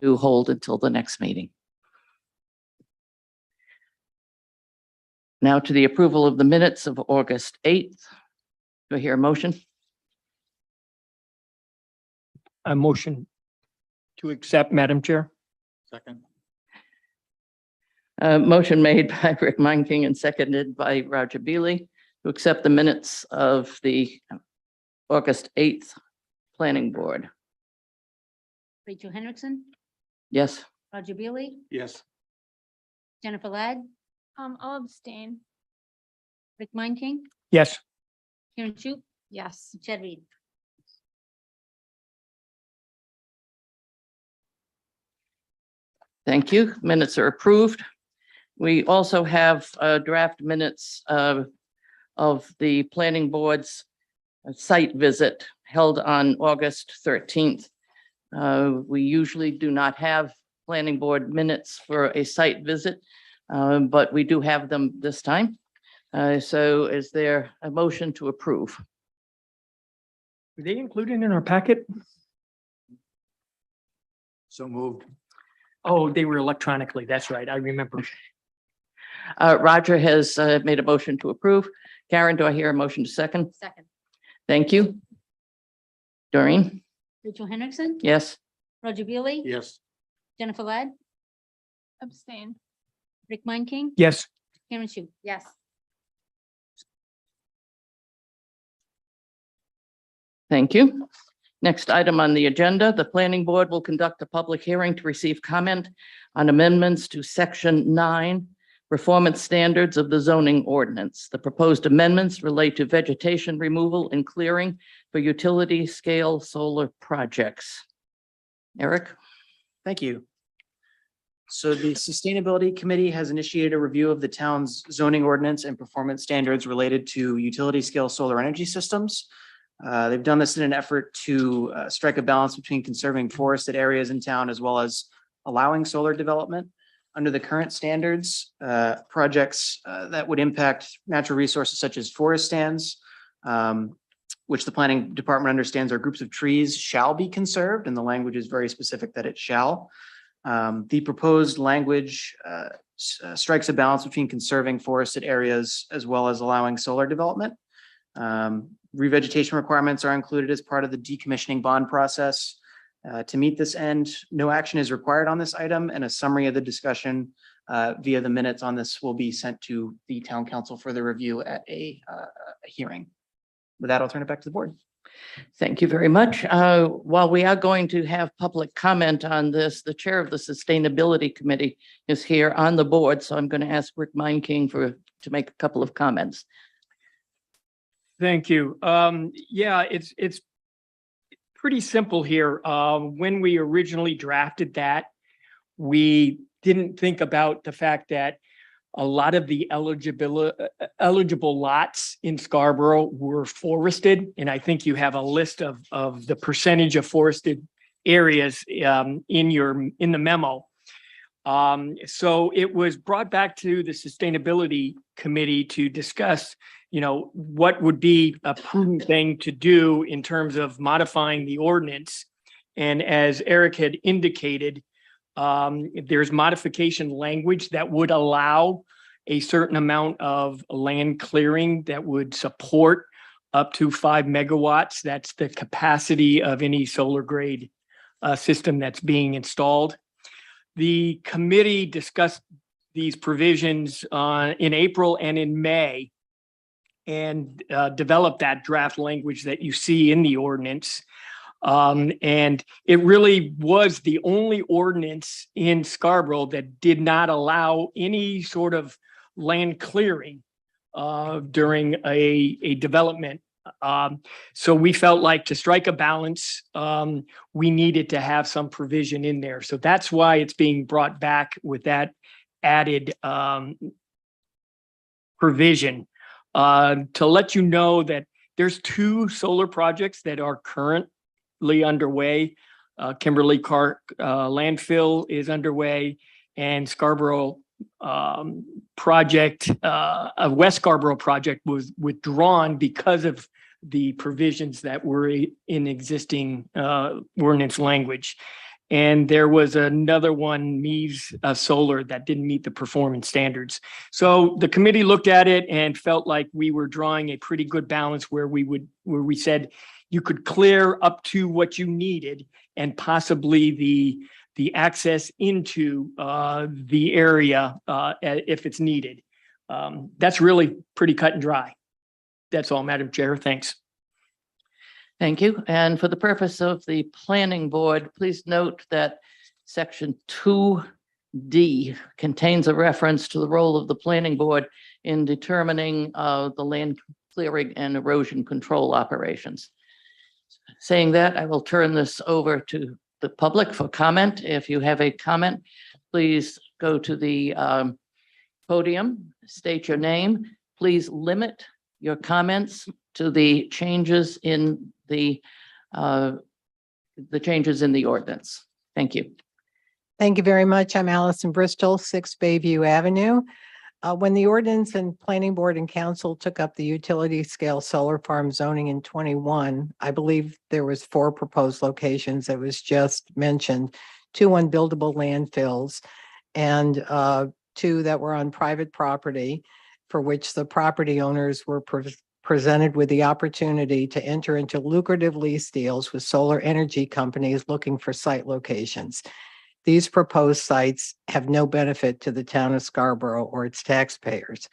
to hold until the next meeting. Now to the approval of the minutes of August 8th. Do I hear a motion? A motion to accept, Madam Chair. Second. Motion made by Rick Meinking and seconded by Roger Beely to accept the minutes of the August 8th Planning Board. Rachel Hendrickson, Yes, Roger Beely, Yes. Jennifer Ladd, I'll abstain. Rick Meinking, Yes. Karen Shoup, Yes. Chad Reed. thank you. Minutes are approved. We also have draft minutes of the Planning Board's site visit held on August 13th. We usually do not have Planning Board minutes for a site visit, but we do have them this time. So is there a motion to approve? Were they included in our packet? So moved. Oh, they were electronically. That's right. I remember. Roger has made a motion to approve. Karen, do I hear a motion to second? Second, Thank you. Doreen? Rachel Hendrickson, Yes. Roger Beely, Yes. Jennifer Ladd, Abstain. Rick Meinking, Yes. Karen Shoup. Yes. Thank you. Next item on the agenda, the planning board will conduct a public hearing to receive comment on amendments to section 9, performance standards of the zoning ordinance. The proposed amendments relate to vegetation removal and clearing for utility scale solar projects. Eric? Thank you. So the Sustainability Committee has initiated a review of the town's zoning ordinance and performance standards related to utility scale solar energy systems. They've done this in an effort to strike a balance between conserving forested areas in town as well as allowing solar development. Under the current standards, projects that would impact natural resources such as forest stands, which the planning department understands are groups of trees, shall be conserved, and the language is very specific that it shall. The proposed language strikes a balance between conserving forested areas as well as allowing solar development. Revegetation requirements are included as part of the decommissioning bond process. To meet this end, no action is required on this item, and a summary of the discussion via the minutes on this will be sent to the town council for the review at a hearing. With that, I'll turn it back to the board. Thank you very much. While we are going to have public comment on this, the chair of the Sustainability Committee is here on the board, so I'm going to ask Rick Meinking to make a couple of comments. Thank you. Yeah, it's pretty simple here. When we originally drafted that, we didn't think about the fact that a lot of the eligible lots in Scarborough were forested. And I think you have a list of the percentage of forested areas in the memo. So it was brought back to the Sustainability Committee to discuss, what would be a prudent thing to do in terms of modifying the ordinance. And as Eric had indicated, there's modification language that would allow a certain amount of land clearing that would support up to 5 megawatts. That's the capacity of any solar grade system that's being installed. The committee discussed these provisions in April and in May and developed that draft language that you see in the ordinance. And it really was the only ordinance in Scarborough that did not allow any sort of land clearing during a development. So we felt like to strike a balance, we needed to have some provision in there. So that's why it's being brought back with that added provision to let you know that there's 2 solar projects that are currently underway. Kimberly Park landfill is underway, and Scarborough project, a West Scarborough project was withdrawn because of the provisions that were in existing ordinance language. And there was another one, Mies Solar, that didn't meet the performance standards. So the committee looked at it and felt like we were drawing a pretty good balance where we said you could clear up to what you needed and possibly the access into the area if it's needed. That's really pretty cut and dry. That's all, Madam Chair. Thanks. Thank you. And for the purpose of the planning board, please note that section 2D contains a reference to the role of the planning board in determining the land clearing and erosion control operations. Saying that, I will turn this over to the public for comment. If you have a comment, please go to the podium, state your name. Please limit your comments to the changes in the changes in the ordinance. Thank you. Thank you very much. I'm Allison Bristol, 6 Bayview Avenue. When the ordinance and planning board and council took up the utility scale solar farm zoning in 21, I believe there was 4 proposed locations that was just mentioned, 2 unbuildable landfills and 2 that were on private property for which the property owners were presented with the opportunity to enter into lucrative lease deals with solar energy companies looking for site locations. These proposed sites have no benefit to the town of Scarborough or its taxpayers.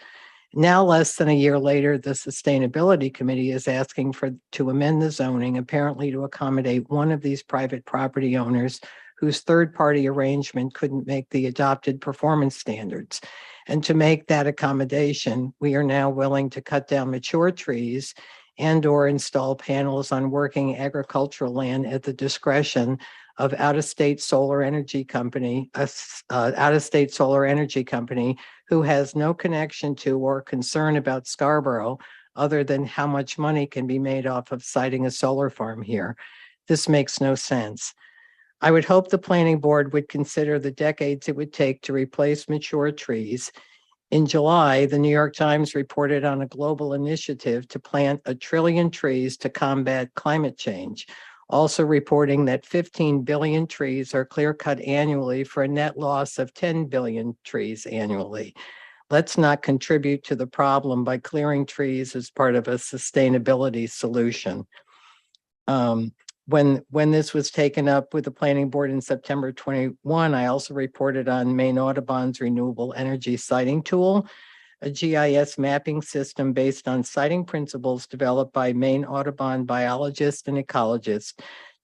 Now, less than a year later, the Sustainability Committee is asking to amend the zoning, apparently to accommodate one of these private property owners whose third-party arrangement couldn't make the adopted performance standards. And to make that accommodation, we are now willing to cut down mature trees and/or install panels on working agricultural land at the discretion of out-of-state solar energy company, who has no connection to or concern about Scarborough other than how much money can be made off of siting a solar farm here. This makes no sense. I would hope the planning board would consider the decades it would take to replace mature trees. In July, the New York Times reported on a global initiative to plant 1 trillion trees to combat climate change, also reporting that 15 billion trees are clear-cut annually for a net loss of 10 billion trees annually. Let's not contribute to the problem by clearing trees as part of a sustainability solution. When this was taken up with the planning board in September 21, I also reported on Maine Audubon's renewable energy siting tool, a GIS mapping system based on siting principles developed by Maine Audubon biologists and ecologists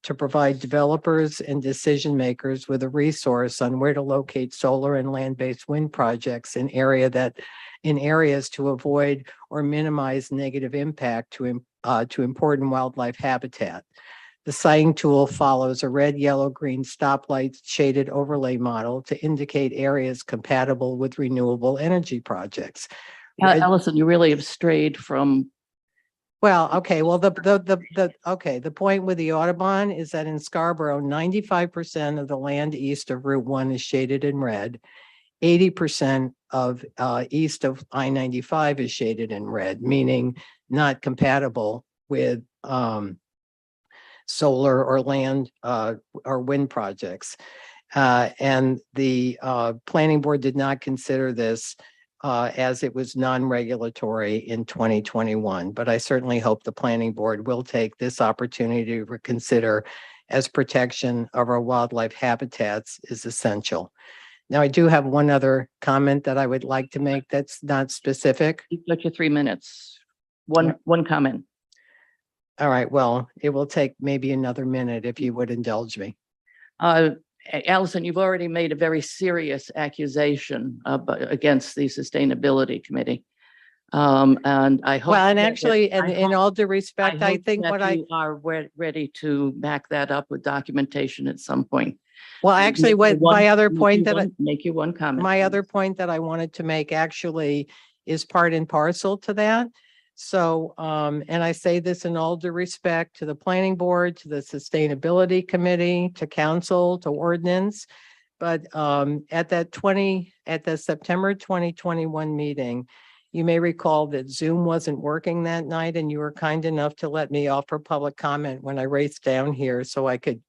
to provide developers and decision makers with a resource on where to locate solar and land-based wind projects in areas to avoid or minimize negative impact to important wildlife habitat. The siting tool follows a red, yellow, green stoplight shaded overlay model to indicate areas compatible with renewable energy projects. Allison, you really have strayed from. Well, okay. Well, the point with the Audubon is that in Scarborough, 95% of the land east of Route 1 is shaded in red. 80% of east of I-95 is shaded in red, meaning not compatible with solar or land or wind projects. And the planning board did not consider this as it was non-regulatory in 2021. But I certainly hope the planning board will take this opportunity to reconsider as protection of our wildlife habitats is essential. Now, I do have one other comment that I would like to make that's not specific. You've got your 3 minutes. One comment. All right, well, it will take maybe another minute if you would indulge me. Allison, you've already made a very serious accusation against the Sustainability Committee. And I hope. Well, and that- actually, and I in hope- all due respect, I hope think that what I, you are ready to back that up with documentation at some point. well, actually, what my other point that, Make you one comment. my please. other point that I wanted to make actually is part and parcel to that. So, and I say this in all due respect to the planning board, to the Sustainability Committee, to council, to ordinance. But at the September 2021 meeting, you may recall that Zoom wasn't working that night and you were kind enough to let me offer public comment when I raced down here so I could,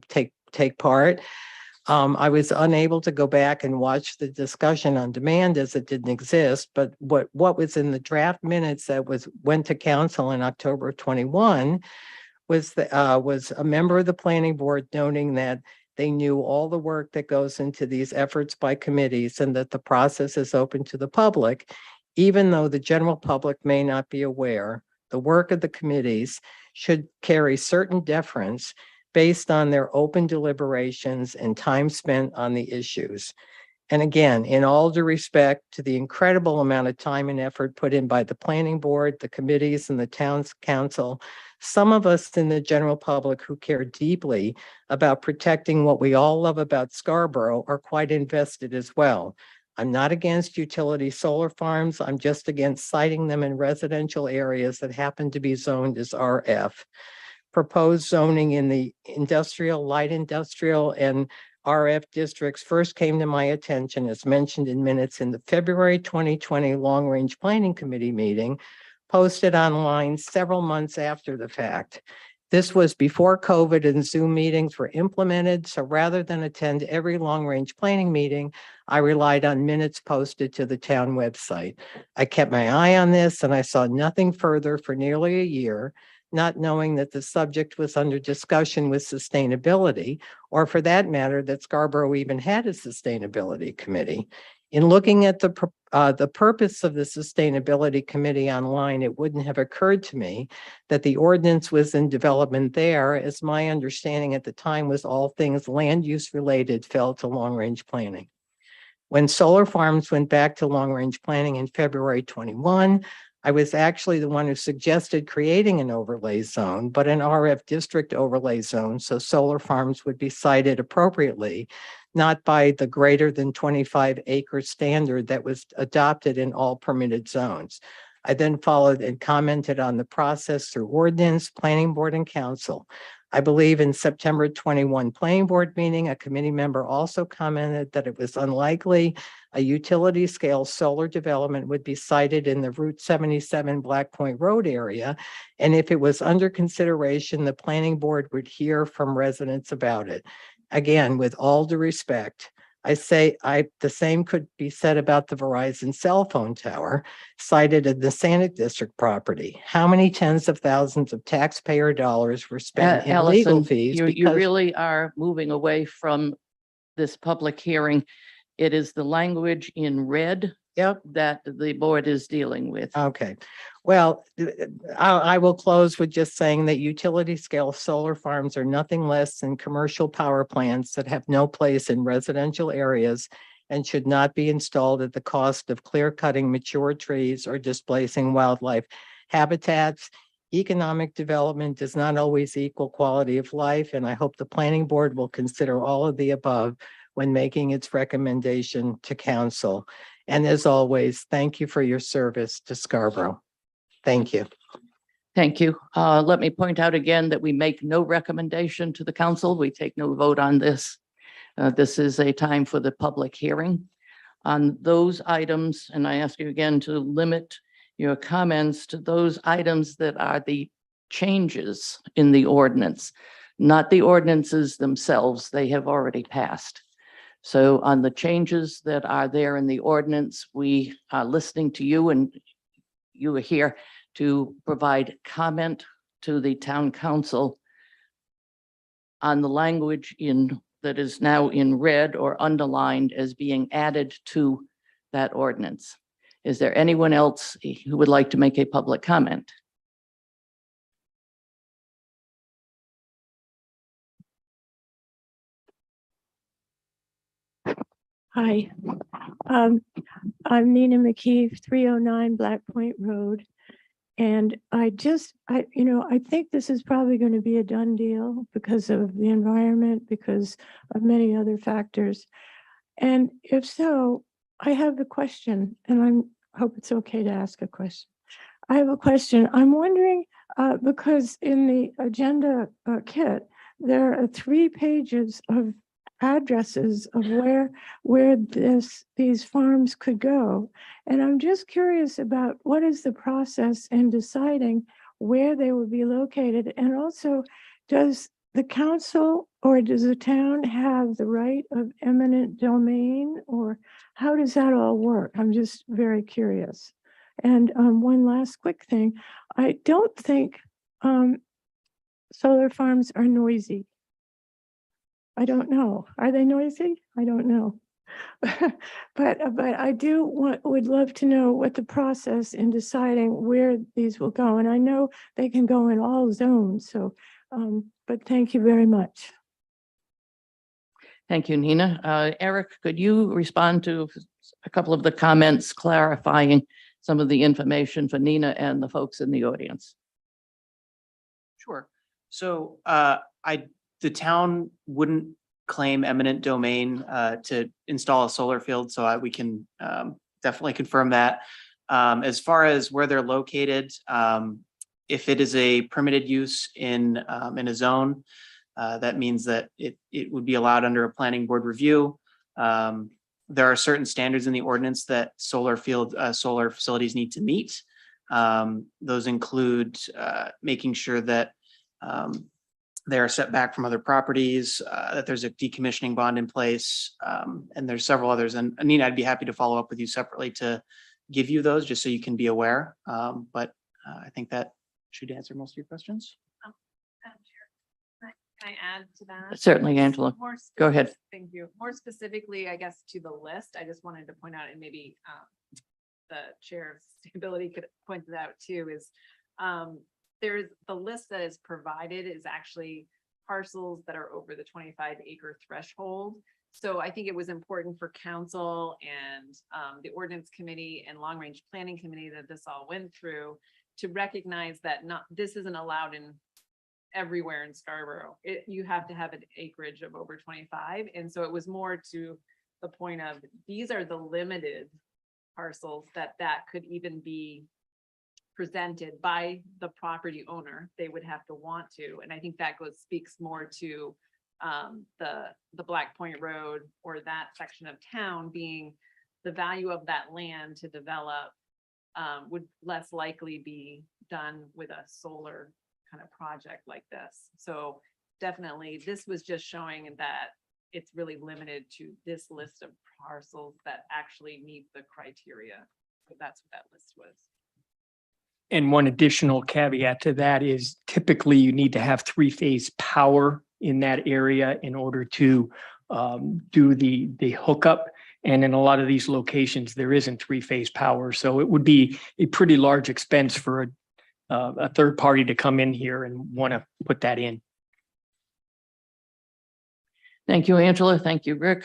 take take part. I was unable to go back and watch the discussion on demand as it didn't exist, but what was in the draft minutes that went to council in October of 21 was a member of the planning board noting that they knew all the work that goes into these efforts by committees and that the process is open to the public, even though the general public may not be aware. The work of the committees should carry certain deference based on their open deliberations and time spent on the issues. And again, in all due respect to the incredible amount of time and effort put in by the planning board, the committees, and the town's council, some of us in the general public who care deeply about protecting what we all love about Scarborough are quite invested as well. I'm not against utility solar farms. I'm just against siting them in residential areas that happen to be zoned as RF. Proposed zoning in the industrial, light industrial, and RF districts first came to my attention as mentioned in minutes in the February 2020 Long Range Planning Committee meeting, posted online several months after the fact. This was before COVID and Zoom meetings were implemented, so rather than attend every long-range planning meeting, I relied on minutes posted to the town website. I kept my eye on this and I saw nothing further for nearly a year, not knowing that the subject was under discussion with sustainability, or for that matter, that Scarborough even had a sustainability committee. In looking at the purpose of the sustainability committee online, it wouldn't have occurred to me that the ordinance was in development there, as my understanding at the time was all things land use related fell to long range planning. When solar farms went back to long range planning in February 21, I was actually the one who suggested creating an overlay zone, but an RF district overlay zone, so solar farms would be sited appropriately, not by the greater than 25 acre standard that was adopted in all permitted zones. I then followed and commented on the process through ordinance, planning board, and council. I believe in September 21 planning board meeting, a committee member also commented that it was unlikely a utility scale solar development would be sited in the Route 77 Black Point Road area. And if it was under consideration, the planning board would hear from residents about it. Again, with all due respect, I say the same could be said about the Verizon cell phone tower sited in the Sanic District property. How many tens of thousands of taxpayer dollars were spent in legal Allison, fees? you really are moving away from this public hearing. It is the language in red Yep. that the board is dealing with. Okay, well, I will close with just saying that utility scale solar farms are nothing less than commercial power plants that have no place in residential areas and should not be installed at the cost of clear cutting mature trees or displacing wildlife habitats. Economic development does not always equal quality of life, and I hope the planning board will consider all of the above when making its recommendation to council. And as always, thank you for your service to Scarborough. Thank you. Thank you. Let me point out again that we make no recommendation to the council. We take no vote on this. This is a time for the public hearing on those items. And I ask you again to limit your comments to those items that are the changes in the ordinance, not the ordinances themselves. They have already passed. So on the changes that are there in the ordinance, we are listening to you, and you are here to provide comment to the town council on the language that is now in red or underlined as being added to that ordinance. Is there anyone else who would like to make a public comment? Hi, I'm Nina McKeeve, 309 Black Point Road. And I think this is probably going to be a done deal because of the environment, because of many other factors. And if so, I have a question, and I hope it's okay to ask a question. I have a question. I'm wondering, because in the agenda kit, there are 3 pages of addresses of where these farms could go. And I'm just curious about what is the process in deciding where they will be located, and also does the council or does the town have the right of eminent domain, or how does that all work? I'm just very curious. And one last quick thing, I don't think solar farms are noisy. I don't know. Are they noisy? I don't know. But I would love to know what the process in deciding where these will go. And I know they can go in all zones. So, but thank you very much. Thank you, Nina. Eric, could you respond to a couple of the comments clarifying some of the information for Nina and the folks in the audience? Sure. So the town wouldn't claim eminent domain to install a solar field, so we can definitely confirm that. As far as where they're located, if it is a permitted use in a zone, that means that it would be allowed under a planning board review. There are certain standards in the ordinance that solar facilities need to meet. Those include making sure that they are set back from other properties, that there's a decommissioning bond in place, and there's several others. And Nina, I'd be happy to follow up with you separately to give you those, just so you can be aware. But I think that should answer most of your questions. Can I add to that? Certainly, Angela. More Go ahead. Thank you. More specifically, I guess, to the list, I just wanted to point out, and maybe the chair of sustainability could point that out too, is there's the list that is provided is actually parcels that are over the 25-acre threshold. So I think it was important for council and the ordinance committee and long range planning committee that this all went through to recognize that this isn't allowed in everywhere in Scarborough. You have to have an acreage of over 25. And so it was more to the point of these are the limited parcels that could even be presented by the property owner. They would have to want to. And I think that speaks more to the Black Point Road or that section of town being the value of that land to develop would less likely be done with a solar kind of project like this. So definitely this was just showing that it's really limited to this list of parcels that actually meet the criteria. So that's what that list was. And one additional caveat to that is typically you need to have three-phase power in that area in order to do the hookup. And in a lot of these locations, there isn't three-phase power. So it would be a pretty large expense for a third party to come in here and want to put that in. Thank you, Angela. Thank you, Rick.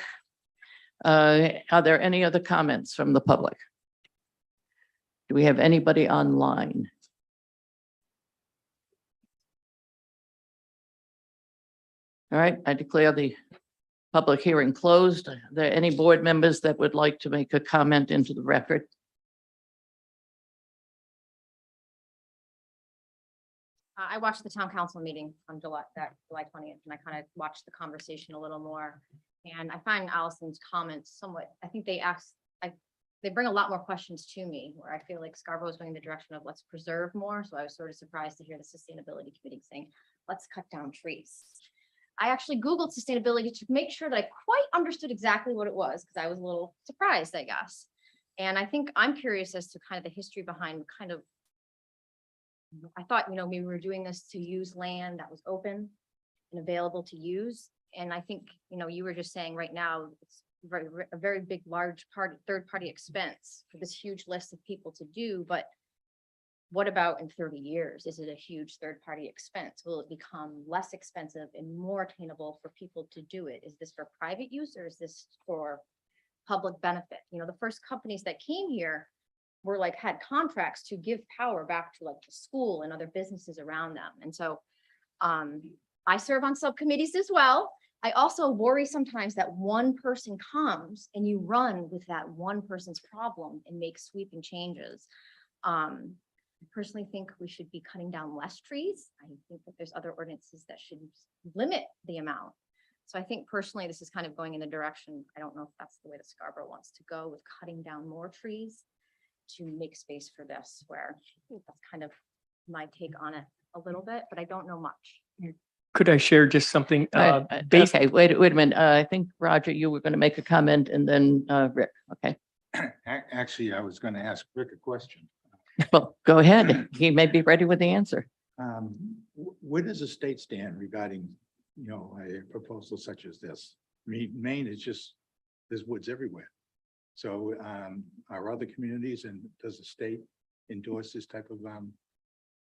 Are there any other comments from the public? Do we have anybody online? All right, I declare the public hearing closed. Are there any board members that would like to make a comment into the record? I watched the town council meeting on July 20th, and I kind of watched the conversation a little more. And I find Allison's comments somewhat, I think they bring a lot more questions to me, where I feel like Scarborough is going in the direction of let's preserve more. So I was sort of surprised to hear the sustainability committee saying, let's cut down trees. I actually Googled sustainability to make sure that I quite understood exactly what it was, because I was a little surprised, I guess. And I think I'm curious as to kind of the history behind I thought, we were doing this to use land that was open and available to use. And I think, you were just saying right now, it's a very big, large third party expense for this huge list of people to do. But what about in 30 years? Is it a huge third party expense? Will it become less expensive and more attainable for people to do it? Is this for private use or is this for public benefit? The first companies that came here were had contracts to give power back to the school and other businesses around them. And so I serve on subcommittees as well. I also worry sometimes that one person comes and you run with that one person's problem and make sweeping changes. I personally think we should be cutting down less trees. I think that there's other ordinances that should limit the amount. So I think personally, this is kind of going in the direction, I don't know if that's the way that Scarborough wants to go, with cutting down more trees to make space for this, where that's kind of my take on it a little bit, but I don't know much. Could I share just something? Based, Okay, wait a minute. I think, Roger, you were going to make a comment and then Rick. Okay, Actually, I was going to ask Rick a question. well, go ahead. He may be ready with the answer. Where does the state stand regarding, a proposal such as this? I mean, Maine is just, there's woods everywhere. So, are other communities and does the state endorse this type of,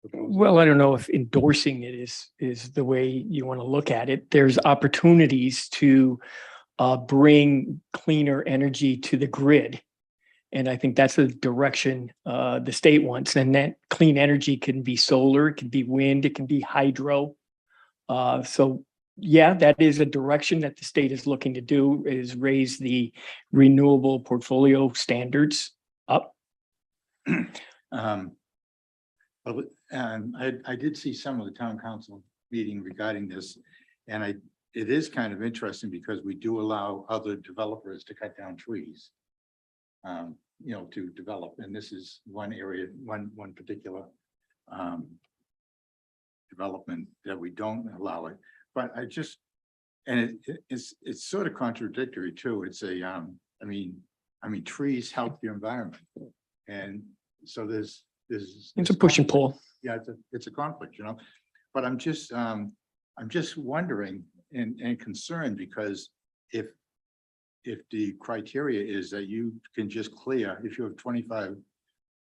proposal? well, I don't know if endorsing it is the way you want to look at it. There's opportunities to bring cleaner energy to the grid. And I think that's the direction the state wants. And that clean energy can be solar, it can be wind, it can be hydro. So yeah, that is a direction that the state is looking to do, is raise the renewable portfolio standards up. I did see some of the town council meeting regarding this, and it is kind of interesting because we do allow other developers to cut down trees. To develop, and this is one area, one particular development that we don't allow it. But it's sort of contradictory too. It's I mean, trees help the environment, and so there's It's a push and pull. Yeah, it's a conflict, but I'm just wondering and concerned because if the criteria is that you can just clear, if you have 25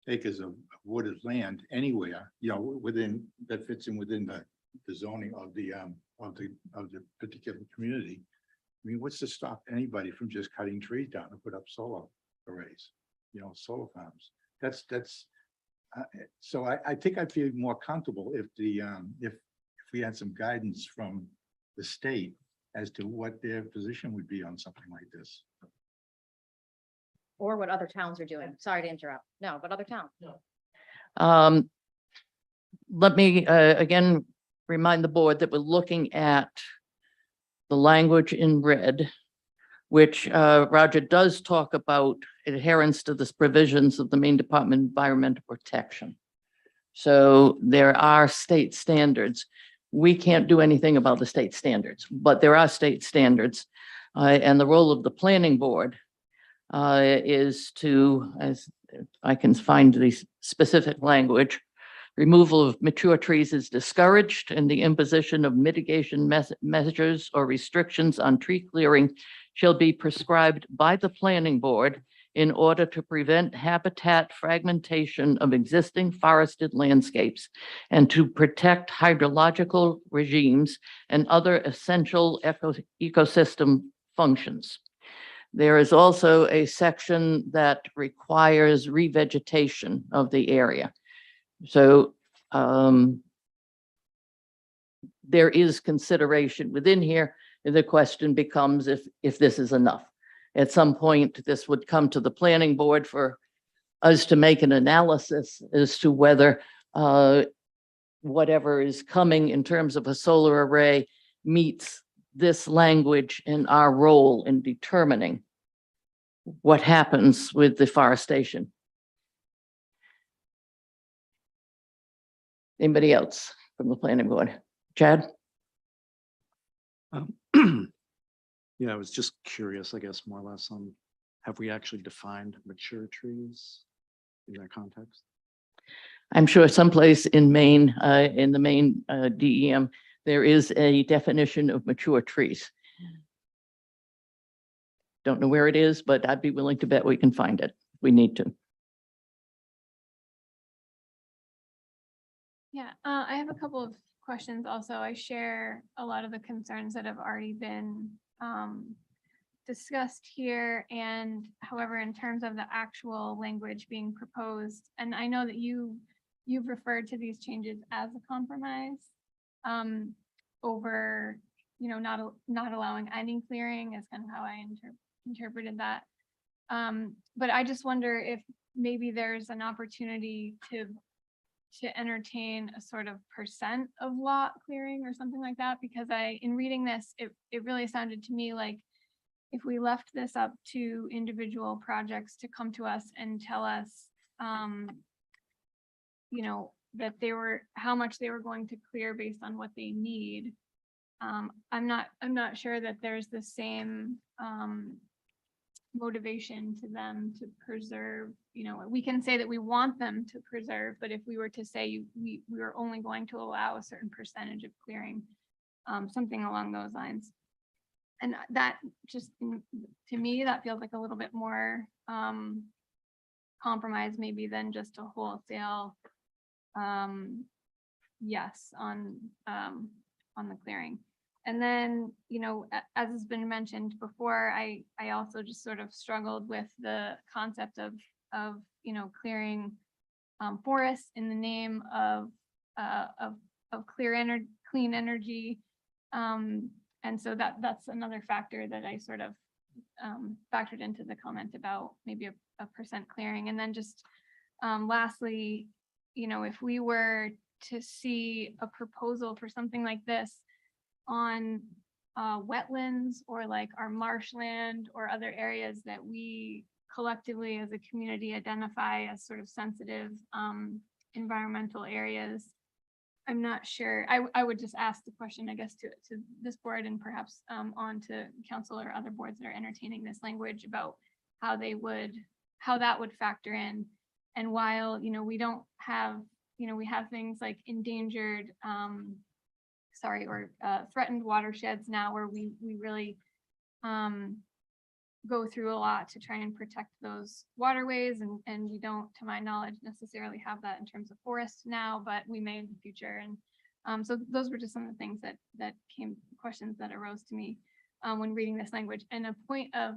acres of wooded land anywhere, that fits in within the zoning of the particular community. I mean, what's to stop anybody from just cutting trees down and put up solar arrays, solar farms? So I think I'd feel more comfortable if if we had some guidance from the state as to what their position would be on something like this. Or what other towns are doing. Sorry to interrupt. No, but other towns. Let me again remind the board that we're looking at the language in red, which Roger does talk about adherence to the provisions of the Maine Department of Environmental Protection. So there are state standards. We can't do anything about the state standards, but there are state standards. And the role of the planning board is to, as I can find the specific language, removal of mature trees is discouraged and the imposition of mitigation measures or restrictions on tree clearing shall be prescribed by the planning board in order to prevent habitat fragmentation of existing forested landscapes and to protect hydrological regimes and other essential ecosystem functions. There is also a section that requires revegetation of the area. So there is consideration within here. The question becomes if this is enough. At some point, this would come to the planning board for us to make an analysis as to whether whatever is coming in terms of a solar array meets this language and our role in determining what happens with deforestation. Anybody else from the planning board? Chad? Yeah, I was just curious, I guess, more or less on, have we actually defined mature trees in that context? I'm sure someplace in Maine, in the Maine DEM, there is a definition of mature trees. Don't know where it is, but I'd be willing to bet we can find it. We need to. Yeah, I have a couple of questions also. I share a lot of the concerns that have already been discussed here. And however, in terms of the actual language being proposed, and I know that you've referred to these changes as a compromise over, not allowing any clearing is kind of how I interpreted that. But I just wonder if maybe there's an opportunity to entertain a sort of percent of lot clearing or something like that, because in reading this, it really sounded to me like if we left this up to individual projects to come to us and tell us, that how much they were going to clear based on what they need, I'm not sure that there's the same motivation to them to preserve, we can say that we want them to preserve, but if we were to say we are only going to allow a certain percentage of clearing, something along those lines. And that just, to me, that feels like a little bit more compromise maybe than just a wholesale yes on the clearing. And then, as has been mentioned before, I also just sort of struggled with the concept of clearing forests in the name of clean energy. And so that's another factor that I sort of factored into the comment about maybe a percent clearing. And then just lastly, if we were to see a proposal for something like this on wetlands or like our marshland or other areas that we collectively as a community identify as sort of sensitive environmental areas, I'm not sure. I would just ask the question, I guess, to this board and perhaps on to council or other boards that are entertaining this language about how that would factor in. And while, we don't have, we have things like endangered, threatened watersheds now where we really go through a lot to try and protect those waterways, and we don't, to my knowledge, necessarily have that in terms of forests now, but we may in the future. And so those were just some of the things that questions that arose to me when reading this language. And a point of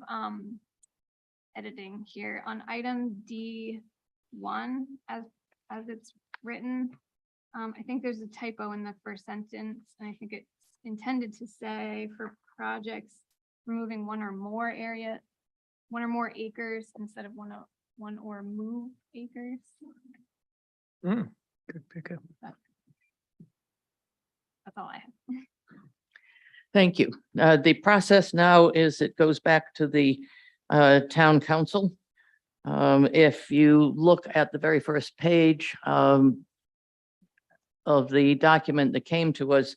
editing here on item D1 as it's written, I think there's a typo in the first sentence, and I think it's intended to say for projects removing one or more acres instead of one or move acres. Good pickup. That's all I have. Thank you. The process now is it goes back to the town council. If you look at the very first page of the document that came to us,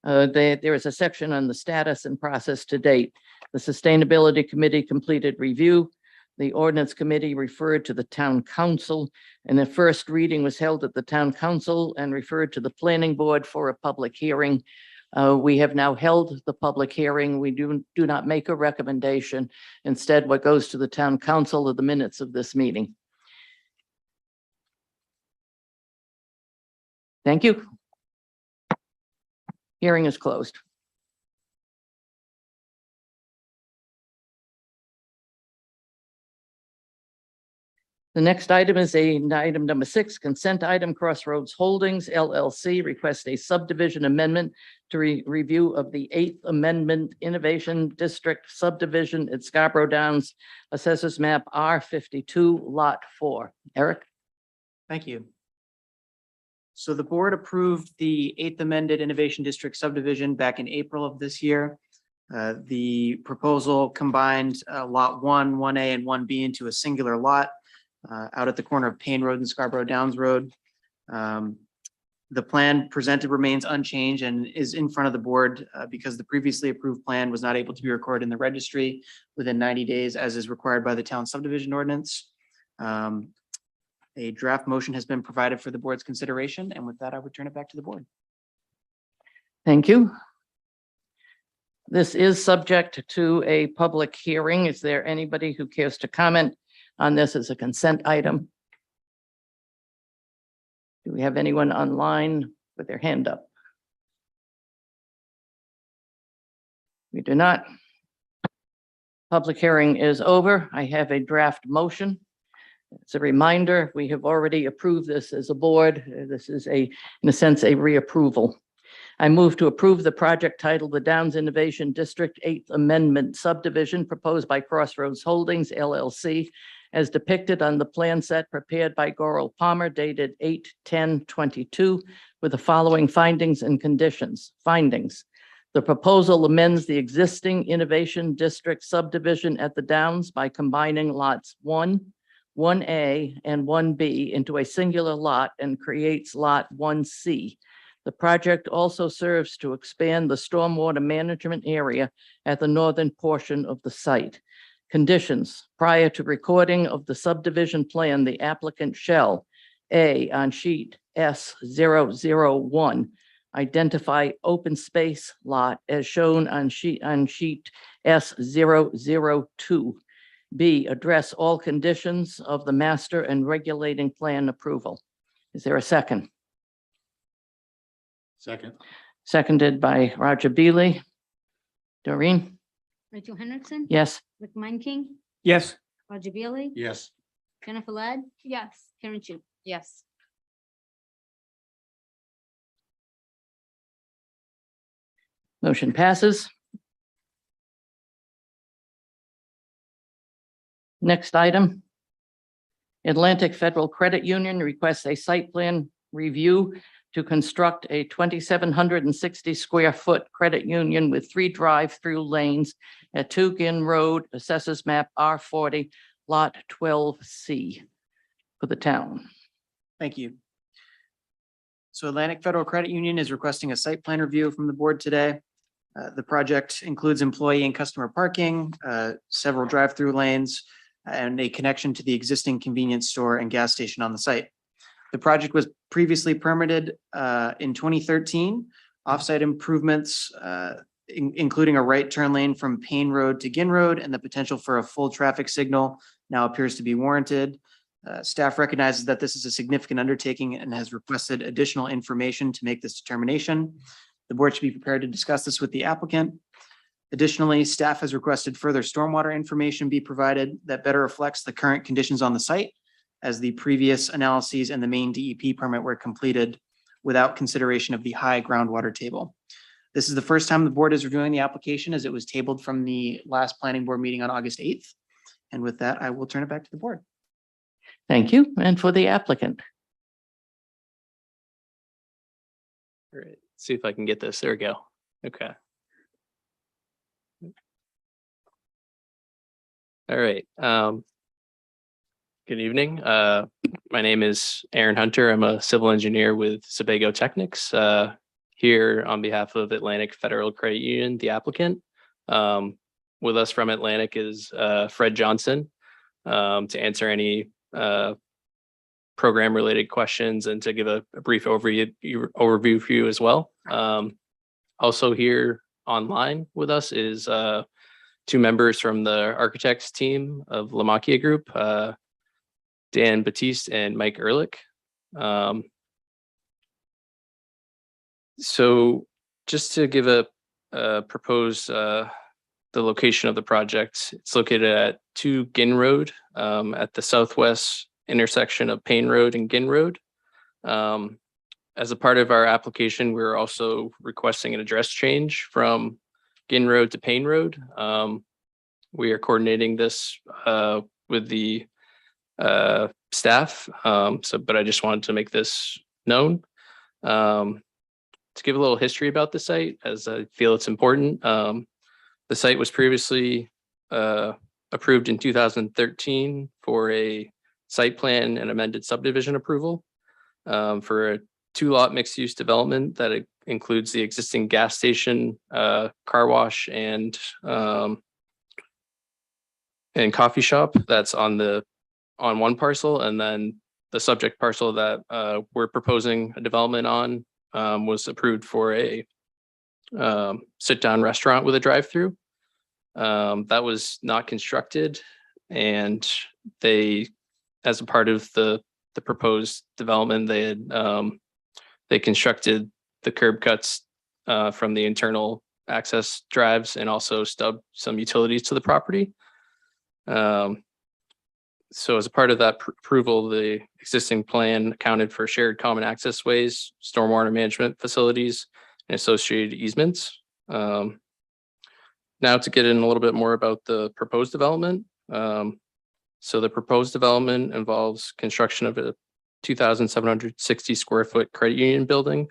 there is a section on the status and process to date. The Sustainability Committee completed review. The Ordinance Committee referred to the Town Council, and the first reading was held at the Town Council and referred to the Planning Board for a public hearing. We have now held the public hearing. We do not make a recommendation. Instead, what goes to the Town Council are the minutes of this meeting. Thank you. Hearing is closed. The next item is item number 6, consent item. Crossroads Holdings LLC requests a subdivision amendment to review of the 8th Amendment Innovation District subdivision at Scarborough Downs, Assessors Map R52, Lot 4. Eric? Thank you. So the board approved the 8th Amended Innovation District subdivision back in April of this year. The proposal combined Lot 1, 1A, and 1B into a singular lot out at the corner of Payne Road and Scarborough Downs Road. The plan presented remains unchanged and is in front of the board because the previously approved plan was not able to be recorded in the registry within 90 days, as is required by the town subdivision ordinance. A draft motion has been provided for the board's consideration, and with that, I would turn it back to the board. Thank you. This is subject to a public hearing. Is there anybody who cares to comment on this as a consent item? Do we have anyone online with their hand up? We do not. Public hearing is over. I have a draft motion. It's a reminder, we have already approved this as a board. This is in a sense, a reapproval. I move to approve the project titled the Downs Innovation District 8th Amendment subdivision proposed by Crossroads Holdings LLC as depicted on the plan set prepared by Goral Palmer dated 8/10/22 with the following findings and conditions. Findings. The proposal amends the existing Innovation District subdivision at the Downs by combining lots 1, 1A, and 1B into a singular lot and creates lot 1C. The project also serves to expand the stormwater management area at the northern portion of the site. Conditions: prior to recording of the subdivision plan, the applicant shall: A, on sheet S001, identify open space lot as shown on sheet S002. B, address all conditions of the master and regulating plan approval. Is there a second? Second. Seconded by Roger Beely. Doreen? Rachel Henderson. Yes. Rick King, Yes. Roger Bailey, Yes. Jennifer Ladd, Yes. Karen Chu. Yes. Motion passes. Next item. Atlantic Federal Credit Union requests a site plan review to construct a 2,760 square foot credit union with 3 drive-through lanes at 2 Ginn Road, Assessors Map R40, Lot 12C for the town. Thank you. So Atlantic Federal Credit Union is requesting a site plan review from the board today. The project includes employee and customer parking, several drive-through lanes, and a connection to the existing convenience store and gas station on the site. The project was previously permitted in 2013. Offsite improvements, including a right turn lane from Payne Road to Ginn Road and the potential for a full traffic signal, now appears to be warranted. Staff recognizes that this is a significant undertaking and has requested additional information to make this determination. The board should be prepared to discuss this with the applicant. Additionally, staff has requested further stormwater information be provided that better reflects the current conditions on the site, as the previous analyses and the main DEP permit were completed without consideration of the high groundwater table. This is the first time the board is reviewing the application, as it was tabled from the last planning board meeting on August 8th. And with that, I will turn it back to the board. Thank you. And for the applicant. All right, see if I can get this. There we go. Okay. All right. Good evening. My name is Aaron Hunter. I'm a civil engineer with Sebago Technics, here on behalf of Atlantic Federal Credit Union, the applicant. With us from Atlantic is Fred Johnson, to answer any program related questions and to give a brief overview for you as well. Also here online with us is 2 members from the architects team of Lamakia Group, Dan Batiste and Mike Ehrlich. So just to give a propose the location of the project, it's located at 2 Ginn Road, at the southwest intersection of Payne Road and Ginn Road. As a part of our application, we're also requesting an address change from Ginn Road to Payne Road. We are coordinating this with the staff, but I just wanted to make this known. To give a little history about the site, as I feel it's important. The site was previously approved in 2013 for a site plan and amended subdivision approval for a 2-lot mixed-use development that includes the existing gas station, car wash, and coffee shop that's on one parcel, and then the subject parcel that we're proposing a development on was approved for a sit-down restaurant with a drive-through. That was not constructed, and they, as a part of the proposed development, they constructed the curb cuts from the internal access drives and also stubbed some utilities to the property. So as a part of that approval, the existing plan accounted for shared common access ways, stormwater management facilities, and associated easements. Now to get in a little bit more about the proposed development. So the proposed development involves construction of a 2,760 square foot credit union building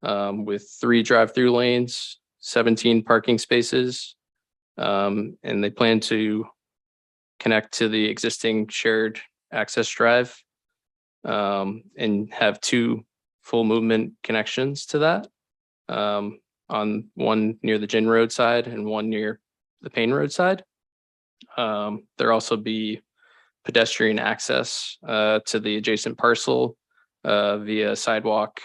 with 3 drive-through lanes, 17 parking spaces, and they plan to connect to the existing shared access drive and have 2 full movement connections to that. On one near the Gin Road side and one near the Payne Road side. There also be pedestrian access to the adjacent parcel via sidewalk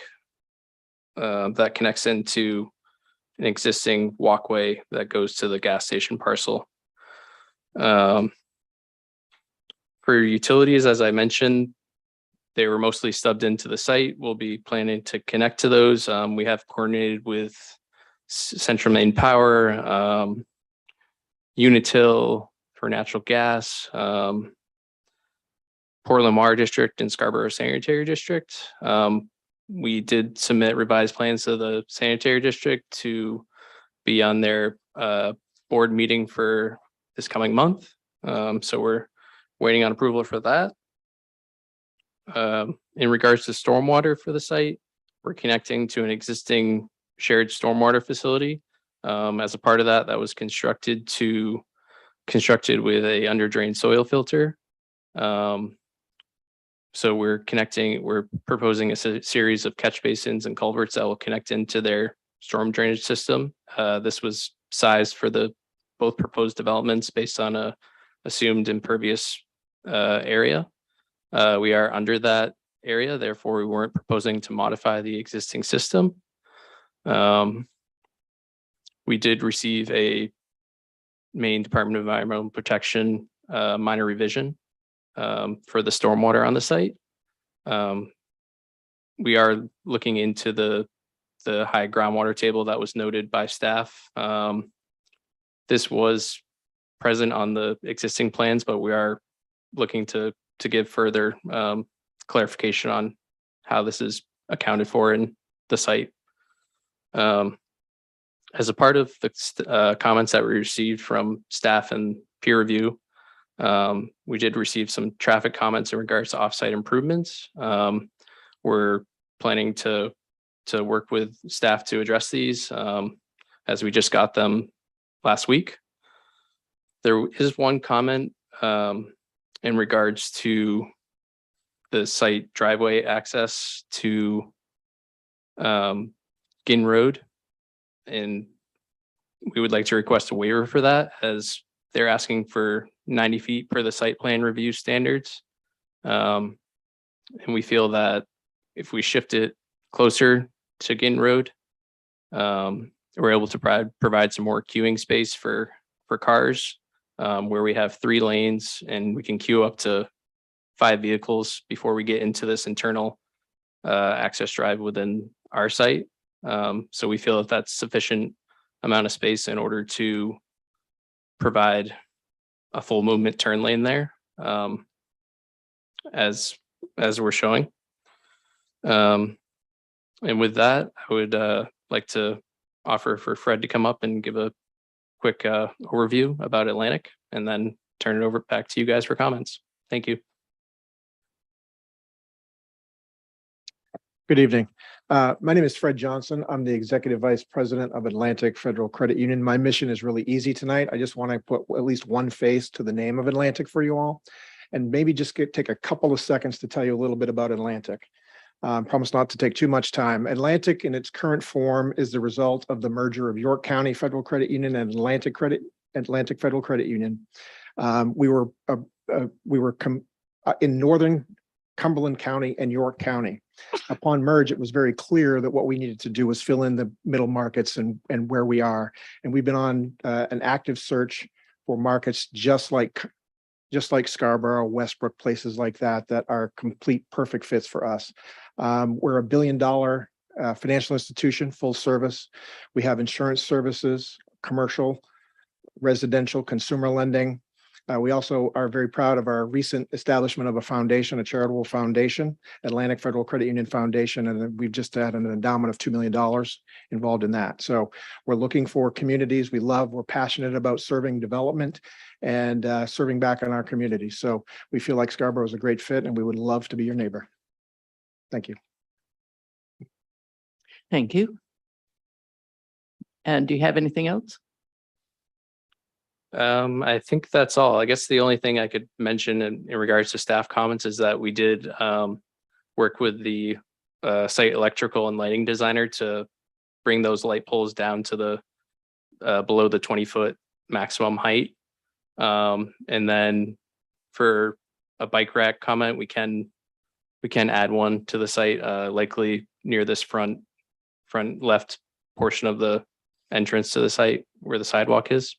that connects into an existing walkway that goes to the gas station parcel. For utilities, as I mentioned, they were mostly stubbed into the site. We'll be planning to connect to those. We have coordinated with Central Maine Power, Unitil for natural gas, Portland Water District and Scarborough Sanitary District. We did submit revised plans to the sanitary district to be on their board meeting for this coming month. So we're waiting on approval for that. In regards to stormwater for the site, we're connecting to an existing shared stormwater facility. As a part of that, that was constructed with a under drain soil filter. So we're proposing a series of catch basins and culverts that will connect into their storm drainage system. This was sized for both proposed developments based on a assumed impervious area. We are under that area, therefore we weren't proposing to modify the existing system. We did receive a Maine Department of Environmental Protection minor revision for the stormwater on the site. We are looking into the high groundwater table that was noted by staff. This was present on the existing plans, but we are looking to give further clarification on how this is accounted for in the site. As a part of the comments that we received from staff and peer review, we did receive some traffic comments in regards to offsite improvements. We're planning to work with staff to address these as we just got them last week. There is one comment in regards to the site driveway access to Ginn Road. And we would like to request a waiver for that, as they're asking for 90 feet per the site plan review standards. And we feel that if we shift it closer to Ginn Road, we're able to provide some more queuing space for cars, where we have 3 lanes and we can queue up to 5 vehicles before we get into this internal access drive within our site. So we feel that that's sufficient amount of space in order to provide a full movement turn lane there, as we're showing. And with that, I would like to offer for Fred to come up and give a quick overview about Atlantic, and then turn it over back to you guys for comments. Thank you. Good evening. My name is Fred Johnson. I'm the Executive Vice President of Atlantic Federal Credit Union. My mission is really easy tonight. I just want to put at least one face to the name of Atlantic for you all, and maybe just take a couple of seconds to tell you a little bit about Atlantic. Promise not to take too much time. Atlantic in its current form is the result of the merger of York County Federal Credit Union and Atlantic Federal Credit Union. We were in Northern Cumberland County and York County. Upon merge, it was very clear that what we needed to do was fill in the middle markets and where we are. And we've been on an active search for markets just like Scarborough, Westbrook, places like that are complete perfect fits for us. We're a $1 billion financial institution, full service. We have insurance services, commercial, residential, consumer lending. We also are very proud of our recent establishment of a foundation, a charitable foundation, Atlantic Federal Credit Union Foundation, and we've just had an endowment of $2 million involved in that. So we're looking for communities we're passionate about serving development and serving back in our community. So we feel like Scarborough is a great fit, and we would love to be your neighbor. Thank you. Thank you. And do you have anything else? I think that's all. I guess the only thing I could mention in regards to staff comments is that we did work with the site electrical and lighting designer to bring those light poles down to the below the 20-foot maximum height. And then for a bike rack comment, we can add one to the site, likely near this front left portion of the entrance to the site where the sidewalk is.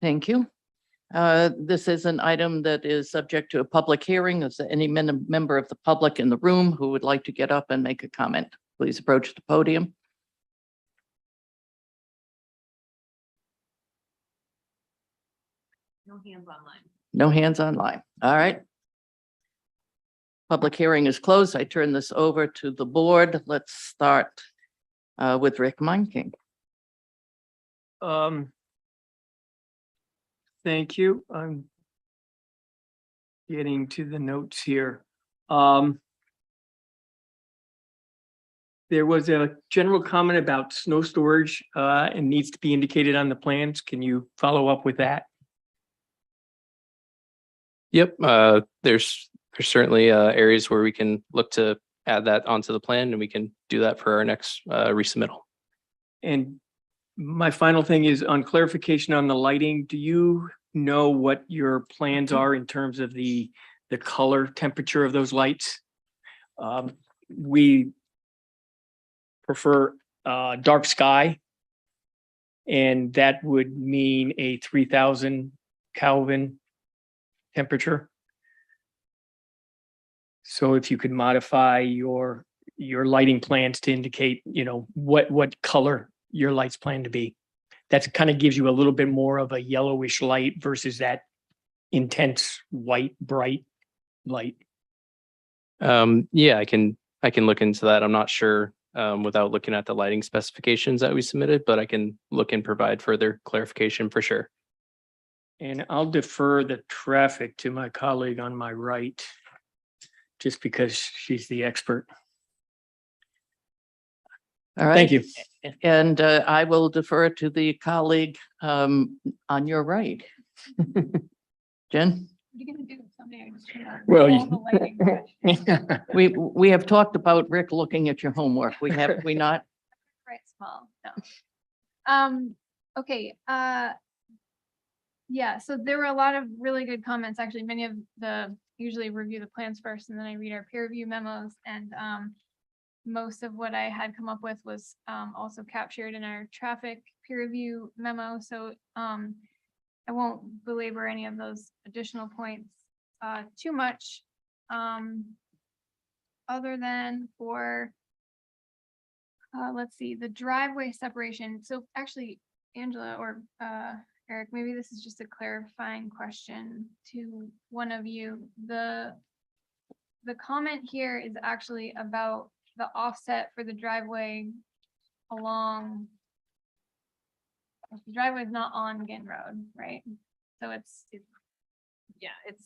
Thank you. This is an item that is subject to a public hearing. Is there any member of the public in the room who would like to get up and make a comment? Please approach the podium. No hands online. No hands online. All right. Public hearing is closed. I turn this over to the board. Let's start with Rick Meinking. Thank you. I'm getting to the notes here. There was a general comment about snow storage and needs to be indicated on the plans. Can you follow up with that? Yep, there's certainly areas where we can look to add that onto the plan, and we can do that for our next resubmittal. And my final thing is on clarification on the lighting. Do you know what your plans are in terms of the color temperature of those lights? We prefer dark sky, and that would mean a 3000 Kelvin temperature. So if you could modify your lighting plans to indicate, what color your lights plan to be. That kind of gives you a little bit more of a yellowish light versus that intense white, bright light. Yeah, I can look into that. I'm not sure without looking at the lighting specifications that we submitted, but I can look and provide further clarification for sure. And I'll defer the traffic to my colleague on my right, just because she's the expert. All right. Thank you. And I will defer to the colleague on your right. Jen? What are you gonna do someday? I just turn on Well, all the lighting? We have talked about Rick looking at your homework. We not? Right, small, no. Okay, yeah, so there were a lot of really good comments, actually, many of usually review the plans first, and then I read our peer review memos, and most of what I had come up with was also captured in our traffic peer review memo, so I won't belabor any of those additional points too much. Other than for, let's see, the driveway separation. So actually, Angela or Eric, maybe this is just a clarifying question to one of you. The comment here is actually about the offset for the driveway along. The driveway is not on Ginn Road, right? So it's Yeah, it's,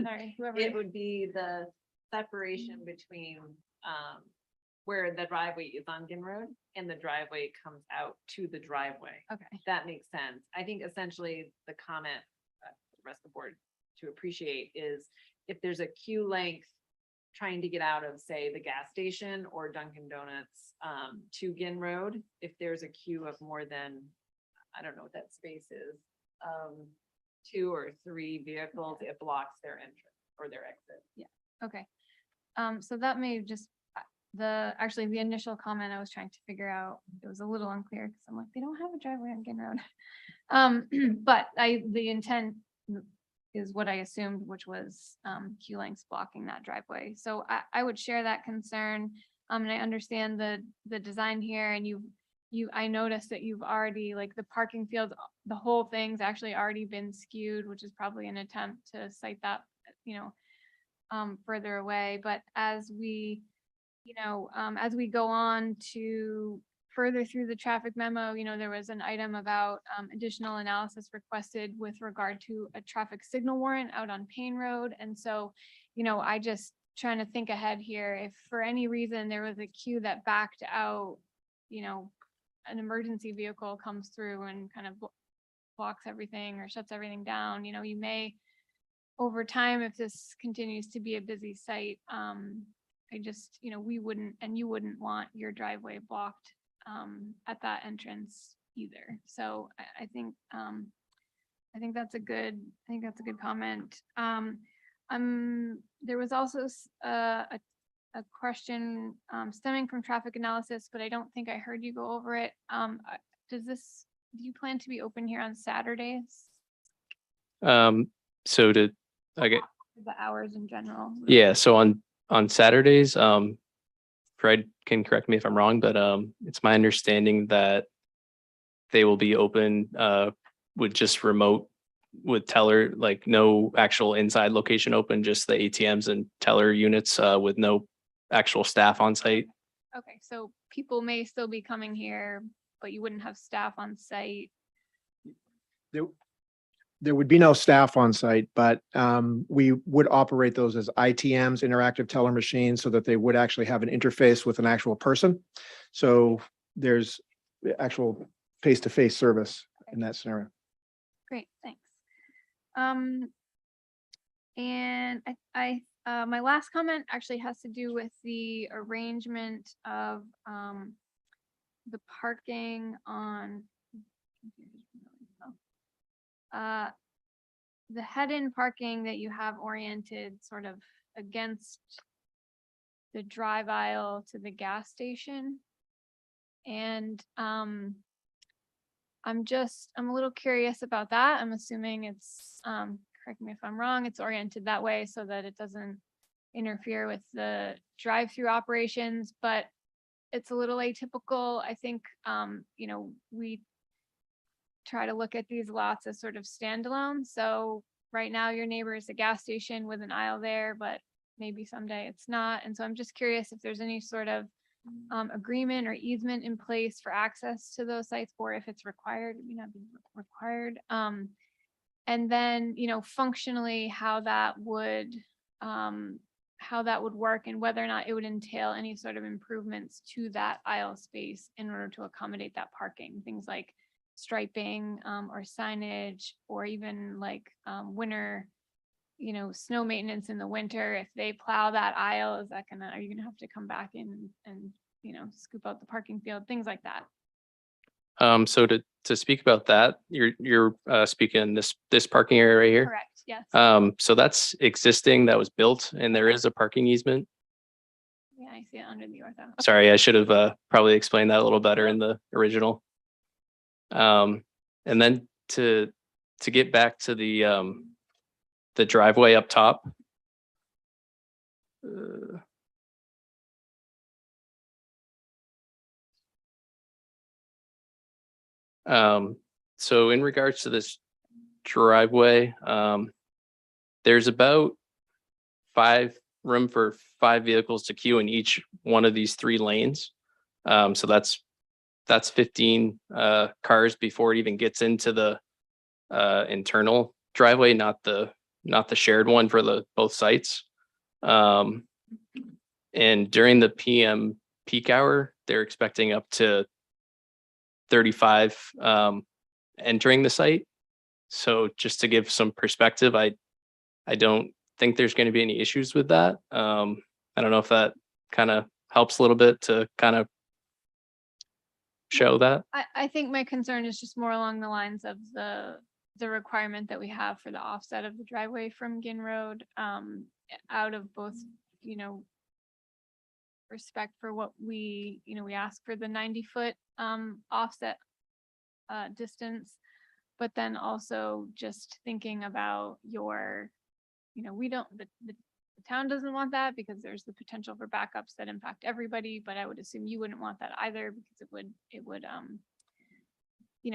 sorry, whoever. it would be the separation between, where the driveway is on Ginn Road and the driveway comes out to the driveway. Okay. That makes sense. I think essentially the comment, for the rest of the board to appreciate is if there's a queue length trying to get out of, say, the gas station or Dunkin' Donuts to Ginn Road, if there's a queue of more than, I don't know what that space is, 2 or 3 vehicles, it blocks their entrance or their exit. Okay. So that may just actually the initial comment I was trying to figure out, it was a little unclear because I'm like, they don't have a driveway on Ginn Road. But the intent is what I assumed, which was queue lengths blocking that driveway. So I would share that concern. And I understand the design here, and I noticed that you've already, like, the parking fields, the whole thing's actually already been skewed, which is probably an attempt to cite that, further away. But as we go on to further through the traffic memo, there was an item about additional analysis requested with regard to a traffic signal warrant out on Payne Road. And so, I just trying to think ahead here. If for any reason there was a queue that backed out, an emergency vehicle comes through and kind of blocks everything or shuts everything down, you may over time, if this continues to be a busy site, I just, we wouldn't, and you wouldn't want your driveway blocked at that entrance either. So I think that's a good, comment. There was also a question stemming from traffic analysis, but I don't think I heard you go over it. Do you plan to be open here on Saturdays? So to, okay, The hours in general? yeah, so on Saturdays, Fred can correct me if I'm wrong, but it's my understanding that they will be open with just remote, with teller, like no actual inside location open, just the ATMs and teller units with no actual staff on site. Okay, so people may still be coming here, but you wouldn't have staff on site. There would be no staff on site, but we would operate those as ITMs, interactive teller machines, so that they would actually have an interface with an actual person. So there's actual face-to-face service in that scenario. Great, thanks. And my last comment actually has to do with the arrangement of the parking on the head-in parking that you have oriented sort of against the drive aisle to the gas station. And I'm a little curious about that. I'm assuming it's, correct me if I'm wrong, it's oriented that way so that it doesn't interfere with the drive-through operations, but it's a little atypical. I think, we try to look at these lots as sort of standalone. So right now your neighbor is a gas station with an aisle there, but maybe someday it's not. And so I'm just curious if there's any sort of agreement or easement in place for access to those sites, or if it's required, it may not be required. And then, functionally how that would work, and whether or not it would entail any sort of improvements to that aisle space in order to accommodate that parking, things like striping or signage, or even like winter, snow maintenance in the winter. If they plow that aisle, are you gonna have to come back in and scoop out the parking field, things like that? So to speak about that, you're speaking this parking area right here. Correct, yes. So that's existing, that was built, and there is a parking easement. Yeah, I see it under the ortho. Okay. Sorry, I should have probably explained that a little better in the original. And then to get back to the driveway up top. So in regards to this driveway, there's about room for 5 vehicles to queue in each one of these 3 lanes. So that's 15 cars before it even gets into the internal driveway, not the shared one for both sites. And during the PM peak hour, they're expecting up to 35 entering the site. So just to give some perspective, I don't think there's going to be any issues with that. I don't know if that kind of helps a little bit to kind of show that. I think my concern is just more along the lines of the requirement that we have for the offset of the driveway from Ginn Road, out of both, respect for what we ask for the 90-foot offset distance, but then also just thinking about the town doesn't want that because there's the potential for backups that impact everybody, but I would assume you wouldn't want that either, because it would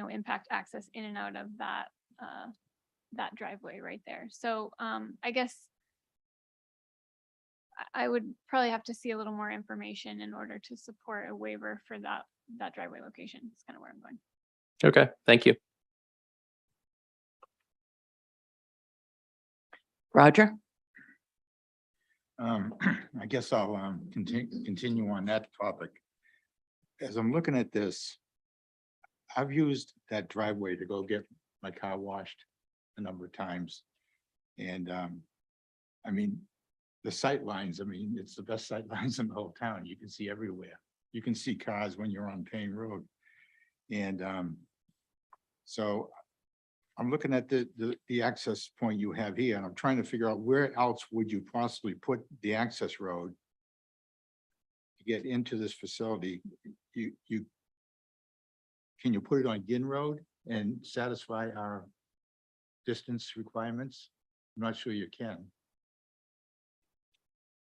impact access in and out of that driveway right there. So I guess I would probably have to see a little more information in order to support a waiver for that driveway location. It's kind of where I'm going. Okay, thank you. Roger? I guess I'll continue on that topic. As I'm looking at this, I've used that driveway to go get my car washed a number of times. And, I mean, the sight lines, I mean, it's the best sight lines in the whole town. You can see everywhere. You can see cars when you're on Payne Road. And, so I'm looking at the access point you have here, and I'm trying to figure out where else would you possibly put the access road to get into this facility. Can you put it on Ginn Road and satisfy our distance requirements? I'm not sure you can.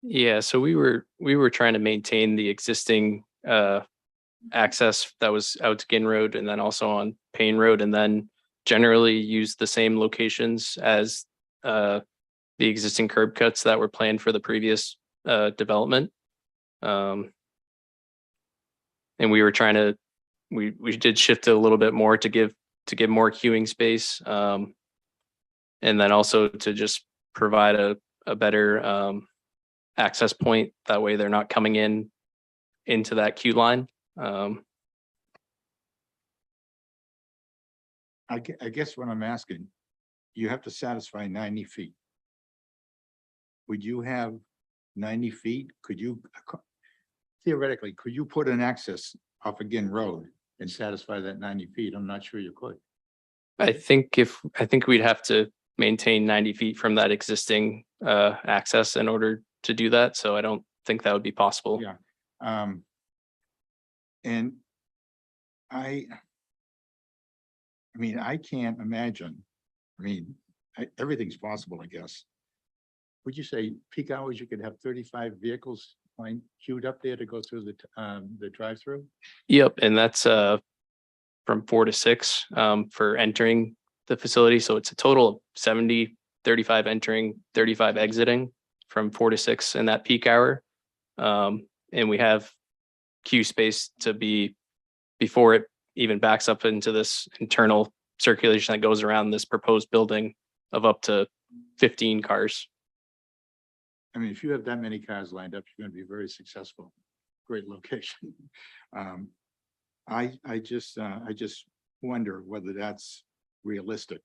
Yeah, so we were trying to maintain the existing access that was out to Ginn Road and then also on Payne Road, and then generally use the same locations as the existing curb cuts that were planned for the previous development. And we were trying to, we did shift it a little bit more to give more queuing space. And then also to just provide a better access point. That way they're not coming into that queue line. I guess what I'm asking, you have to satisfy 90 feet. Would you have 90 feet? Could you theoretically, could you put an access off Ginn Road and satisfy that 90 feet? I'm not sure you could. I think we'd have to maintain 90 feet from that existing access in order to do that. So I don't think that would be possible. Yeah. And I mean, I can't imagine, I mean, everything's possible, I guess. Would you say peak hours, you could have 35 vehicles line queued up there to go through the drive-through? Yep, and that's from 4 to 6 for entering the facility. So it's a total of 70, 35 entering, 35 exiting from 4 to 6 in that peak hour. And we have queue space to be before it even backs up into this internal circulation that goes around this proposed building of up to 15 cars. I mean, if you have that many cars lined up, you're going to be very successful. Great location. I just wonder whether that's realistic.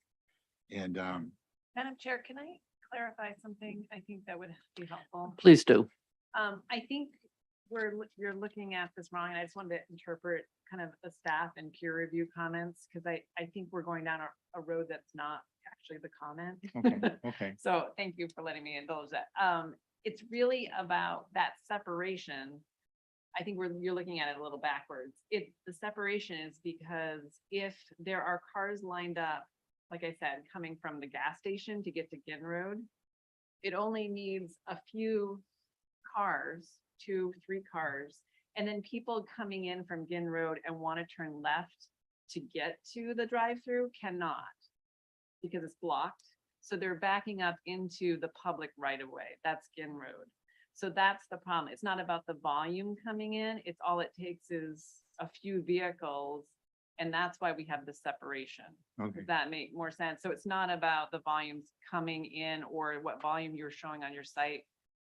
And Madam Chair, can I clarify something? I think that would be helpful. Please do. I think you're looking at this wrong, and I just wanted to interpret kind of the staff and peer review comments, because I think we're going down a road that's not actually the comment. okay, okay. So thank you for letting me indulge that. It's really about that separation. I think you're looking at it a little backwards. The separation is because if there are cars lined up, like I said, coming from the gas station to get to Ginn Road, it only needs a few cars, 2, 3 cars, and then people coming in from Ginn Road and want to turn left to get to the drive-through cannot, because it's blocked. So they're backing up into the public right of way. That's Ginn Road. So that's the problem. It's not about the volume coming in. It's all it takes is a few vehicles. And that's why we have the separation. Okay. Does that make more sense? So it's not about the volumes coming in or what volume you're showing on your site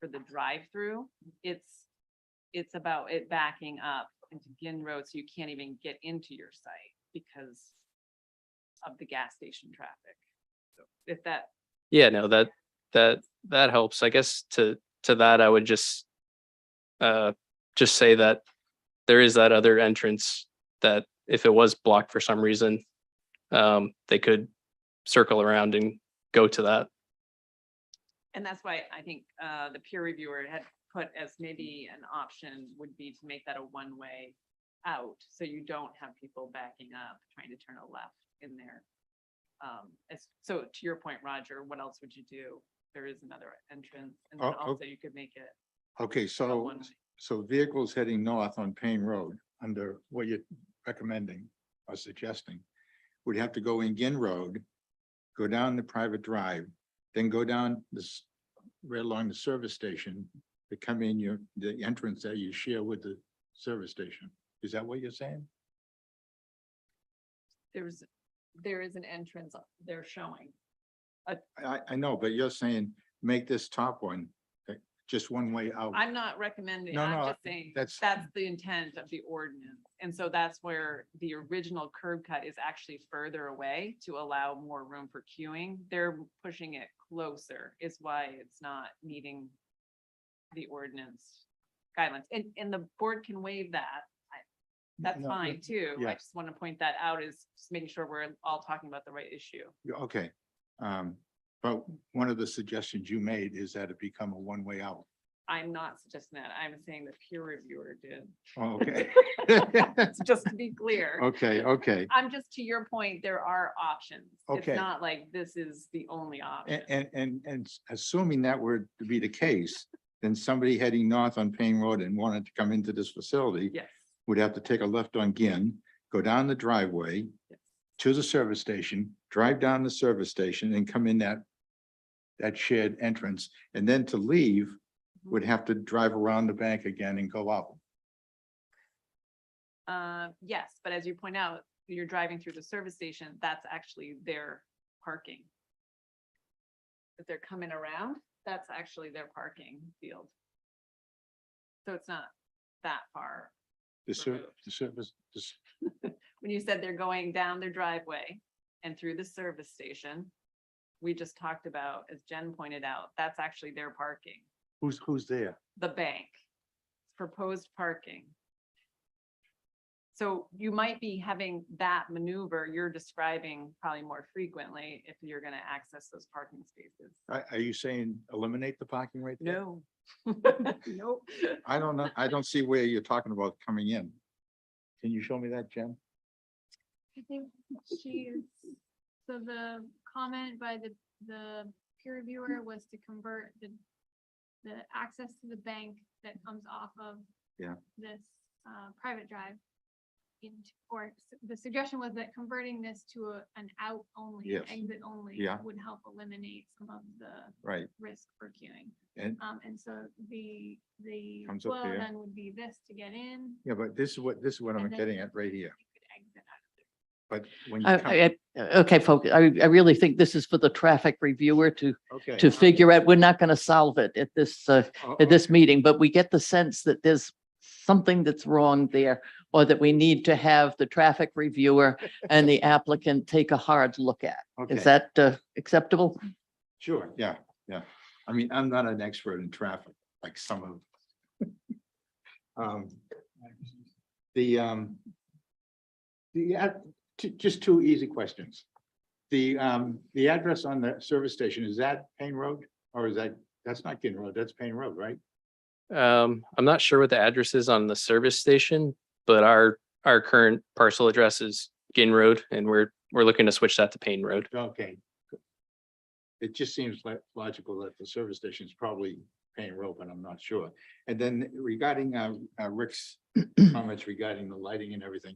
for the drive-through. It's about it backing up into Ginn Road, so you can't even get into your site because of the gas station traffic. So if that, Yeah, no, that helps. I guess to that, I would just say that there is that other entrance that if it was blocked for some reason, they could circle around and go to that. and that's why I think the peer reviewer had put as maybe an option would be to make that a one-way out, so you don't have people backing up trying to turn a left in there. So to your point, Roger, what else would you do? There is another entrance, and then Oh, also you could make it Okay, a so, one-way. so vehicles heading north on Payne Road under what you're recommending or suggesting would have to go in Ginn Road, go down the private drive, then go down this right along the service station to come in the entrance that you share with the service station. Is that what you're saying? There is an entrance they're showing. I know, but you're saying make this top one just one way out. I'm not recommending, No, I'm no, just saying, that's- that's the intent of the ordinance. And so that's where the original curb cut is actually further away to allow more room for queuing. They're pushing it closer is why it's not meeting the ordinance guidelines. And the board can waive that. That's No, fine too. I yeah. just want to point that out is just making sure we're all talking about the right issue. Yeah, okay. But one of the suggestions you made is that it become a one-way out. I'm not suggesting that. I'm saying the peer reviewer did. Oh, okay. Just to be clear. Okay, okay. I'm just, to your point, there are options. Okay. It's not like this is the only option. And assuming that were to be the case, then somebody heading north on Payne Road and wanted to come into this facility Yes. would have to take a left on Ginn, go down the driveway Yes. to the service station, drive down the service station and come in that shared entrance. And then to leave, would have to drive around the bank again and go out. Yes, but as you point out, you're driving through the service station, that's actually their parking. If they're coming around, that's actually their parking field. So it's not that far. The service, When you said they're going down their driveway and through the service station, we just talked about, as Jen pointed out, that's actually their parking. who's there? The bank, proposed parking. So you might be having that maneuver you're describing probably more frequently if you're gonna access those parking spaces. Are you saying eliminate the parking right there? No. Nope. I don't know. I don't see where you're talking about coming in. Can you show me that, Jen? I think she is, so the comment by the peer reviewer was to convert the access to the bank that comes off of Yeah. this private drive into, or the suggestion was that converting this to an out only, Yes. exit only Yeah. would help eliminate some of the Right. risk for queuing. And, And so the Comes up flow here. then would be this to get in. yeah, but this is what I'm And then- getting at right here. You could exit out of there. But when you come, Okay, folks, I really think this is for the traffic reviewer okay. to figure out. We're not going to solve it at this Oh, meeting, but we get the sense that there's something that's wrong there, or that we need to have the traffic reviewer and the applicant take a hard look at. Okay. Is that acceptable? Sure, yeah, yeah. I mean, I'm not an expert in traffic, like some of. Just two easy questions. The address on the service station, is that Payne Road? Or is that's not Ginn Road, that's Payne Road, right? I'm not sure what the address is on the service station, but our current parcel address is Ginn Road, and we're looking to switch that to Payne Road. Okay. It just seems like logical that the service station is probably Payne Road, but I'm not sure. And then regarding Rick's comments regarding the lighting and everything.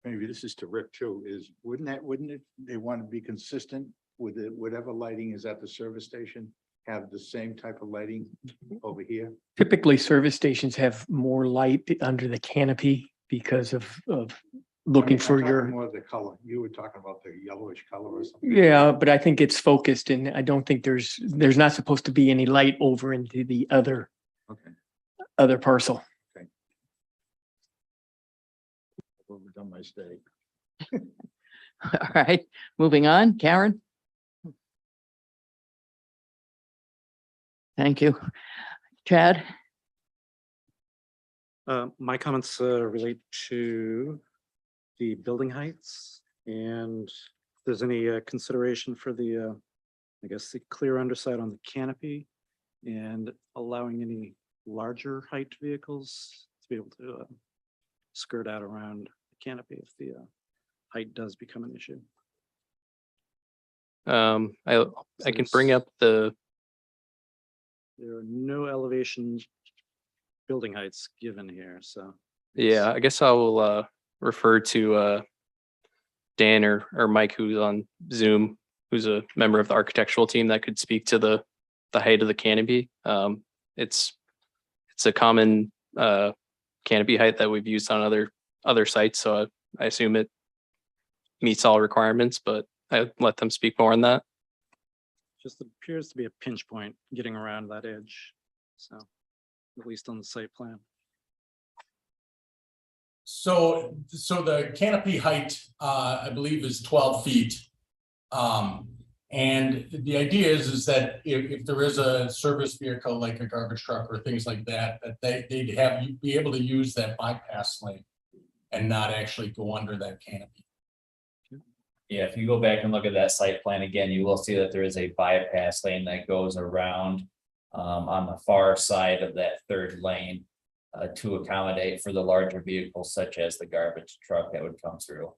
Maybe this is to Rick too, is wouldn't it, they want to be consistent with it, whatever lighting is at the service station, have the same type of lighting over here? Typically, service stations have more light under the canopy because of looking I'm for talking your, more of the color. You were talking about the yellowish color or something. yeah, but I think it's focused and I don't think there's not supposed to be any light over into the other Okay. parcel. Overdone my stay. All right, moving on. Karen? Thank you. Chad? My comments relate to the building heights and if there's any consideration for the, I guess, the clear underside on the canopy and allowing any larger height vehicles to be able to skirt out around the canopy if the height does become an issue. I can bring up the, There are no elevation building heights given here, so. yeah, I guess I will refer to Dan or Mike, who's on Zoom, who's a member of the architectural team that could speak to the height of the canopy. It's a common canopy height that we've used on other sites, so I assume it meets all requirements, but I let them speak more on that. Just appears to be a pinch point getting around that edge, so at least on the site plan. So the canopy height, I believe is 12 feet. And the idea is that if there is a service vehicle, like a garbage truck or things like that, that they'd have, you'd be able to use that bypass lane and not actually go under that canopy. Yeah, if you go back and look at that site plan again, you will see that there is a bypass lane that goes around on the far side of that third lane to accommodate for the larger vehicles such as the garbage truck that would come through.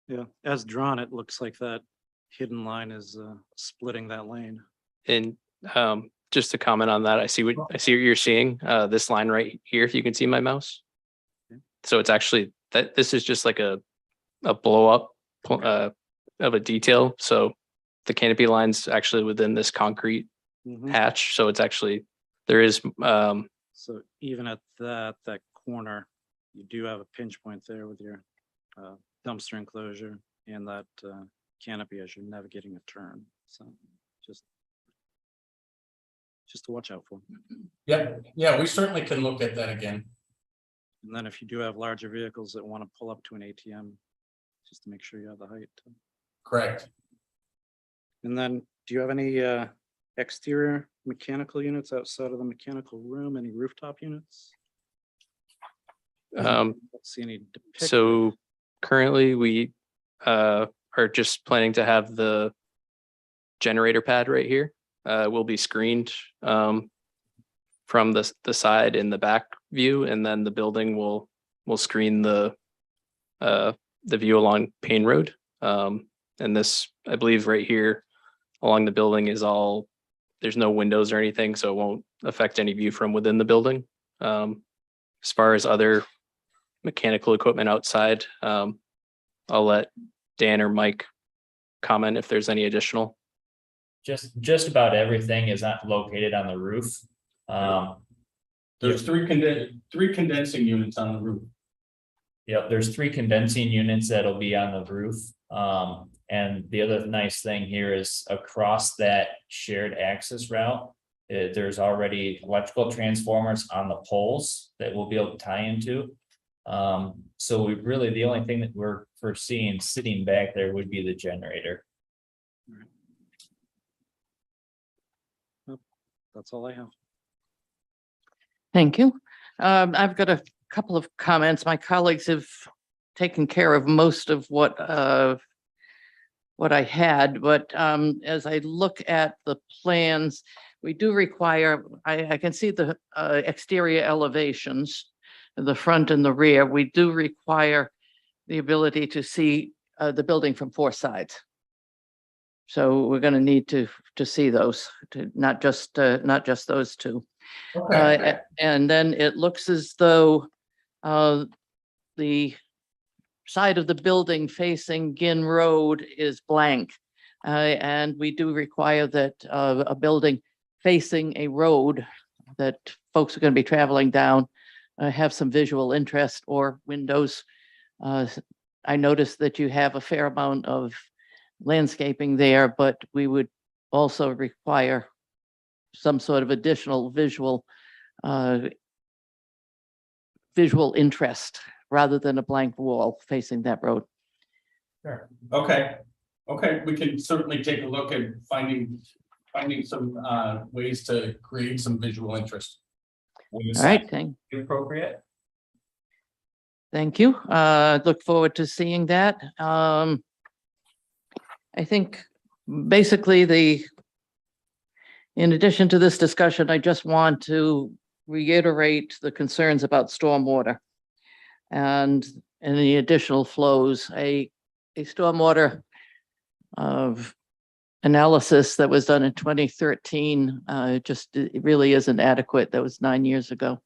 Yeah, as drawn, it looks like that hidden line is splitting that lane. And just to comment on that, I see what you're seeing, this line right here, if you can see my mouse. So it's actually that this is just like a blow up of a detail. So the canopy line's actually within this concrete patch. So it's actually, there is So even at that corner, you do have a pinch point there with your dumpster enclosure and that canopy as you're navigating a turn. So just to watch out for. Yeah, we certainly can look at that again. And then if you do have larger vehicles that want to pull up to an ATM, just to make sure you have the height. Correct. And then do you have any exterior mechanical units outside of the mechanical room? Any rooftop units? Don't see any depicted. so currently we are just planning to have the generator pad right here. Will be screened from the side in the back view, and then the building will screen the view along Payne Road. And this, I believe right here along the building is all, there's no windows or anything, so it won't affect any view from within the building. As far as other mechanical equipment outside, I'll let Dan or Mike comment if there's any additional. Just about everything is not located on the roof. There's three condensing units on the roof. Yep, there's 3 condensing units that'll be on the roof. And the other nice thing here is across that shared access route, there's already electrical transformers on the poles that we'll be able to tie into. So we really, the only thing that we're foreseeing sitting back there would be the generator. That's all I have. Thank you. I've got a couple of comments. My colleagues have taken care of most of what I had, but as I look at the plans, we do require, I can see the exterior elevations, the front and the rear. We do require the ability to see the building from 4 sides. So we're going to need to see those, not just those 2. Okay. And then it looks as though the side of the building facing Ginn Road is blank. And we do require that a building facing a road that folks are going to be traveling down have some visual interest or windows. I noticed that you have a fair amount of landscaping there, but we would also require some sort of additional visual interest rather than a blank wall facing that road. Sure. Okay, we can certainly take a look at finding some ways to create some visual interest. All right, Appropriate. thank you. Look forward to seeing that. I think basically in addition to this discussion, I just want to reiterate the concerns about stormwater and any additional flows. A stormwater analysis that was done in 2013 it really isn't adequate. That was 9 years ago.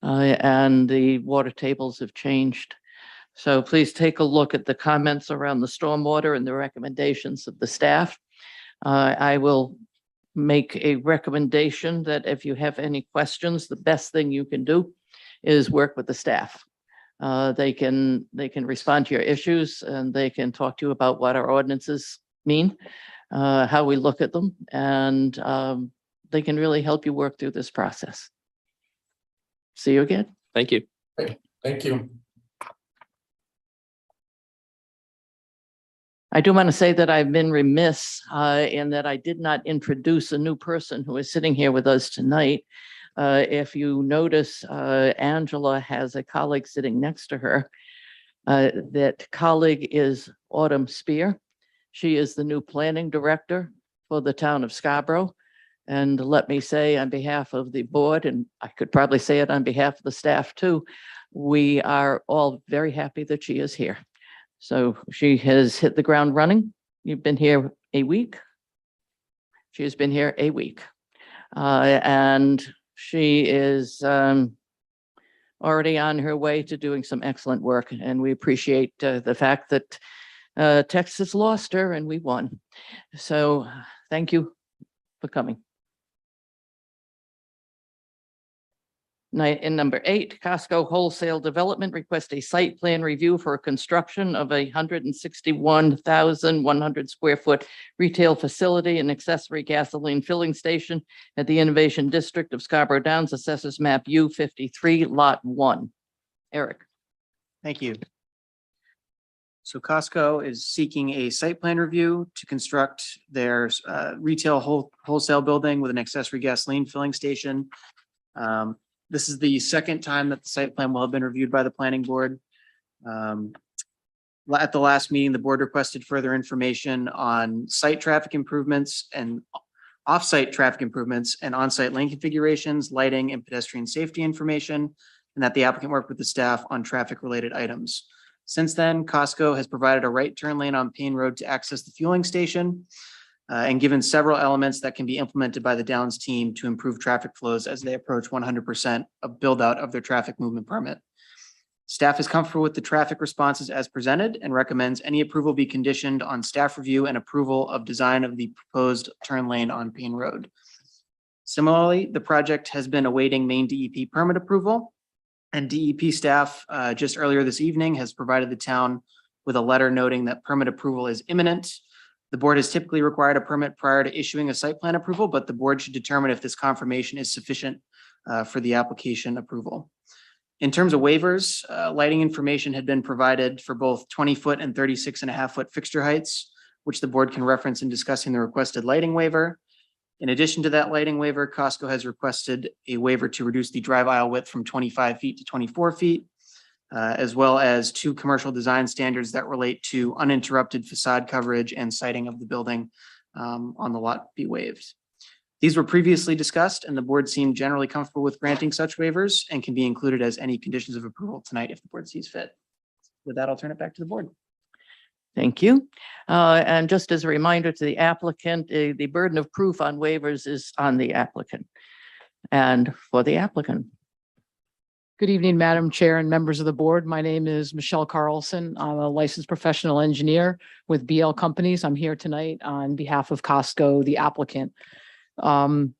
And the water tables have changed. So please take a look at the comments around the stormwater and the recommendations of the staff. I will make a recommendation that if you have any questions, the best thing you can do is work with the staff. They can respond to your issues and they can talk to you about what our ordinances mean, how we look at them, and they can really help you work through this process. See you again. Thank you. Thank you. I do want to say that I've been remiss in that I did not introduce a new person who is sitting here with us tonight. If you notice, Angela has a colleague sitting next to her. That colleague is Autumn Spear. She is the new planning director for the town of Scarborough. And let me say on behalf of the board, and I could probably say it on behalf of the staff too, we are all very happy that she is here. So she has hit the ground running. You've been here a week. She has been here a week. And she is already on her way to doing some excellent work. And we appreciate the fact that Texas lost her and we won. So thank you for coming. In number 8, Costco Wholesale Development request a site plan review for construction of a 161,100 square foot retail facility and accessory gasoline filling station at the Innovation District of Scarborough Downs, Assessors Map U53, Lot 1. Eric. Thank you. So Costco is seeking a site plan review to construct their retail wholesale building with an accessory gasoline filling station. This is the second time that the site plan will have been reviewed by the planning board. At the last meeting, the board requested further information on site traffic improvements and off-site traffic improvements and on-site lane configurations, lighting, and pedestrian safety information, and that the applicant work with the staff on traffic-related items. Since then, Costco has provided a right turn lane on Payne Road to access the fueling station, and given several elements that can be implemented by the Downs team to improve traffic flows as they approach 100% of build out of their traffic movement permit. Staff is comfortable with the traffic responses as presented and recommends any approval be conditioned on staff review and approval of design of the proposed turn lane on Payne Road. Similarly, the project has been awaiting Maine DEP permit approval, and DEP staff just earlier this evening has provided the town with a letter noting that permit approval is imminent. The board has typically required a permit prior to issuing a site plan approval, but the board should determine if this confirmation is sufficient for the application approval. In terms of waivers, lighting information had been provided for both 20-foot and 36.5-foot fixture heights, which the board can reference in discussing the requested lighting waiver. In addition to that lighting waiver, Costco has requested a waiver to reduce the drive aisle width from 25 feet to 24 feet. As well as 2 commercial design standards that relate to uninterrupted facade coverage and sighting of the building on the lot be waived. These were previously discussed and the board seemed generally comfortable with granting such waivers and can be included as any conditions of approval tonight if the board sees fit. With that, I'll turn it back to the board. Thank you. And just as a reminder to the applicant, the burden of proof on waivers is on the applicant. And for the applicant. Good evening, Madam Chair and members of the board. My name is Michelle Carlson. I'm a licensed professional engineer with BL Companies. I'm here tonight on behalf of Costco, the applicant. To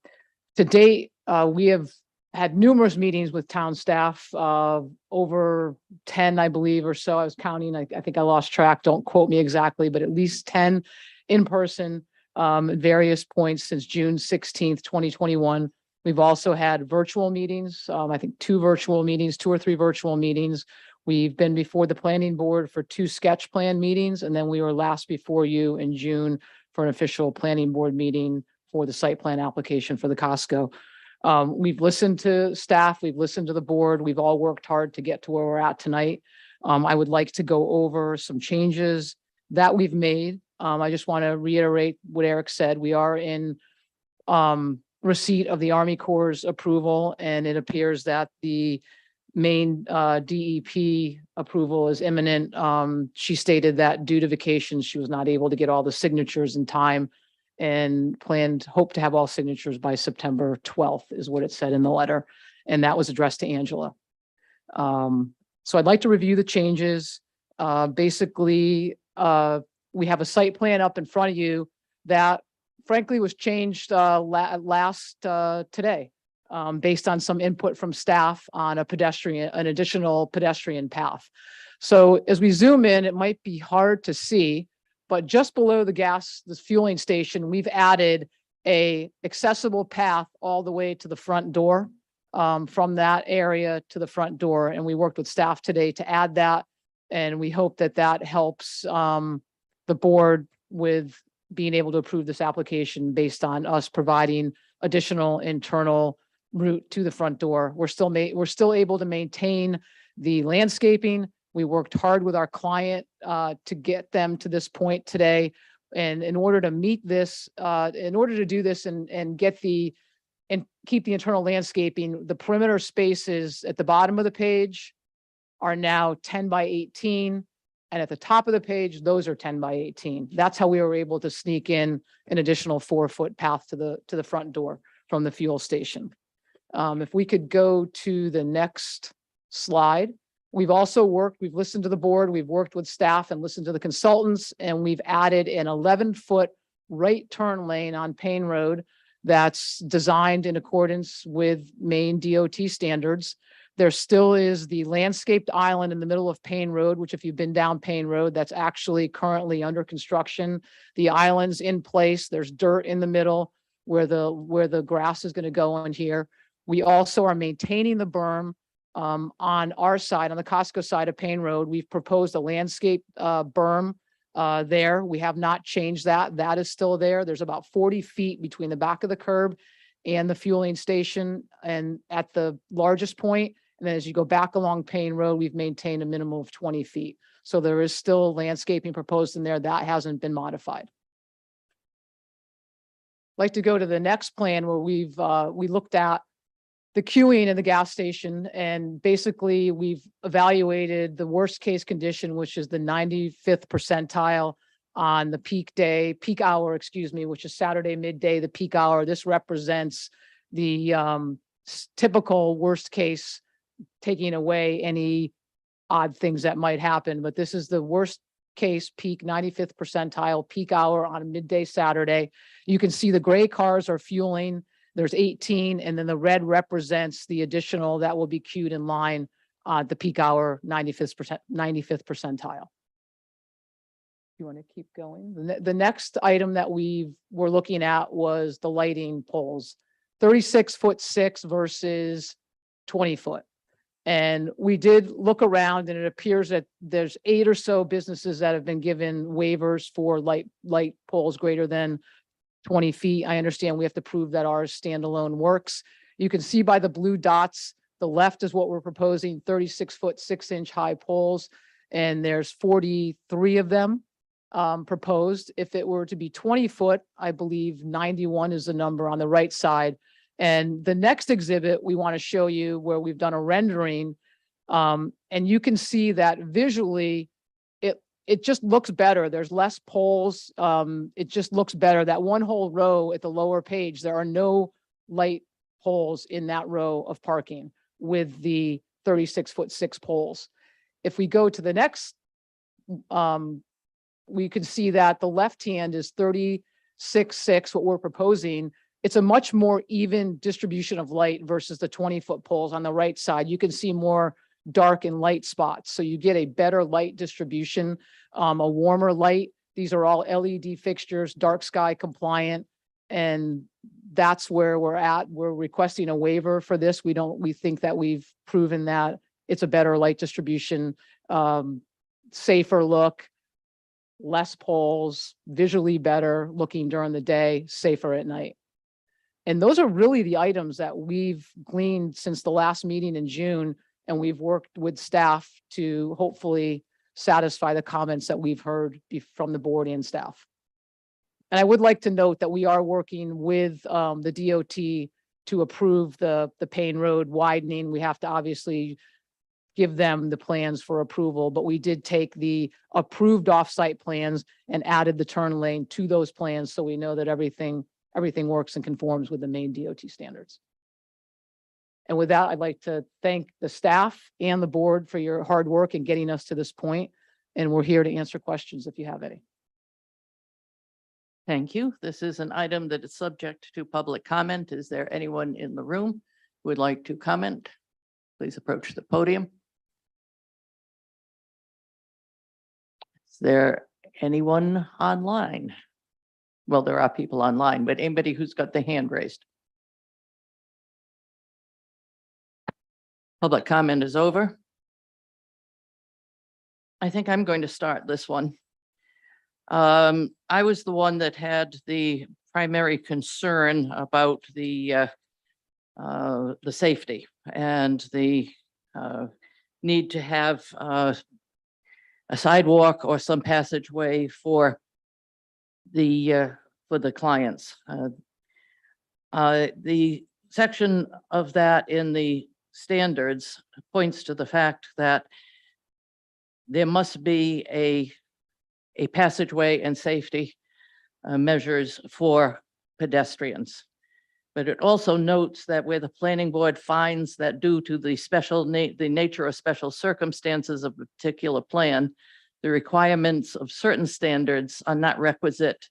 date, we have had numerous meetings with town staff, over 10, I believe, or so. I was counting. I think I lost track. Don't quote me exactly, but at least 10 in person at various points since June 16th, 2021. We've also had virtual meetings, I think 2 or 3 virtual meetings. We've been before the planning board for 2 sketch plan meetings, and then we were last before you in June for an official planning board meeting for the site plan application for the Costco. We've listened to staff, we've listened to the board, we've all worked hard to get to where we're at tonight. I would like to go over some changes that we've made. I just want to reiterate what Eric said. We are in receipt of the Army Corps' approval, and it appears that the main DEP approval is imminent. She stated that due to vacation, she was not able to get all the signatures in time and hope to have all signatures by September 12th is what it said in the letter. And that was addressed to Angela. So I'd like to review the changes. Basically, we have a site plan up in front of you that frankly was changed today based on some input from staff on an additional pedestrian path. So as we zoom in, it might be hard to see, but just below the fueling station, we've added a accessible path all the way to the front door from that area to the front door. And we worked with staff today to add that. And we hope that that helps the board with being able to approve this application based on us providing additional internal route to the front door. We're still able to maintain the landscaping. We worked hard with our client to get them to this point today. And in order to meet this, in order to do this and get and keep the internal landscaping, the perimeter spaces at the bottom of the page are now 10 by 18. And at the top of the page, those are 10 by 18. That's how we were able to sneak in an additional 4-foot path to the front door from the fuel station. If we could go to the next slide. We've also we've listened to the board, we've worked with staff and listened to the consultants, and we've added an 11-foot right turn lane on Payne Road that's designed in accordance with Maine DOT standards. There still is the landscaped island in the middle of Payne Road, which if you've been down Payne Road, that's actually currently under construction. The island's in place. There's dirt in the middle where the grass is going to go on here. We also are maintaining the berm on our side, on the Costco side of Payne Road. We've proposed a landscape berm there. We have not changed that. That is still there. There's about 40 feet between the back of the curb and the fueling station and at the largest point. And then as you go back along Payne Road, we've maintained a minimum of 20 feet. So there is still landscaping proposed in there. That hasn't been modified. I'd like to go to the next plan where we looked at the queuing in the gas station, and basically we've evaluated the worst case condition, which is the 95th percentile on the peak hour, which is Saturday midday, the peak hour. This represents the typical worst case, taking away any odd things that might happen. But this is the worst case peak 95th percentile peak hour on a midday Saturday. You can see the gray cars are fueling. There's 18, and then the red represents the additional that will be queued in line the peak hour 95th percentile. You want to keep going? The next item that we were looking at was the lighting poles, 36'6" versus 20-foot. And we did look around, and it appears that there's 8 or so businesses that have been given waivers for light poles greater than 20 feet. I understand we have to prove that ours standalone works. You can see by the blue dots, the left is what we're proposing, 36-foot, 6-inch high poles, and there's 43 of them proposed. If it were to be 20-foot, I believe 91 is the number on the right side. And the next exhibit we want to show you where we've done a rendering, and you can see that visually it just looks better. There's less poles. It just looks better. That one whole row at the lower page, there are no light poles in that row of parking with the 36'6" poles. If we go to the next, we can see that the left hand is 36'6", what we're proposing. It's a much more even distribution of light versus the 20-foot poles on the right side. You can see more dark and light spots. So you get a better light distribution, a warmer light. These are all LED fixtures, dark sky compliant. And that's where we're at. We're requesting a waiver for this. We think that we've proven that it's a better light distribution, safer look, less poles, visually better looking during the day, safer at night. And those are really the items that we've gleaned since the last meeting in June. And we've worked with staff to hopefully satisfy the comments that we've heard from the board and staff. And I would like to note that we are working with the DOT to approve the Payne Road widening. We have to obviously give them the plans for approval, but we did take the approved offsite plans and added the turn lane to those plans. So we know that everything works and conforms with the Maine DOT standards. And with that, I'd like to thank the staff and the board for your hard work in getting us to this point. And we're here to answer questions if you have any. Thank you. This is an item that is subject to public comment. Is there anyone in the room who would like to comment? Please approach the podium. Is there anyone online? Well, there are people online, but anybody who's got the hand raised. Public comment is over. I think I'm going to start this one. I was the one that had the primary concern about the safety and the need to have a sidewalk or some passageway for the clients. The section of that in the standards points to the fact that there must be a passageway and safety measures for pedestrians. But it also notes that where the planning board finds that due to the the nature of special circumstances of a particular plan, the requirements of certain standards are not requisite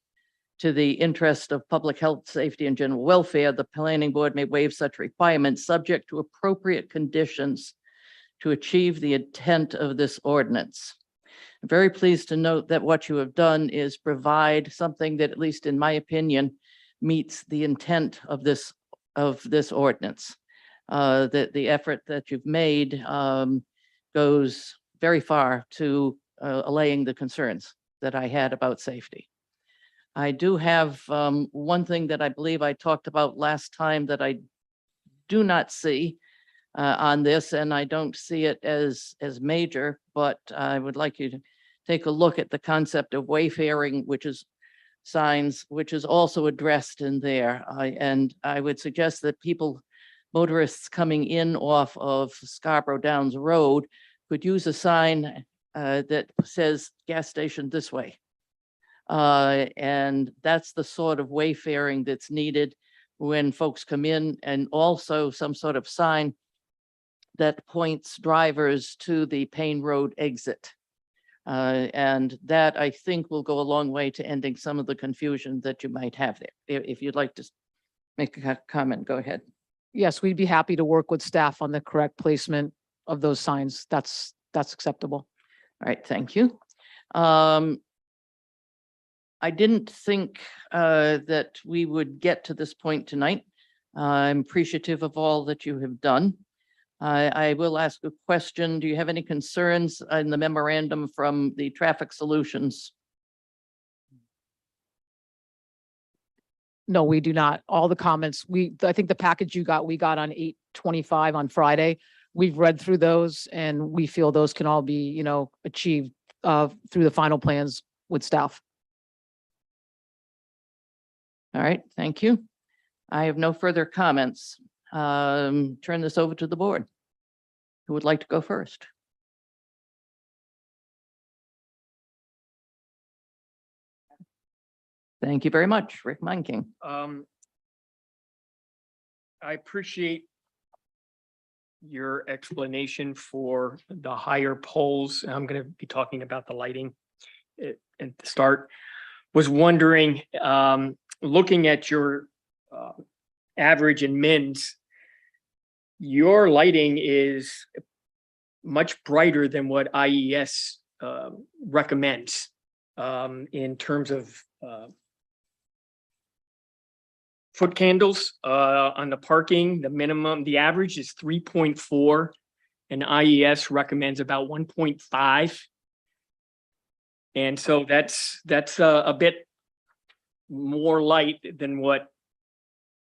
to the interest of public health, safety, and general welfare, the planning board may waive such requirements subject to appropriate conditions to achieve the intent of this ordinance. I'm very pleased to note that what you have done is provide something that, at least in my opinion, meets the intent of this ordinance. The effort that you've made goes very far to allaying the concerns that I had about safety. I do have one thing that I believe I talked about last time that I do not see on this, and I don't see it as major, but I would like you to take a look at the concept of wayfaring, which is signs, which is also addressed in there. And I would suggest that motorists coming in off of Scarborough Downs Road could use a sign that says gas station this way. And that's the sort of wayfaring that's needed when folks come in, and also some sort of sign that points drivers to the Payne Road exit. And that, I think, will go a long way to ending some of the confusion that you might have there. If you'd like to make a comment, go ahead. Yes, we'd be happy to work with staff on the correct placement of those signs. That's acceptable. All right, thank you. I didn't think that we would get to this point tonight. I'm appreciative of all that you have done. I will ask a question. Do you have any concerns in the memorandum from the Traffic Solutions? No, we do not. All the comments, I think the package we got on 8/25 on Friday. We've read through those and we feel those can all be, achieved through the final plans with staff. All right, thank you. I have no further comments. Turn this over to the board. Who would like to go first? Thank you very much, Rick Meinking. I appreciate your explanation for the higher poles. I'm going to be talking about the lighting at the start. Was wondering, looking at your average and mins, your lighting is much brighter than what IES recommends in terms of foot candles on the parking. The minimum, the average is 3.4 and IES recommends about 1.5. And so that's a bit more light than what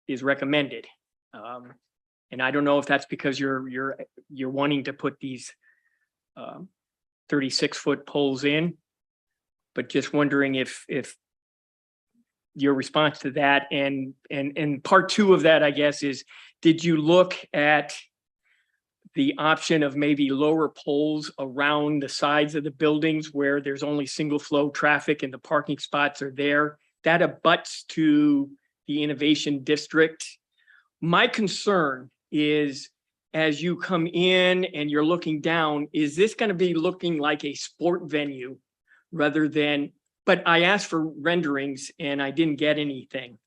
is recommended. And I don't know if that's because you're wanting to put these 36-foot poles in, but just wondering if your response to that, and part two of that, I guess, is did you look at the option of maybe lower poles around the sides of the buildings where there's only single flow traffic and the parking spots are there? That abuts to the innovation district. My concern is as you come in and you're looking down, is this going to be looking like a sport venue rather than, but I asked for renderings and I didn't get anything.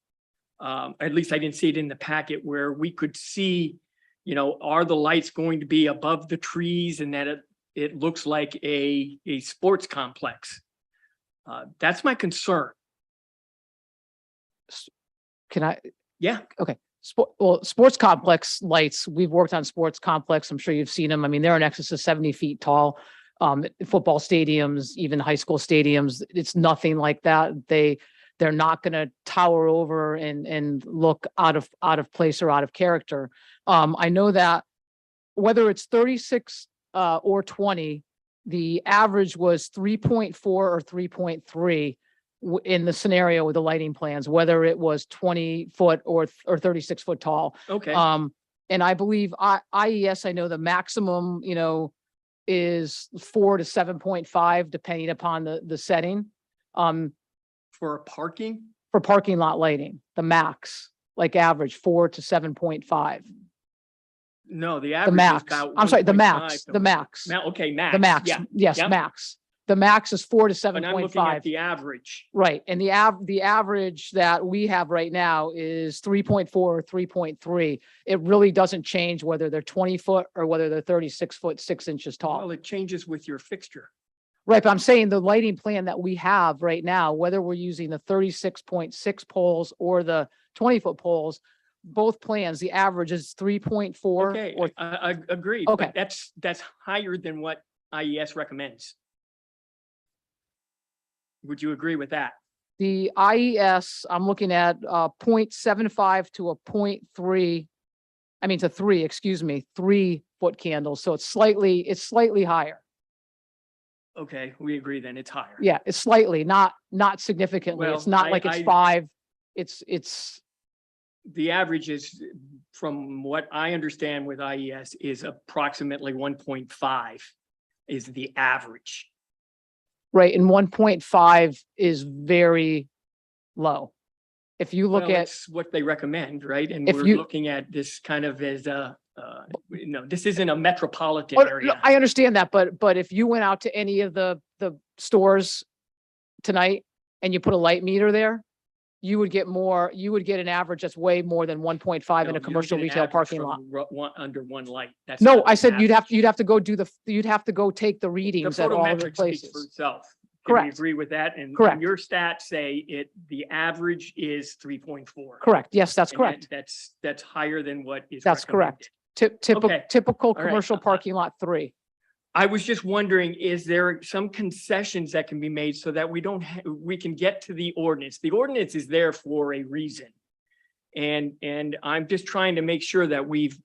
At least I didn't see it in the packet where we could see, are the lights going to be above the trees and that it looks like a sports complex. That's my concern. Can I? Yeah. Okay. sports complex lights, we've worked on sports complex. I'm sure you've seen them. I mean, they're in excess of 70 feet tall. Football stadiums, even high school stadiums, it's nothing like that. They're not going to tower over and look out of place or out of character. I know that whether it's 36 or 20, the average was 3.4 or 3.3 in the scenario with the lighting plans, whether it was 20 foot or 36 foot tall. Okay, And I believe IES, I know the maximum, is 4 to 7.5, depending upon the setting. for parking? For parking lot lighting, the max, like average 4 to 7.5. No, the The average is max, about. I'm sorry, the 1.5 max, though. the max, Okay, max. the max, Yeah, yes, yep. max. The max is 4 to But I'm looking at 7.5. the average. Right, and the average that we have right now is 3.4 or 3.3. It really doesn't change whether they're 20 foot or whether they're 36 foot, 6 inches tall. Well, it changes with your fixture. Right, but I'm saying the lighting plan that we have right now, whether we're using the 36.6 poles or the 20-foot poles, both plans, the average is 3.4. Okay, Or I agree. Okay. But that's higher than what IES recommends. Would you agree with that? the IES, I'm looking at 0.75 to a 0.3. I mean, to 3, excuse me, 3-foot candles. So it's slightly higher. Okay, we agree then, it's higher. Yeah, it's slightly, not significantly. It's Well, not like it's 5. It's The average is, from what I understand with IES, is approximately 1.5 is the average. right. And 1.5 is very low. If you look Well, at, it's what they recommend, right? And If we're you- looking at this kind of as this isn't a metropolitan oh, no, area. I understand that, but if you went out to any of the stores tonight and you put a light meter there, you would get an average that's way more than 1.5 No, in you a don't commercial get an retail average parking from lot. under one light. That's No, not I an said you'd average. have to go you'd have to go take the The readings at all the photometric speaks for places. itself. Can we Correct. agree with that? And Correct. your stats say the average is 3.4. Correct. Yes, that's And that- correct. That's higher than what is That's correct. Okay. Typical right. commercial parking lot 3. I was just wondering, is there some concessions that can be made so that we don't, we can get to the ordinance? The ordinance is there for a reason. And I'm just trying to make sure that we've,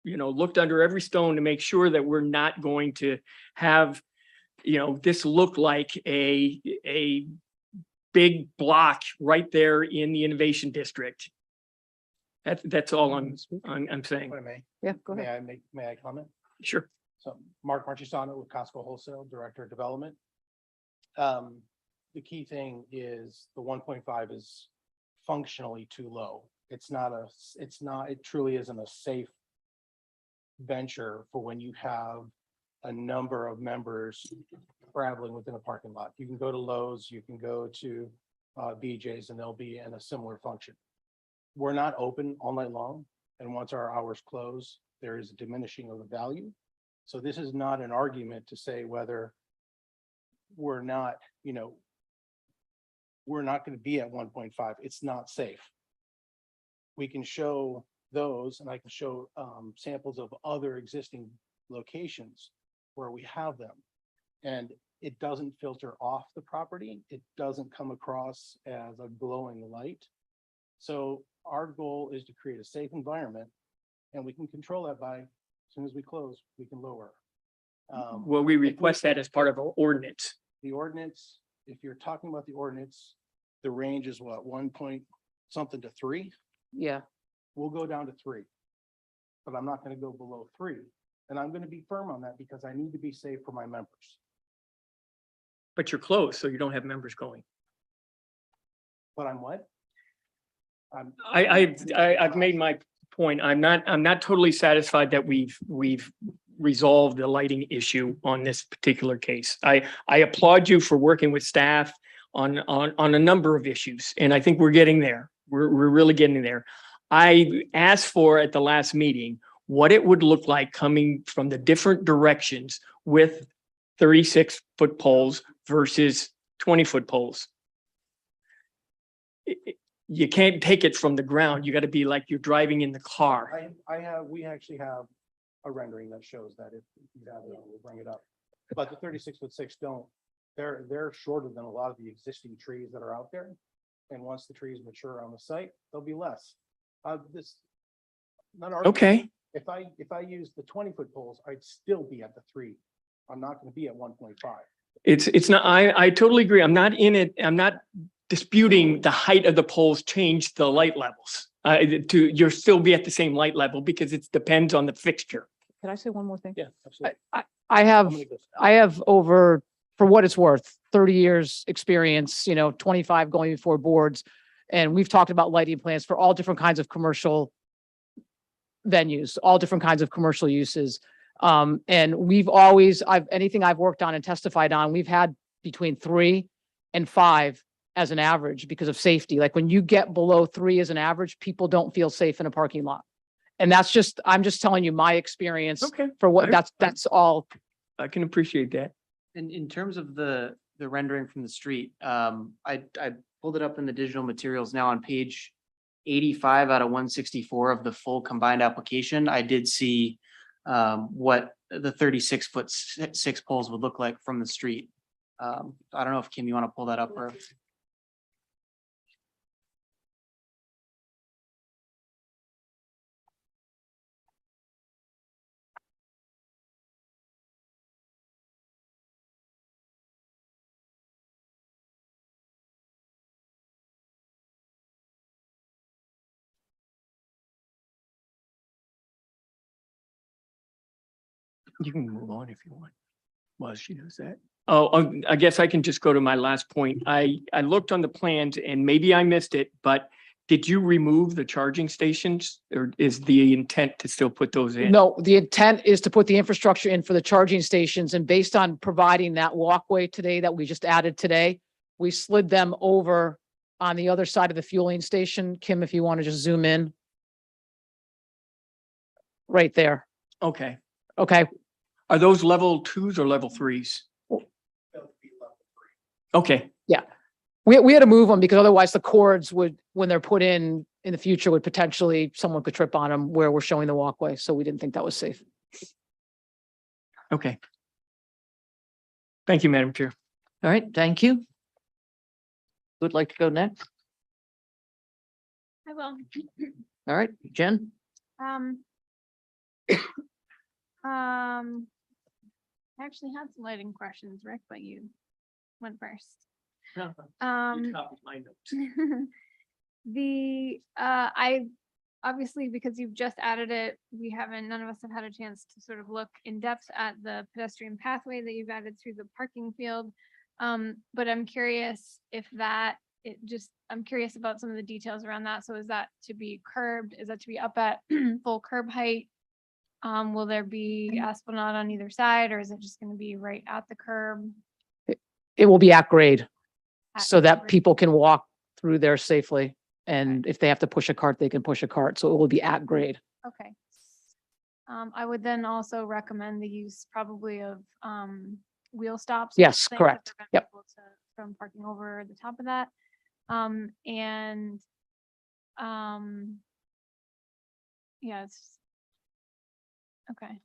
looked under every stone to make sure that we're not going to have, this look like a big block right there in the innovation district. That's all I'm saying. What I may, Yeah, go ahead. may I comment? Sure. So Mark Marchisano with Costco Wholesale, Director of Development. The key thing is the 1.5 is functionally too low. It truly isn't a safe venture for when you have a number of members traveling within a parking lot. You can go to Lowe's, you can go to BJ's, and they'll be in a similar function. We're not open all night long, and once our hours close, there is a diminishing of the value. So this is not an argument to say whether we're not going to be at 1.5. It's not safe. We can show those, and I can show samples of other existing locations where we have them. And it doesn't filter off the property. It doesn't come across as a glowing light. So our goal is to create a safe environment, and we can control that by, as soon as we close, we can lower. Well, we request that as part of our ordinance. The ordinance, if you're talking about the ordinance, the range is what, 1 point something to 3? Yeah. We'll go down to 3. But I'm not going to go below 3. And I'm going to be firm on that because I need to be safe for my members. But you're closed, so you don't have members going. But I'm what? I've made my point. I'm not totally satisfied that we've resolved the lighting issue on this particular case. I applaud you for working with staff on a number of issues, and I think we're getting there. We're really getting there. I asked for at the last meeting what it would look like coming from the different directions with 36-foot poles versus 20-foot poles. you can't take it from the ground. You gotta be like you're driving in the car. We actually have a rendering that shows that if you have it, we'll bring it up. But the 36'6" don't, they're shorter than a lot of the existing trees that are out there. And once the trees mature on the site, there'll be less. This. Not arguing. Okay, If I use the 20-foot poles, I'd still be at the 3. I'm not gonna be at 1.5. it's not, I totally agree. I'm not in it. I'm not disputing the height of the poles change the light levels. You'll still be at the same light level because it depends on the fixture. Can I say one more thing? Yeah, absolutely. I have, How many goes? I have over, for what it's worth, 30 years experience, 25 going before boards. And we've talked about lighting plans for all different kinds of commercial venues, all different kinds of commercial uses. And we've always, anything I've worked on and testified on, we've had between 3 and 5 as an average because of safety. Like when you get below 3 as an average, people don't feel safe in a parking lot. And that's just, I'm just telling you my experience Okay. for what, I- that's all. I can appreciate that. In terms of the rendering from the street, I pulled it up in the digital materials now on page 85 out of 164 of the full combined application. I did see what the 36-foot 6 poles would look like from the street. I don't know if Kim, you want to pull that up or. You can move on if you want. Well, she knows that. Oh, I guess I can just go to my last point. I looked on the plans and maybe I missed it, but did you remove the charging stations or is the intent to still put those in? No, the intent is to put the infrastructure in for the charging stations, and based on providing that walkway today that we just added today, we slid them over on the other side of the fueling station. Kim, if you want to just zoom in. Right there. Okay. Okay. Are those level 2s or level 3s? Okay. We had to move them because otherwise the cords would, when they're put in the future, would potentially, someone could trip on them where we're showing the walkway. So we didn't think that was safe. Okay. Thank you, Madam Chair. All right, thank you. Who'd like to go next? I will. All right, Jen? I actually had some lighting questions, Rick, but you went first. You Um, copied my notes. I obviously, because you've just added it, none of us have had a chance to sort of look in depth at the pedestrian pathway that you've added through the parking field. But I'm curious if I'm curious about some of the details around that. So is that to be curbed? Is that to be up at full curb height? Will there be asphalt on either side, or is it just going to be right at the curb? It will be at grade At so that grade? people can walk through there safely. And if they have to push a cart, they can push a cart. So it will be at grade. Okay. I would then also recommend the use probably of wheel stops. or Yes, something to correct. prevent Yep. people from parking over the top of that. Yeah, it's okay.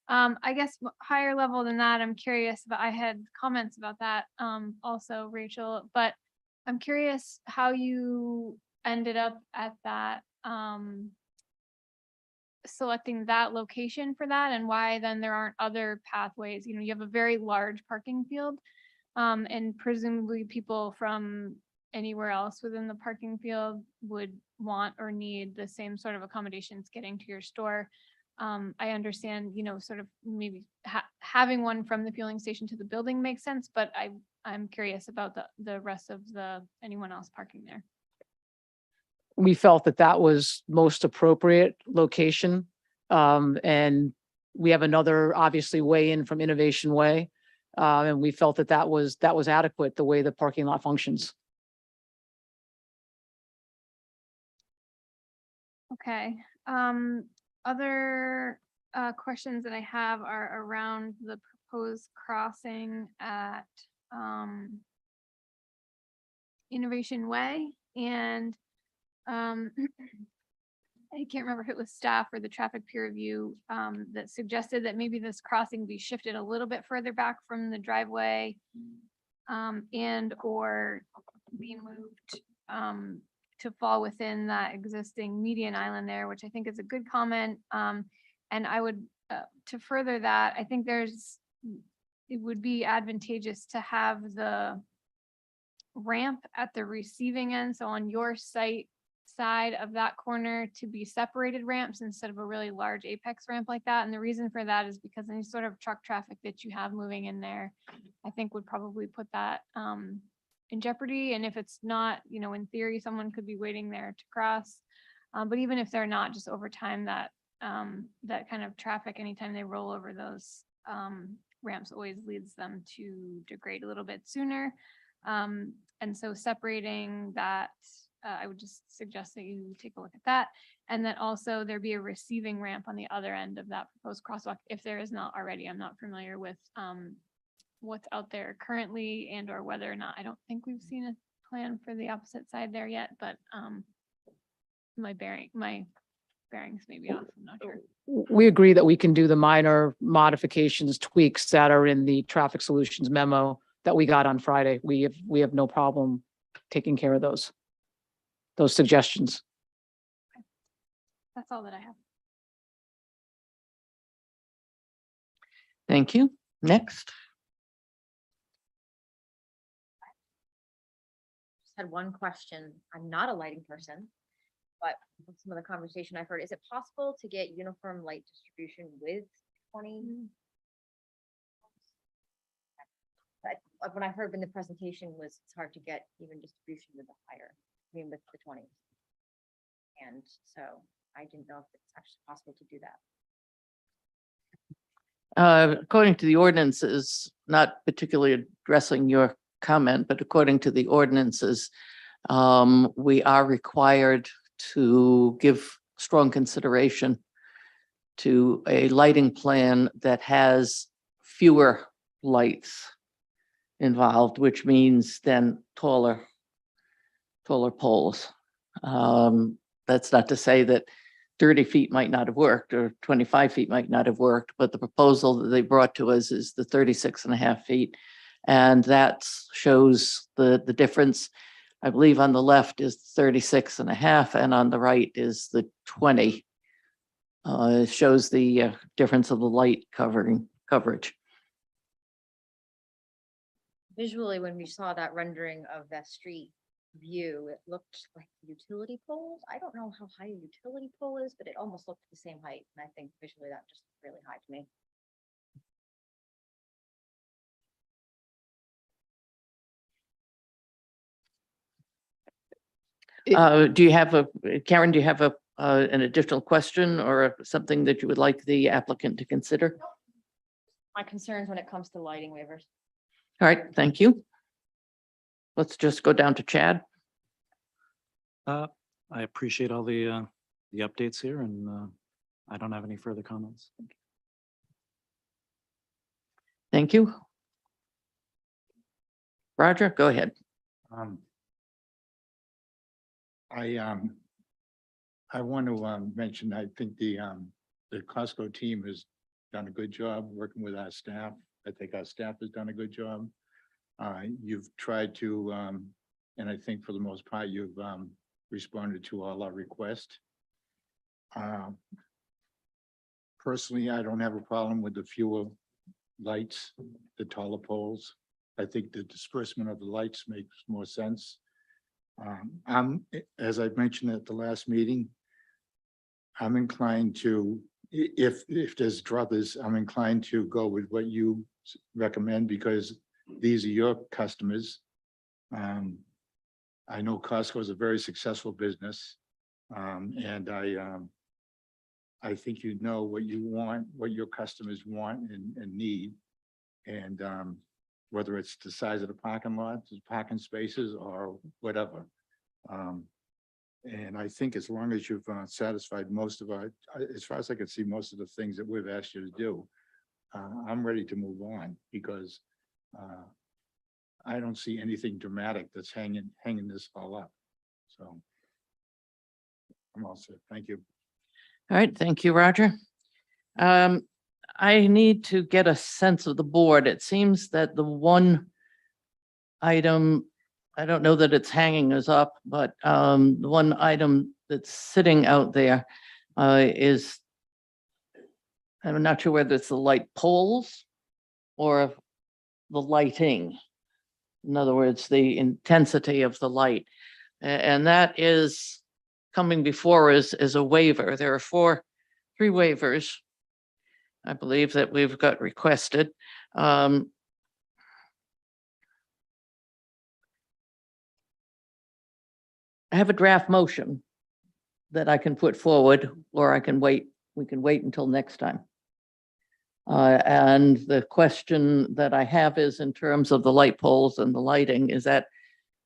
I guess higher level than that, I'm curious, but I had comments about that also, Rachel, but I'm curious how you ended up at that selecting that location for that, and why then there aren't other pathways. You have a very large parking field, and presumably people from anywhere else within the parking field would want or need the same sort of accommodations getting to your store. I understand, sort of maybe having one from the fueling station to the building makes sense, but I'm curious about the rest of anyone else parking there. We felt that that was most appropriate location. And we have another obviously way in from Innovation Way. And we felt that that was adequate, the way the parking lot functions. Okay. Other questions that I have are around the proposed crossing at Innovation Way. And I can't remember if it was staff or the traffic peer review that suggested that maybe this crossing be shifted a little bit further back from the driveway and or be moved to fall within that existing median island there, which I think is a good comment. And I would, to further that, I think it would be advantageous to have the ramp at the receiving end, so on your side of that corner, to be separated ramps instead of a really large apex ramp like that. And the reason for that is because any sort of truck traffic that you have moving in there, I think would probably put that in jeopardy. And if it's not, in theory, someone could be waiting there to cross. But even if they're not, just over time, that kind of traffic, anytime they roll over those ramps, always leads them to degrade a little bit sooner. And so separating that, I would just suggest that you take a look at that. And that also there be a receiving ramp on the other end of that proposed crosswalk, if there is not already. I'm not familiar with what's out there currently and or whether or not, I don't think we've seen a plan for the opposite side there yet, but my bearings may be off, I'm not sure. We agree that we can do the minor modifications, tweaks that are in the traffic solutions memo that we got on Friday. We have no problem taking care of those suggestions. That's all that I have. Thank you. Next. Just had one question. I'm not a lighting person, but from some of the conversation I've heard, is it possible to get uniform light distribution with 20? When I heard in the presentation was it's hard to get even distribution with the higher, with the 20. And so I didn't know if it's actually possible to do that. According to the ordinances, not particularly addressing your comment, but according to the ordinances, we are required to give strong consideration to a lighting plan that has fewer lights involved, which means then taller poles. That's not to say that 30 feet might not have worked or 25 feet might not have worked, but the proposal that they brought to us is the 36.5 feet. And that shows the difference. I believe on the left is 36.5 and on the right is the 20. It shows the difference of the light coverage. Visually, when we saw that rendering of that street view, it looked like utility poles. I don't know how high a utility pole is, but it almost looked the same height. And I think visually that just looked really high to me. Do you have Karen, do you have an additional question or something that you would like the applicant to consider? My concerns when it comes to lighting waivers. All right, thank you. Let's just go down to Chad. I appreciate all the updates here, and I don't have any further comments. Thank you. Roger, go ahead. I want to mention, I think the Costco team has done a good job working with our staff. I think our staff has done a good job. You've tried to, and I think for the most part, you've responded to all our requests. Personally, I don't have a problem with the fewer lights, the taller poles. I think the disbursement of the lights makes more sense. As I mentioned at the last meeting, I'm inclined to, if there's druthers, I'm inclined to go with what you recommend because these are your customers. I know Costco is a very successful business. And I think you know what you want, what your customers want and need. And whether it's the size of the parking lot, the parking spaces or whatever. And I think as long as you've satisfied most of our, as far as I can see, most of the things that we've asked you to do, I'm ready to move on because I don't see anything dramatic that's hanging this all up. So. I'm all set. Thank you. All right, thank you, Roger. I need to get a sense of the board. It seems that the one item, I don't know that it's hanging us up, but the one item that's sitting out there is, I'm not sure whether it's the light poles or the lighting. In other words, the intensity of the light. And that is coming before us as a waiver. There are three waivers, I believe, that we've got requested. I have a draft motion that I can put forward, or I can wait. We can wait until next time. And the question that I have is, in terms of the light poles and the lighting, is that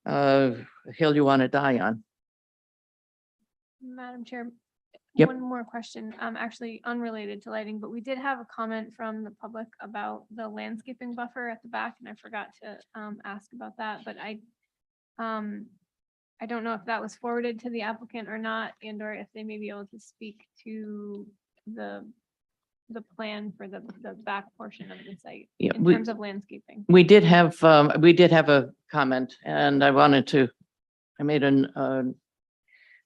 a hill you want to die on? Madam Chair. Yep. One more question, actually unrelated to lighting, but we did have a comment from the public about the landscaping buffer at the back, and I forgot to ask about that, but I don't know if that was forwarded to the applicant or not, and or if they may be able to speak to the plan for the back portion of the site Yeah, in terms of landscaping. We did have a comment, and I made a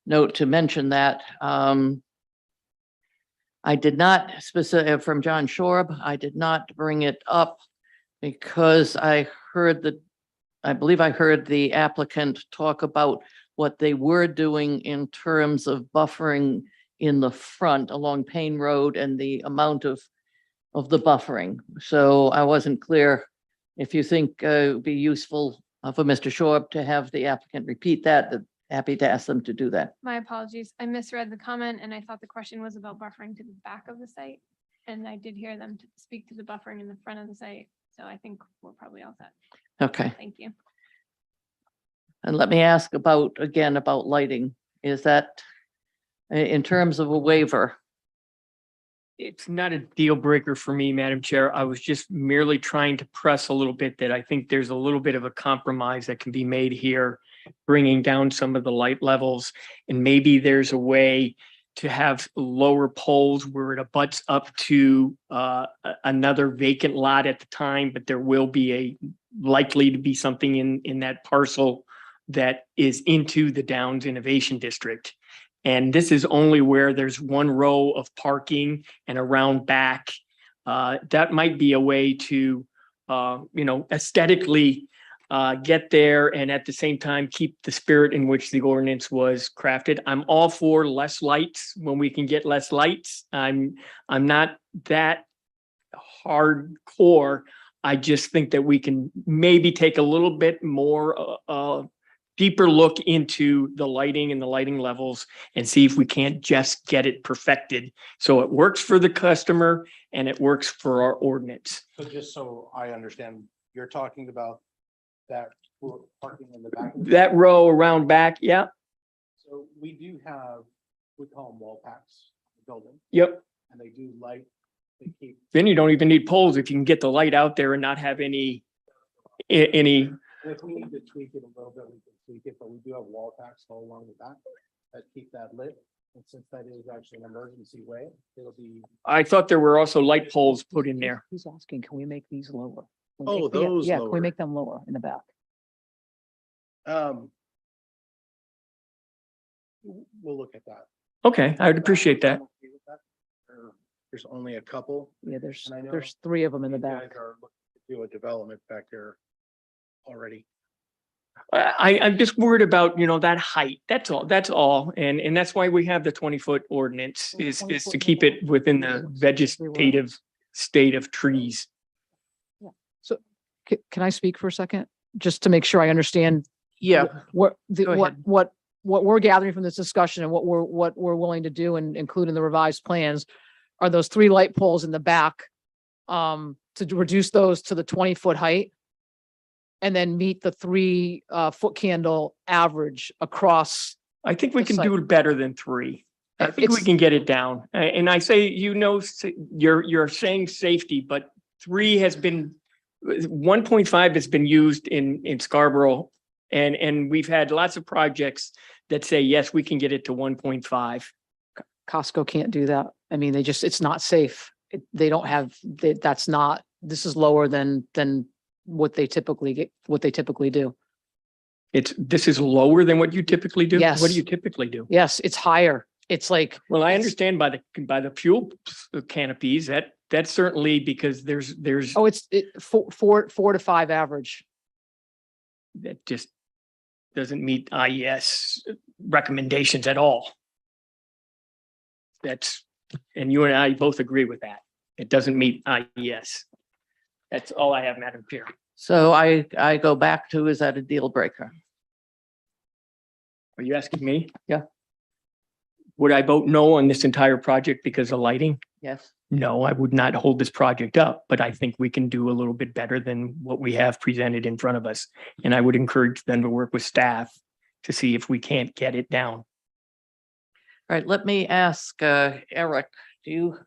note to mention that. I did not from John Shorb, I did not bring it up because I believe I heard the applicant talk about what they were doing in terms of buffering in the front along Payne Road and the amount of the buffering. So I wasn't clear if you think it would be useful for Mr. Shorb to have the applicant repeat that. Happy to ask them to do that. My apologies. I misread the comment and I thought the question was about buffering to the back of the site. And I did hear them speak to the buffering in the front of the site. So I think we're probably all set. Okay. Thank you. And let me ask about lighting. Is that in terms of a waiver? It's not a deal breaker for me, Madam Chair. I was just merely trying to press a little bit that I think there's a little bit of a compromise that can be made here, bringing down some of the light levels. And maybe there's a way to have lower poles where it abuts up to another vacant lot at the time, but there will be likely to be something in that parcel that is into the Downs Innovation District. And this is only where there's one row of parking and around back. That might be a way to, aesthetically get there and at the same time keep the spirit in which the ordinance was crafted. I'm all for less lights when we can get less lights. I'm not that hardcore. I just think that we can maybe take a little bit more deeper look into the lighting and the lighting levels and see if we can't just get it perfected. So it works for the customer and it works for our ordinance. So just so I understand, you're talking about that parking in the back. That row around back, yeah, So we do have, we call them wall packs, in the building, yep. and they do light, they keep. Then you don't even need poles if you can get the light out there and not have any. If we need to tweak it a little bit, we can tweak it, but we do have wall packs all along the back that keep that lit. And since that is actually an emergency way, it'll be. I thought there were also light poles put in there. He's asking, can we make these lower? Oh, those Yeah, can we lower. make them lower in the back? We'll look at that. Okay, I'd appreciate that. I'm okay with that. There's only a couple. Yeah, there's And I know three of them in the you back. guys are looking to do a development back there already. I'm just worried about, that height. That's all. And that's why we have the 20-foot ordinance is to keep it within the vegetative state of trees. So can I speak for a second? Just to make sure I understand Yeah. what Go ahead. what we're gathering from this discussion and what we're willing to do and include in the revised plans are those three light poles in the back to reduce those to the 20-foot height and then meet the 3 foot candle average across. I think we The can site. do it better than 3. I think we It's- can get it down. And I say, you're saying safety, but 3 has been, 1.5 has been used in Scarborough. And we've had lots of projects that say, yes, we can get it to 1.5. Costco can't do that. I mean, it's not safe. They don't have, that's not, this is lower than what they typically do. This is lower than what you typically do? What Yes. do you typically do? Yes, it's higher. It's like, Well, I understand by the fuel canopies, that's certainly because there's, oh, it's 4 to 5 average. that just doesn't meet IES recommendations at all. And you and I both agree with that. It doesn't meet IES. That's all I have, Madam Chair. So I go back to, is that a deal breaker? Are you asking me? Yeah. Would I vote no on this entire project because of lighting? Yes. No, I would not hold this project up, but I think we can do a little bit better than what we have presented in front of us. And I would encourage them to work with staff to see if we can't get it down. All right, let me ask Eric, do you?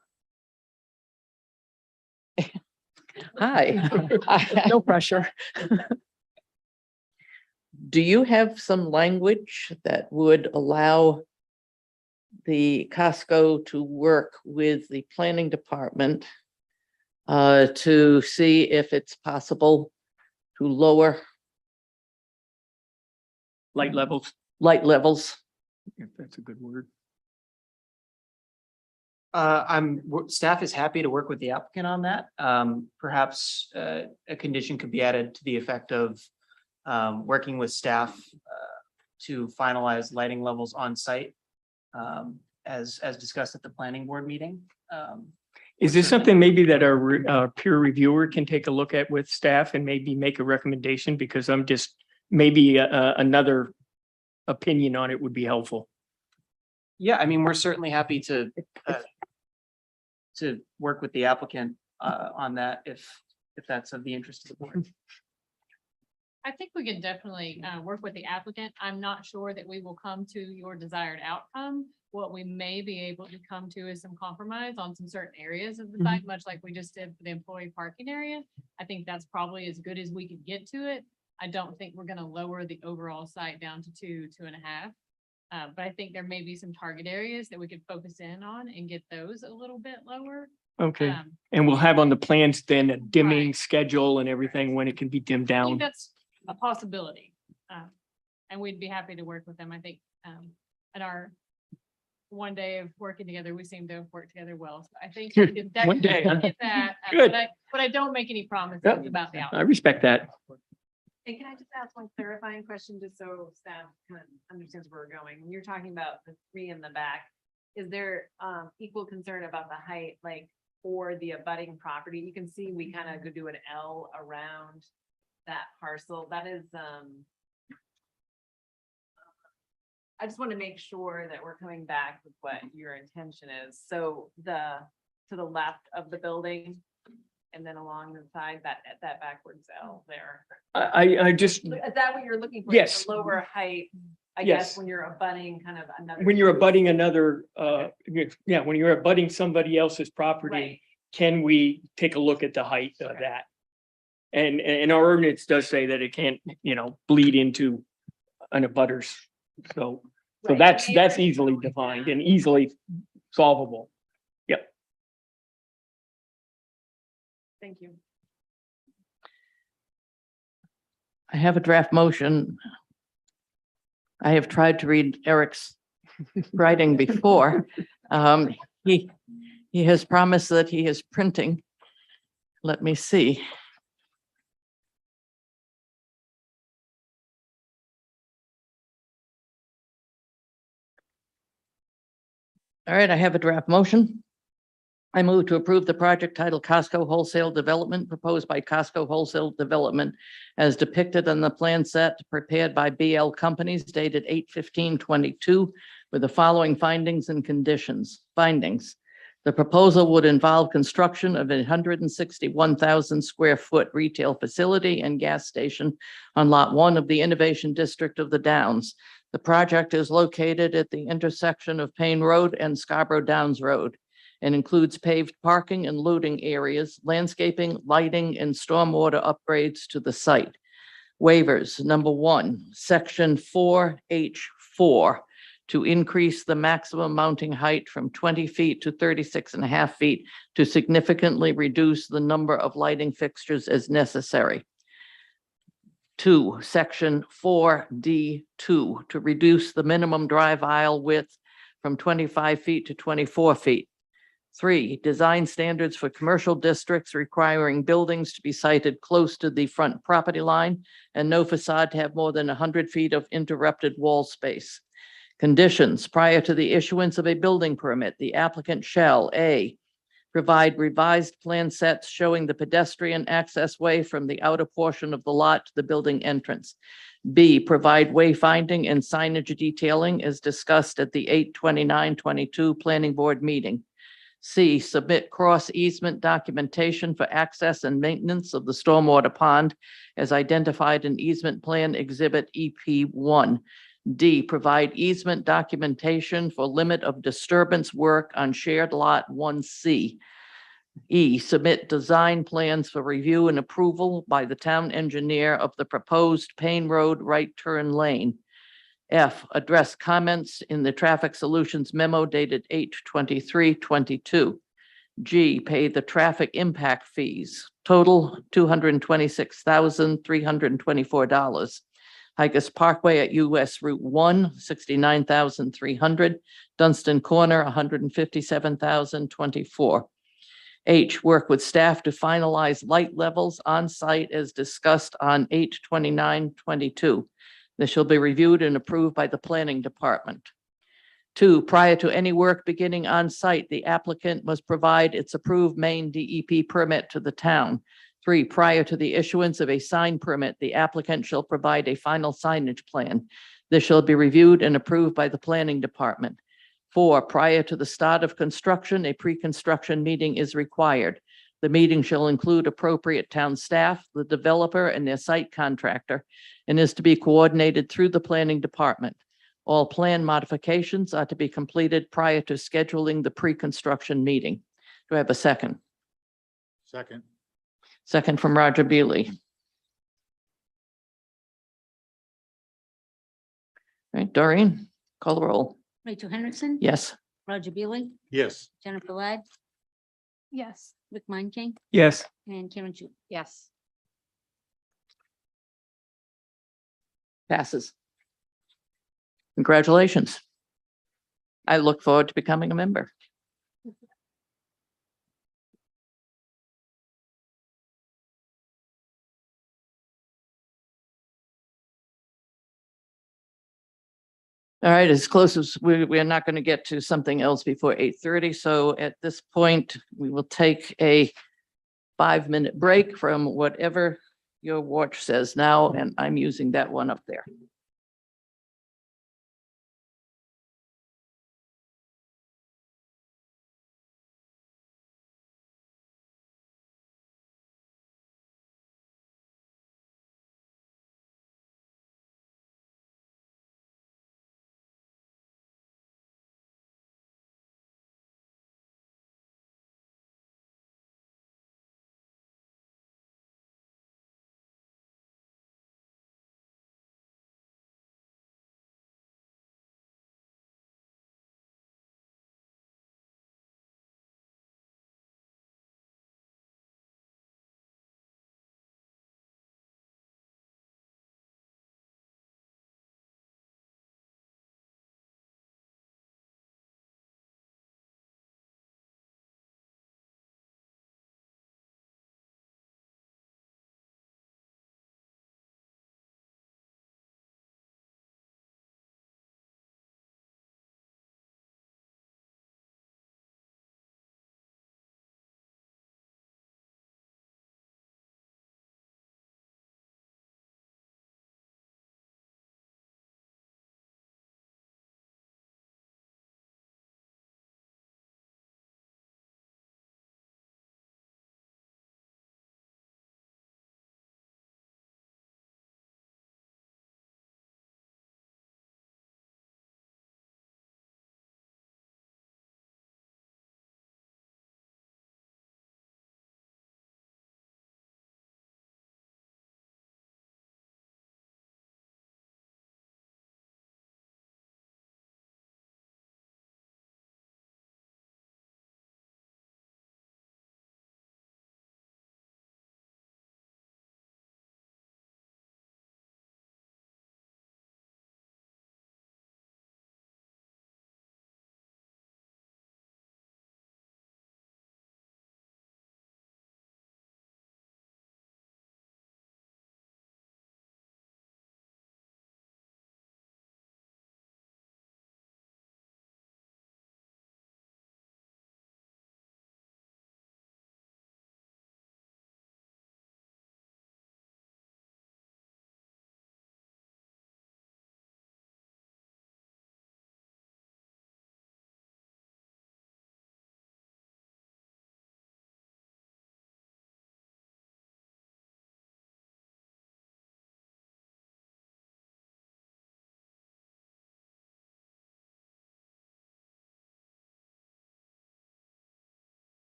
Hi. No pressure. Do you have some language that would allow the Costco to work with the planning department to see if it's possible to lower Light levels, light levels? if that's a good word. Staff is happy to work with the applicant on that. Perhaps a condition could be added to the effect of working with staff to finalize lighting levels on site as discussed at the planning board meeting. Is this something maybe that our peer reviewer can take a look at with staff and maybe make a recommendation? Because I'm just, maybe another opinion on it would be helpful. Yeah, I mean, we're certainly happy to work with the applicant on that if that's of the interest of the board. I think we can definitely work with the applicant. I'm not sure that we will come to your desired outcome. What we may be able to come to is some compromise on some certain areas of the site, much like we just did for the employee parking area. I think that's probably as good as we could get to it. I don't think we're gonna lower the overall site down to 2.5. But I think there may be some target areas that we could focus in on and get those a little bit lower. Okay, and we'll have on the plans then a dimming schedule and everything when it can be dimmed I down. think that's a possibility. And we'd be happy to work with them. I think, in our one day of working together, we seem to have worked together well. So I think we could One day, huh? definitely get that. Good. But I don't make any promises Yep. about the I outcome. respect that. And can I just ask one clarifying question, just so staff kind of understands where we're going? When you're talking about the 3 in the back, is there equal concern about the height, like for the abutting property? You can see we kind of could do an L around that parcel. That is, I just want to make sure that we're coming back with what your intention is. So to the left of the building and then along the side, that backwards L there. I just, Is that what you're looking for? Yes. The lower height, I Yes. guess, when you're abutting kind of another. when you're abutting another, yeah, when you're abutting somebody else's property, Right. can we take a look at the height of that? And our ordinance does say that it can't, bleed into an abutters. So Right. that's easily defined and easily solvable. Yep. Thank you. I have a draft motion. I have tried to read Eric's writing before. He has promised that he is printing. Let me see. All right, I have a draft motion. I move to approve the project titled Costco Wholesale Development proposed by Costco Wholesale Development as depicted on the plan set prepared by BL Companies dated 8/15/22 with the following findings and conditions. Findings. The proposal would involve construction of 161,000 square foot retail facility and gas station on Lot 1 of the Innovation District of the Downs. The project is located at the intersection of Payne Road and Scarborough Downs Road and includes paved parking and loading areas, landscaping, lighting, and stormwater upgrades to the site. Waivers, number 1, section 4H 4 to increase the maximum mounting height from 20 feet to 36.5 feet to significantly reduce the number of lighting fixtures as necessary. 2, section 4D2 to reduce the minimum drive aisle width from 25 feet to 24 feet. 3, design standards for commercial districts requiring buildings to be sited close to the front property line and no facade to have more than 100 feet of interrupted wall space. Conditions: prior to the issuance of a building permit, the applicant shall A, provide revised plan sets showing the pedestrian access way from the outer portion of the lot to the building entrance. B, provide wayfinding and signage detailing as discussed at the 8/29/22 Planning Board meeting. C, submit cross easement documentation for access and maintenance of the stormwater pond as identified in easement plan exhibit EP1. D, provide easement documentation for limit of disturbance work on shared lot 1C. E, submit design plans for review and approval by the town engineer of the proposed Payne Road right turn lane. F, address comments in the traffic solutions memo dated 8/23/22. G, pay the traffic impact fees, total $226,324. Hikers Parkway at US Route 1, $69,300. Dunstan Corner, $157,024. H, work with staff to finalize light levels on site as discussed on 8/29/22. This shall be reviewed and approved by the planning department. 2, prior to any work beginning on site, the applicant must provide its approved Maine DEP permit to the town. 3, prior to the issuance of a sign permit, the applicant shall provide a final signage plan. This shall be reviewed and approved by the planning department. 4, prior to the start of construction, a pre-construction meeting is required. The meeting shall include appropriate town staff, the developer, and their site contractor, and is to be coordinated through the planning department. All plan modifications are to be completed prior to scheduling the pre-construction meeting. Do I have a second? Second. Second from Roger Beely. All right, Doreen, call the roll. Rachel Henderson. Yes. Roger Beely, Yes. Jennifer Ladd, Yes. Rick Montague, Yes. and Karen Chu. Yes. Passes. Congratulations. I look forward to becoming a member. All right, as close as we're not going to get to something else before 8:30. So at this point, we will take a 5-minute break from whatever your watch says now, and I'm using that one up there.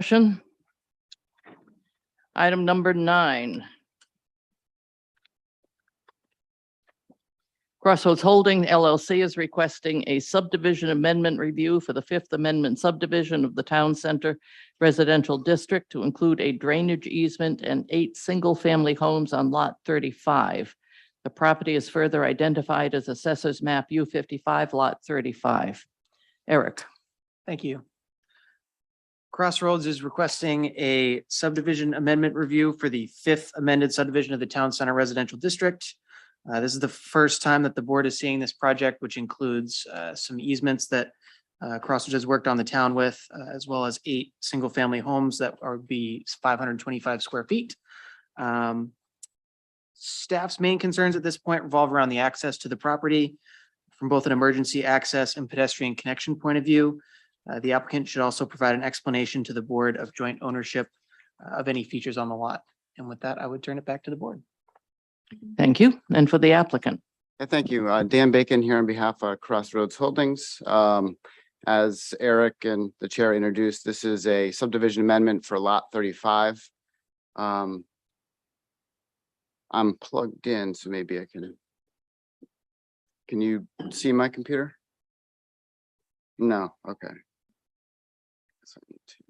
Discussion. Item number 9. Crossroads Holding LLC is requesting a subdivision amendment review for the Fifth Amendment subdivision of the Town Center Residential District to include a drainage easement and 8 single-family homes on Lot 35. The property is further identified as Assessors Map U55, Lot 35. Eric. Thank you. Crossroads is requesting a subdivision amendment review for the 5th amended subdivision of the Town Center Residential District. This is the first time that the board is seeing this project, which includes some easements that Crossroads has worked on the town with, as well as 8 single-family homes that are be 525 square feet. Staff's main concerns at this point revolve around the access to the property from both an emergency access and pedestrian connection point of view. The applicant should also provide an explanation to the board of joint ownership of any features on the lot. And with that, I would turn it back to the board. Thank you. And for the applicant. Thank you. Dan Bacon here on behalf of Crossroads Holdings. As Eric and the chair introduced, this is a subdivision amendment for lot 35. I'm plugged in, so maybe I can you see my computer? No, okay. So I need to-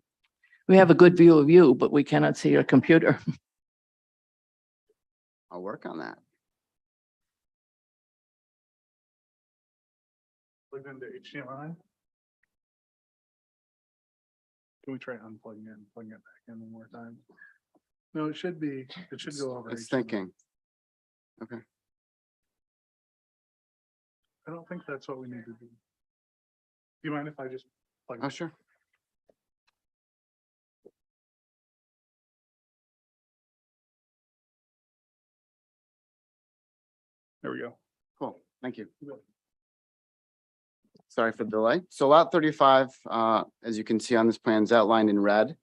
We have a good view of you, but we cannot see your computer. I'll work on that. Plug into HDMI. Can we try unplugging it and plugging it back in one more time? No, it should go over. It's thinking. Okay. I don't think that's what we need to do. Do you mind if I just plug? Oh, sure. There we go. Cool, thank you. Sorry for the delay. So lot 35, as you can see on this plan, is outlined in red.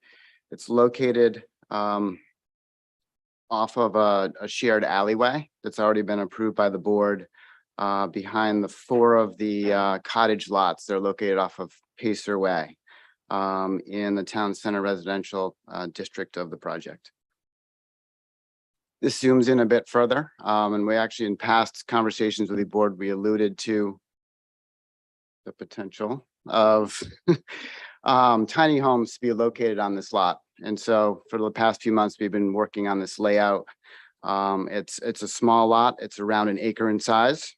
It's located off of a shared alleyway that's already been approved by the board behind the 4 of the cottage lots. They're located off of Pacer Way in the Town Center Residential District of the project. This zooms in a bit further, and we actually, in past conversations with the board, we alluded to the potential of tiny homes to be located on this lot. And so for the past few months, we've been working on this layout. It's a small lot. It's around 1 acre in size.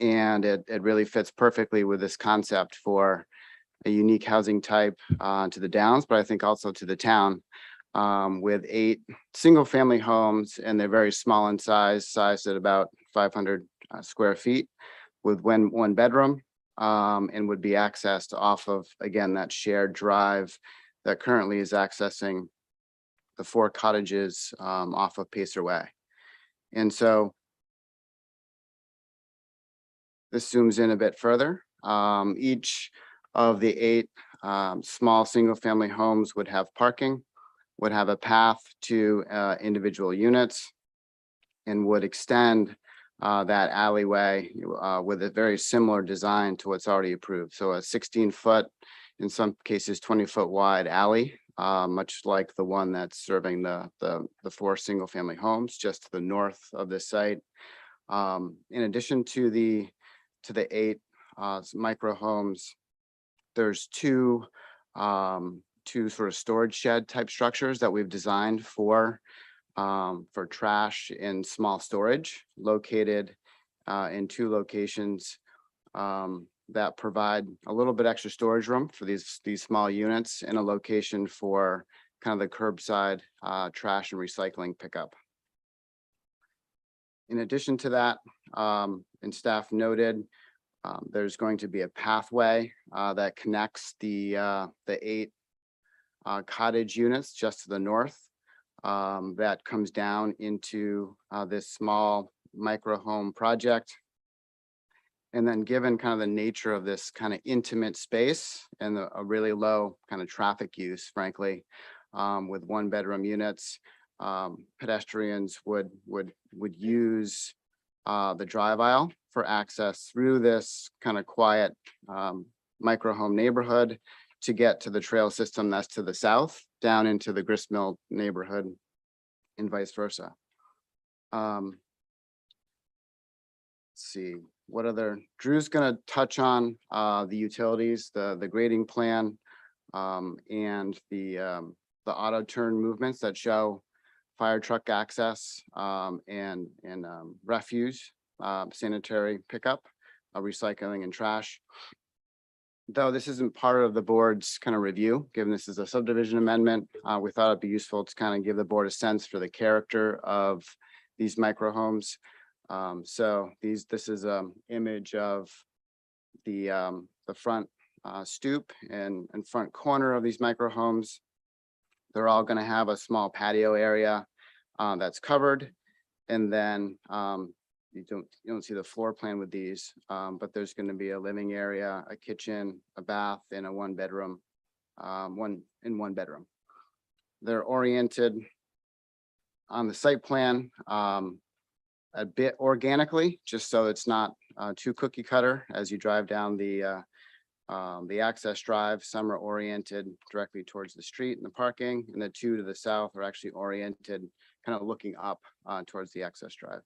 And it really fits perfectly with this concept for a unique housing type to the Downs, but I think also to the town. With 8 single-family homes, and they're very small in size, sized at about 500 square feet, with one bedroom, and would be accessed off of, again, that shared drive that currently is accessing the 4 cottages off of Pacer Way. And so this zooms in a bit further. Each of the 8 small single-family homes would have parking, would have a path to individual units, and would extend that alleyway with a very similar design to what's already approved. So a 16-foot, in some cases 20-foot wide alley, much like the one that's serving the 4 single-family homes just to the north of this site. In addition to the 8 micro homes, there's two sort of storage shed type structures that we've designed for trash and small storage, located in 2 locations that provide a little bit extra storage room for these small units, and a location for kind of the curbside trash and recycling pickup. In addition to that, and staff noted, there's going to be a pathway that connects the 8 cottage units just to the north that comes down into this small micro home project. And then, given kind of the nature of this kind of intimate space and a really low kind of traffic use, frankly, with 1-bedroom units, pedestrians would use the drive aisle for access through this kind of quiet micro home neighborhood to get to the trail system that's to the south, down into the gristmill neighborhood and vice versa. Let's see, what other, Drew's gonna touch on the utilities, the grading plan, and the auto turn movements that show fire truck access, and refuse, sanitary pickup, recycling and trash. Though this isn't part of the board's kind of review, given this is a subdivision amendment, we thought it'd be useful to kind of give the board a sense for the character of these micro homes. So this is an image of the front stoop and front corner of these micro homes. They're all going to have a small patio area that's covered, and then you don't see the floor plan with these, but there's going to be a living area, a kitchen, a bath, and a one bedroom. They're oriented on the site plan a bit organically, just so it's not too cookie cutter as you drive down the access drive. Some are oriented directly towards the street and the parking, and the two to the south are actually oriented kind of looking up towards the access drive.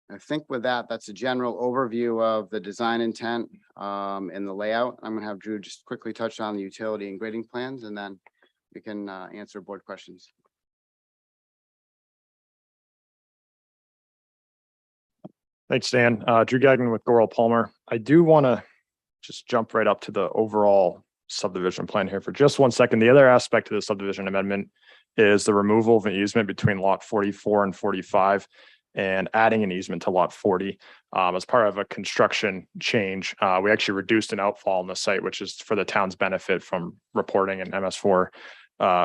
I think with that, that's a general overview of the design intent and the layout. I'm gonna have Drew just quickly touch on the utility and grading plans, and then we can answer board questions. Thanks, Dan. Drew Gagnon with Goral Palmer. I do want to just jump right up to the overall subdivision plan here for just 1 second. The other aspect of the subdivision amendment is the removal of an easement between lot 44 and 45 and adding an easement to lot 40 as part of a construction change. We actually reduced an outfall on the site, which is for the town's benefit from reporting and MS4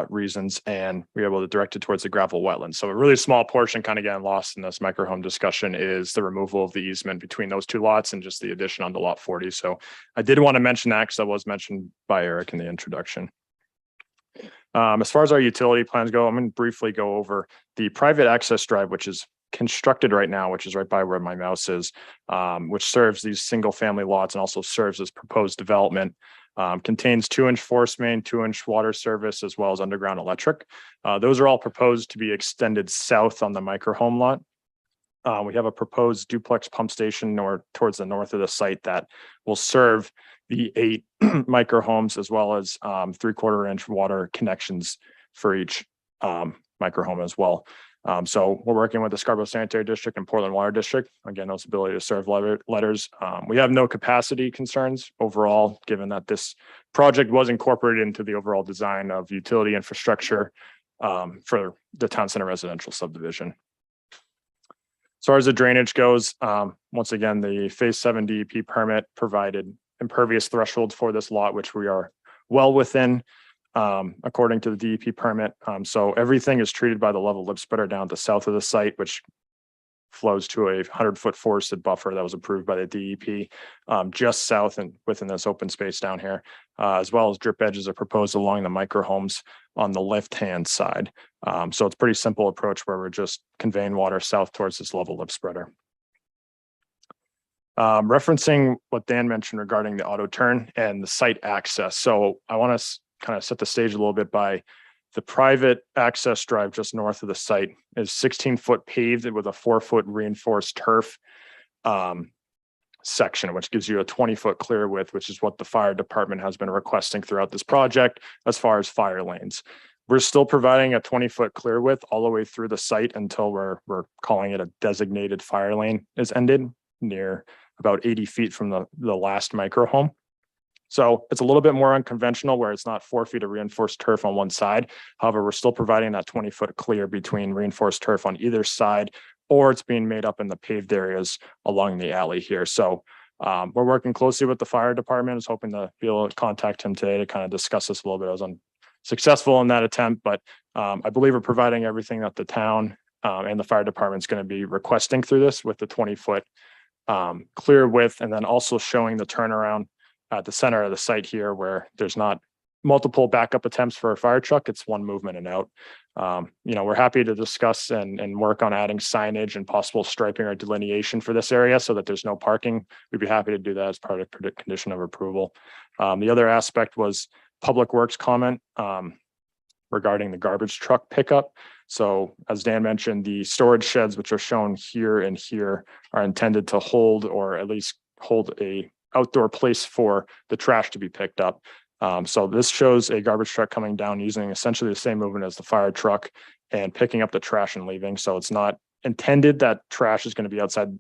reasons, and we were able to direct it towards the gravel wetland. So a really small portion kind of getting lost in this micro home discussion is the removal of the easement between those two lots and just the addition onto lot 40. So I did want to mention that because that was mentioned by Eric in the introduction. As far as our utility plans go, I'm going to briefly go over the private access drive, which is constructed right now, which is right by where my mouse is, which serves these single family lots and also serves as proposed development. Contains 2-inch force main, 2-inch water service, as well as underground electric. Those are all proposed to be extended south on the micro home lot. We have a proposed duplex pump station towards the north of the site that will serve the 8 micro homes, as well as 3/4-inch water connections for each micro home as well. So we're working with the Scarborough Sanitary District and Portland Water District. Again, those ability to serve letters. We have no capacity concerns overall, given that this project was incorporated into the overall design of utility infrastructure for the town center residential subdivision. As far as the drainage goes, once again, the Phase 7 DEP permit provided impervious thresholds for this lot, which we are well within. According to the DEP permit. So everything is treated by the level lip spreader down to the south of the site, which flows to a 100-foot forested buffer that was approved by the DEP just south and within this open space down here, as well as drip edges are proposed along the micro homes on the left-hand side. So it's a pretty simple approach where we're just conveying water south towards this level lip spreader. Referencing what Dan mentioned regarding the auto turn and the site access. So I want to kind of set the stage a little bit by the private access drive just north of the site is 16-foot paved with a 4-foot reinforced turf section, which gives you a 20-foot clear width, which is what the fire department has been requesting throughout this project as far as fire lanes. We're still providing a 20-foot clear width all the way through the site until we're calling it a designated fire lane is ended near about 80 feet from the last micro home. So it's a little bit more unconventional where it's not 4 feet of reinforced turf on one side. However, we're still providing that 20-foot clear between reinforced turf on either side, or it's being made up in the paved areas along the alley here. So we're working closely with the fire department. I was hoping to be able to contact him today to kind of discuss this a little bit. I was unsuccessful in that attempt, but I believe we're providing everything that the town and the fire department is going to be requesting through this with the 20-foot clear width, and then also showing the turnaround at the center of the site here where there's not multiple backup attempts for a fire truck, it's one movement and out. We're happy to discuss and work on adding signage and possible striping or delineation for this area so that there's no parking. We'd be happy to do that as part of condition of approval. The other aspect was Public Works comment regarding the garbage truck pickup. So as Dan mentioned, the storage sheds, which are shown here and here, are intended to hold, or at least hold, a outdoor place for the trash to be picked up. So this shows a garbage truck coming down using essentially the same movement as the fire truck and picking up the trash and leaving. So it's not intended that trash is going to be outside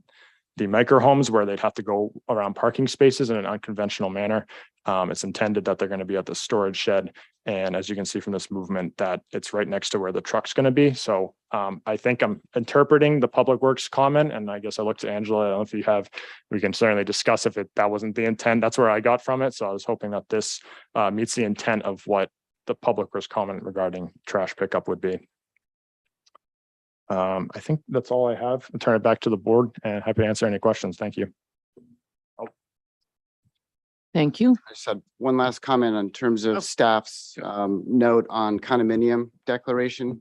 the micro homes where they'd have to go around parking spaces in an unconventional manner. It's intended that they're going to be at the storage shed. And as you can see from this movement, that it's right next to where the truck's going to be. So I think I'm interpreting the Public Works comment, and I guess I looked to Angela. I don't know if you have, we can certainly discuss if that wasn't the intent. That's where I got from it. So I was hoping that this meets the intent of what the Public Works comment regarding trash pickup would be. I think that's all I have. I'll turn it back to the board and happy to answer any questions. Thank you. Thank you. I just had one last comment in terms of staff's note on condominium declaration.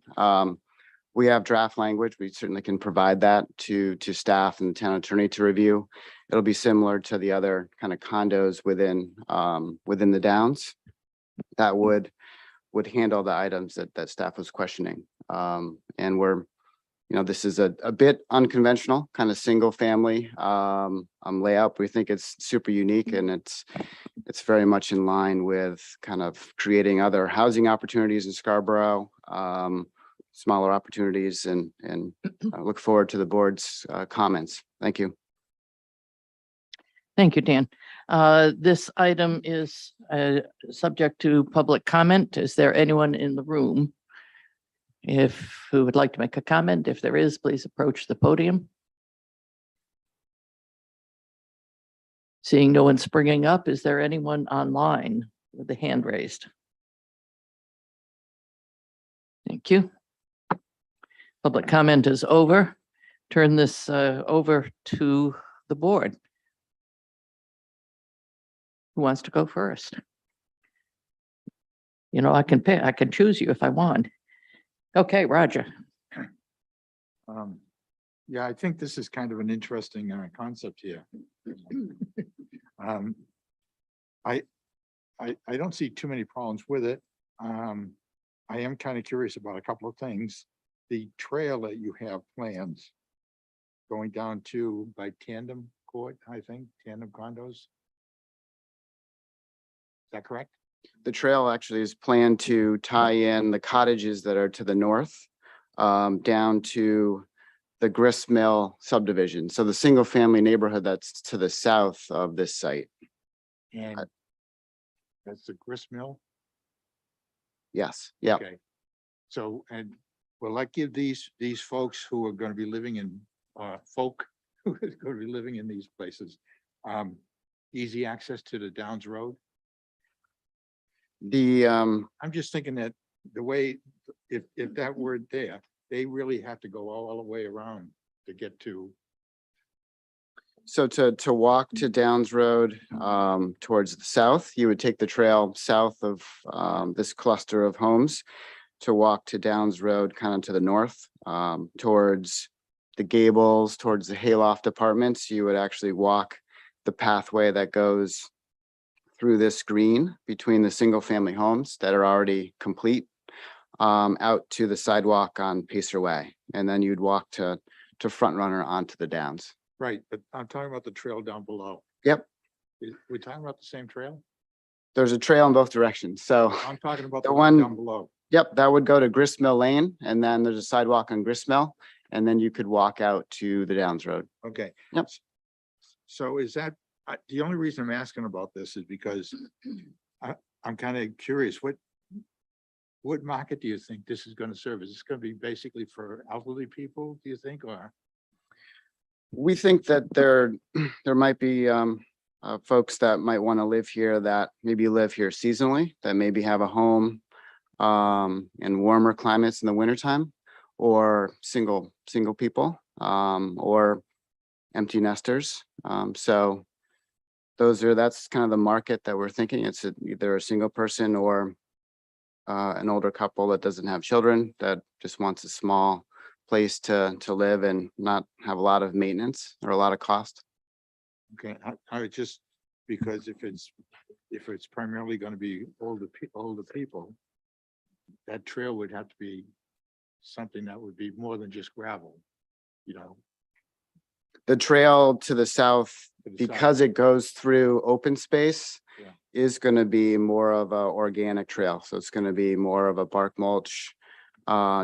We have draft language. We certainly can provide that to staff and the town attorney to review. It'll be similar to the other kind of condos within the Downs that would handle the items that staff was questioning. And this is a bit unconventional, kind of single family layout. We think it's super unique, and it's very much in line with kind of creating other housing opportunities in Scarborough, smaller opportunities, and I look forward to the board's comments. Thank you. Thank you, Dan. This item is subject to public comment. Is there anyone in the room who would like to make a comment? If there is, please approach the podium. Seeing no one springing up, is there anyone online with the hand raised? Thank you. Public comment is over. Turn this over to the board. Who wants to go first? I can choose you if I want. Okay, Roger. Yeah, I think this is kind of an interesting concept here. I don't see too many problems with it. I am kind of curious about a couple of things. The trail that you have planned going down to by Tandem Court, I think, Tandem Condos. Is that correct? The trail actually is planned to tie in the cottages that are to the north down to the Grist Mill subdivision. So the single family neighborhood that's to the south of this site. And that's the Grist Mill? Yes. Yeah. Okay. So, and will that give these folks who are going to be living in who is going to be living in these places easy access to the Downs Road? I'm just thinking that the way, if that were there, they really have to go all the way around to get to. So to walk to Downs Road towards the south, you would take the trail south of this cluster of homes to walk to Downs Road kind of to the north towards the Gables, towards the Hayloft apartments. You would actually walk the pathway that goes through this green between the single family homes that are already complete out to the sidewalk on Pacer Way. And then you'd walk to Front Runner onto the Downs. Right, but I'm talking about the trail down below. Yep. We're talking about the same trail? There's a trail in both directions. So I'm talking about the the one one down below. Yep, that would go to Grist Mill Lane, and then there's a sidewalk on Grist Mill, and then you could walk out to the Downs Road. Okay. Yep. So is that, the only reason I'm asking about this is because I'm kind of curious, what market do you think this is going to serve? Is this going to be basically for elderly people, do you think, or? We think that there might be folks that might want to live here, that maybe live here seasonally, that maybe have a home in warmer climates in the wintertime, or single people, or empty nesters. So that's kind of the market that we're thinking. It's either a single person or an older couple that doesn't have children, that just wants a small place to live and not have a lot of maintenance or a lot of cost. Okay, I would just, because if it's primarily gonna be older people, that trail would have to be something that would be more than just gravel, you know. The trail to the south, to the south. because it goes through open space, Yeah. is gonna be more of a organic trail. So it's gonna be more of a bark mulch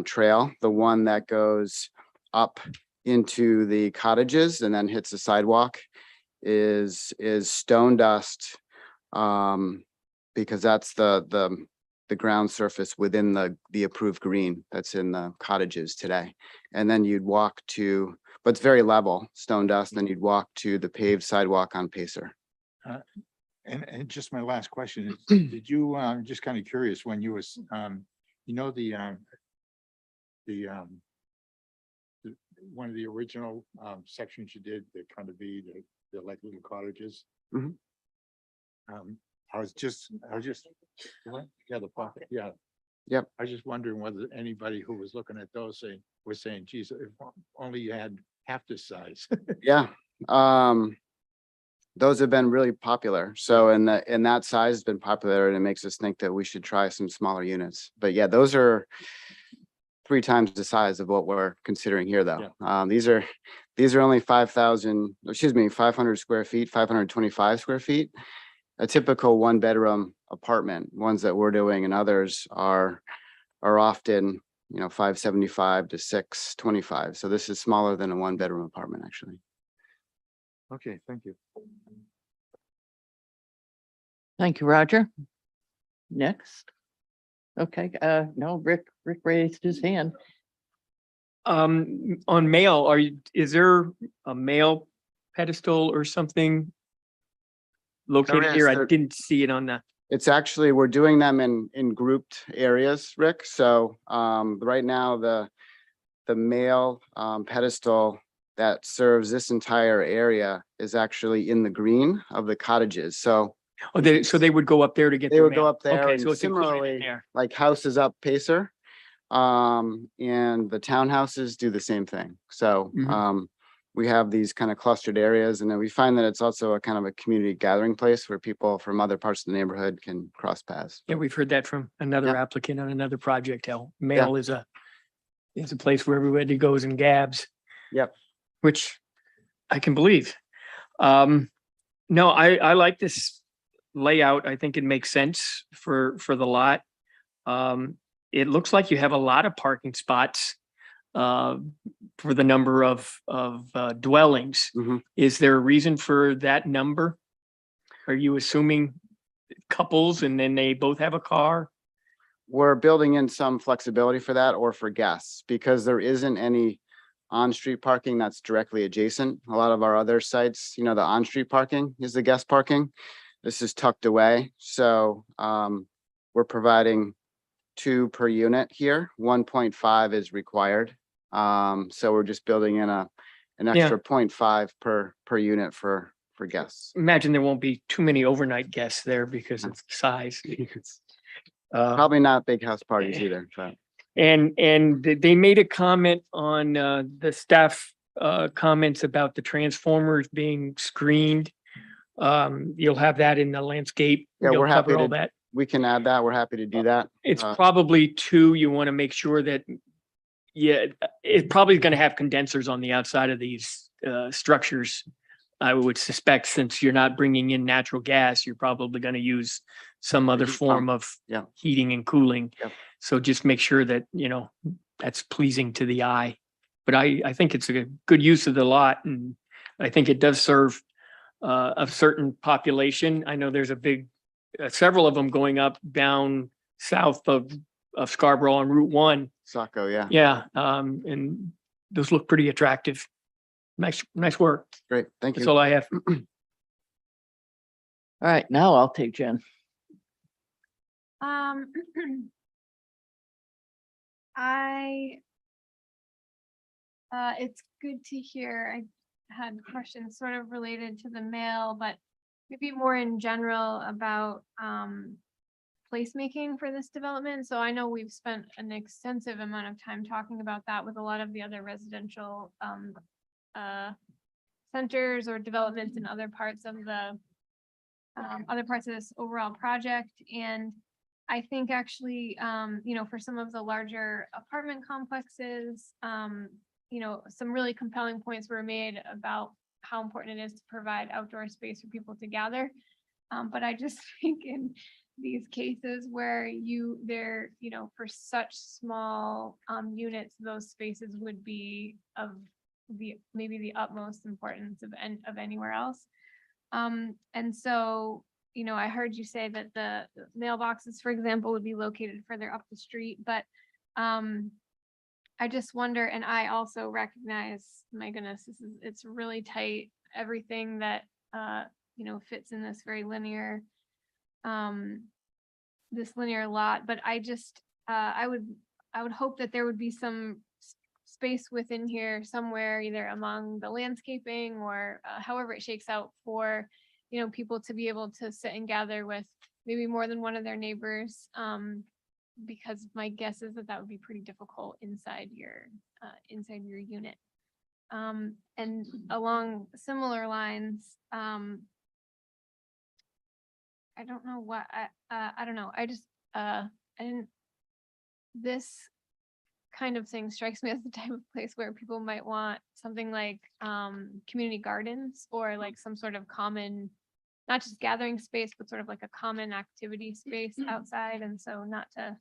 trail. The one that goes up into the cottages and then hits the sidewalk is stone dust. Because that's the ground surface within the approved green that's in the cottages today. And then you'd walk to, but it's very level, stone dust, then you'd walk to the paved sidewalk on Pacer. And just my last question is, did you, just kind of curious, when you was, you know, one of the original sections you did, the kind of the like little cottages. Mhm. I was just, what? Yeah, the pocket, yeah. Yep. I was just wondering whether anybody who was looking at those was saying, geez, if only you had half this size. Yeah, those have been really popular. So in that size has been popular, and it makes us think that we should try some smaller units. But yeah, those are 3 times the size of what we're considering here, though. These are only 500 square feet, 525 square feet. A typical 1-bedroom apartment, ones that we're doing and others are often, 575 to 625. So this is smaller than a 1-bedroom apartment, actually. Okay, thank you. Thank you, Roger. Next. Okay, no, Rick raised his hand. On mail, is there a mail pedestal or something located There is. here? I didn't see it on the. It's actually, we're doing them in grouped areas, Rick. So right now, the mail pedestal that serves this entire area is actually in the green of the cottages. So So they would go up there to get they their would go mail. up there, Okay, and so it's included in similarly, there. like houses up Pacer, and the townhouses do the same thing. So Mhm. we have these kind of clustered areas, and then we find that it's also a kind of a community gathering place where people from other parts of the neighborhood can cross paths. Yeah, we've heard that from another Yeah. applicant on another project. How mail is a place where everybody goes and gabs. Yep. Which I can believe. No, I like this layout. I think it makes sense for the lot. It looks like you have a lot of parking spots for the number of dwellings. Mhm. Is there a reason for that number? Are you assuming couples and then they both have a car? We're building in some flexibility for that, or for guests, because there isn't any on-street parking that's directly adjacent. A lot of our other sites, the on-street parking is the guest parking. This is tucked away. So we're providing 2 per unit here. 1.5 is required. So we're just building in an extra 0.5 per unit for guests. Imagine there won't be too many overnight guests there because of size. Probably not big house parties either, but. And they made a comment on the staff comments about the transformers being screened. You'll have that in the landscape. Yeah, You'll we're happy cover all to, that. we can add that. We're happy to do that. It's probably 2. You want to make sure that, it's probably going to have condensers on the outside of these structures. I would suspect, since you're not bringing in natural gas, you're probably going to use some other form of heating and cooling. Yep. So just make sure that, that's pleasing to the eye. But I think it's a good use of the lot, and I think it does serve a certain population. I know there's a big, several of them going up down south of Scarborough on Route 1. Saco, yeah. Yeah, and those look pretty attractive. Nice work. Great, thank you. That's all I have. All right, now I'll take Jen. It's good to hear. I had questions sort of related to the mail, but maybe more in general about placemaking for this development. So I know we've spent an extensive amount of time talking about that with a lot of the other residential centers or developments in other parts of the this overall project. And I think actually, for some of the larger apartment complexes, some really compelling points were made about how important it is to provide outdoor space for people to gather. But I just think in these cases where for such small units, those spaces would be of maybe the utmost importance of anywhere else. And so, I heard you say that the mailboxes, for example, would be located further up the street, but I just wonder, and I also recognize, my goodness, it's really tight, everything that, fits in this very linear, lot, but I just, I would hope that there would be some space within here somewhere, either among the landscaping or however it shakes out for, people to be able to sit and gather with maybe more than one of their neighbors. Because my guess is that would be pretty difficult inside your unit. And along similar lines, I don't know what, I don't know. This kind of thing strikes me as the type of place where people might want something like community gardens or like some sort of common, not just gathering space, but sort of like a common activity space outside. And so not to,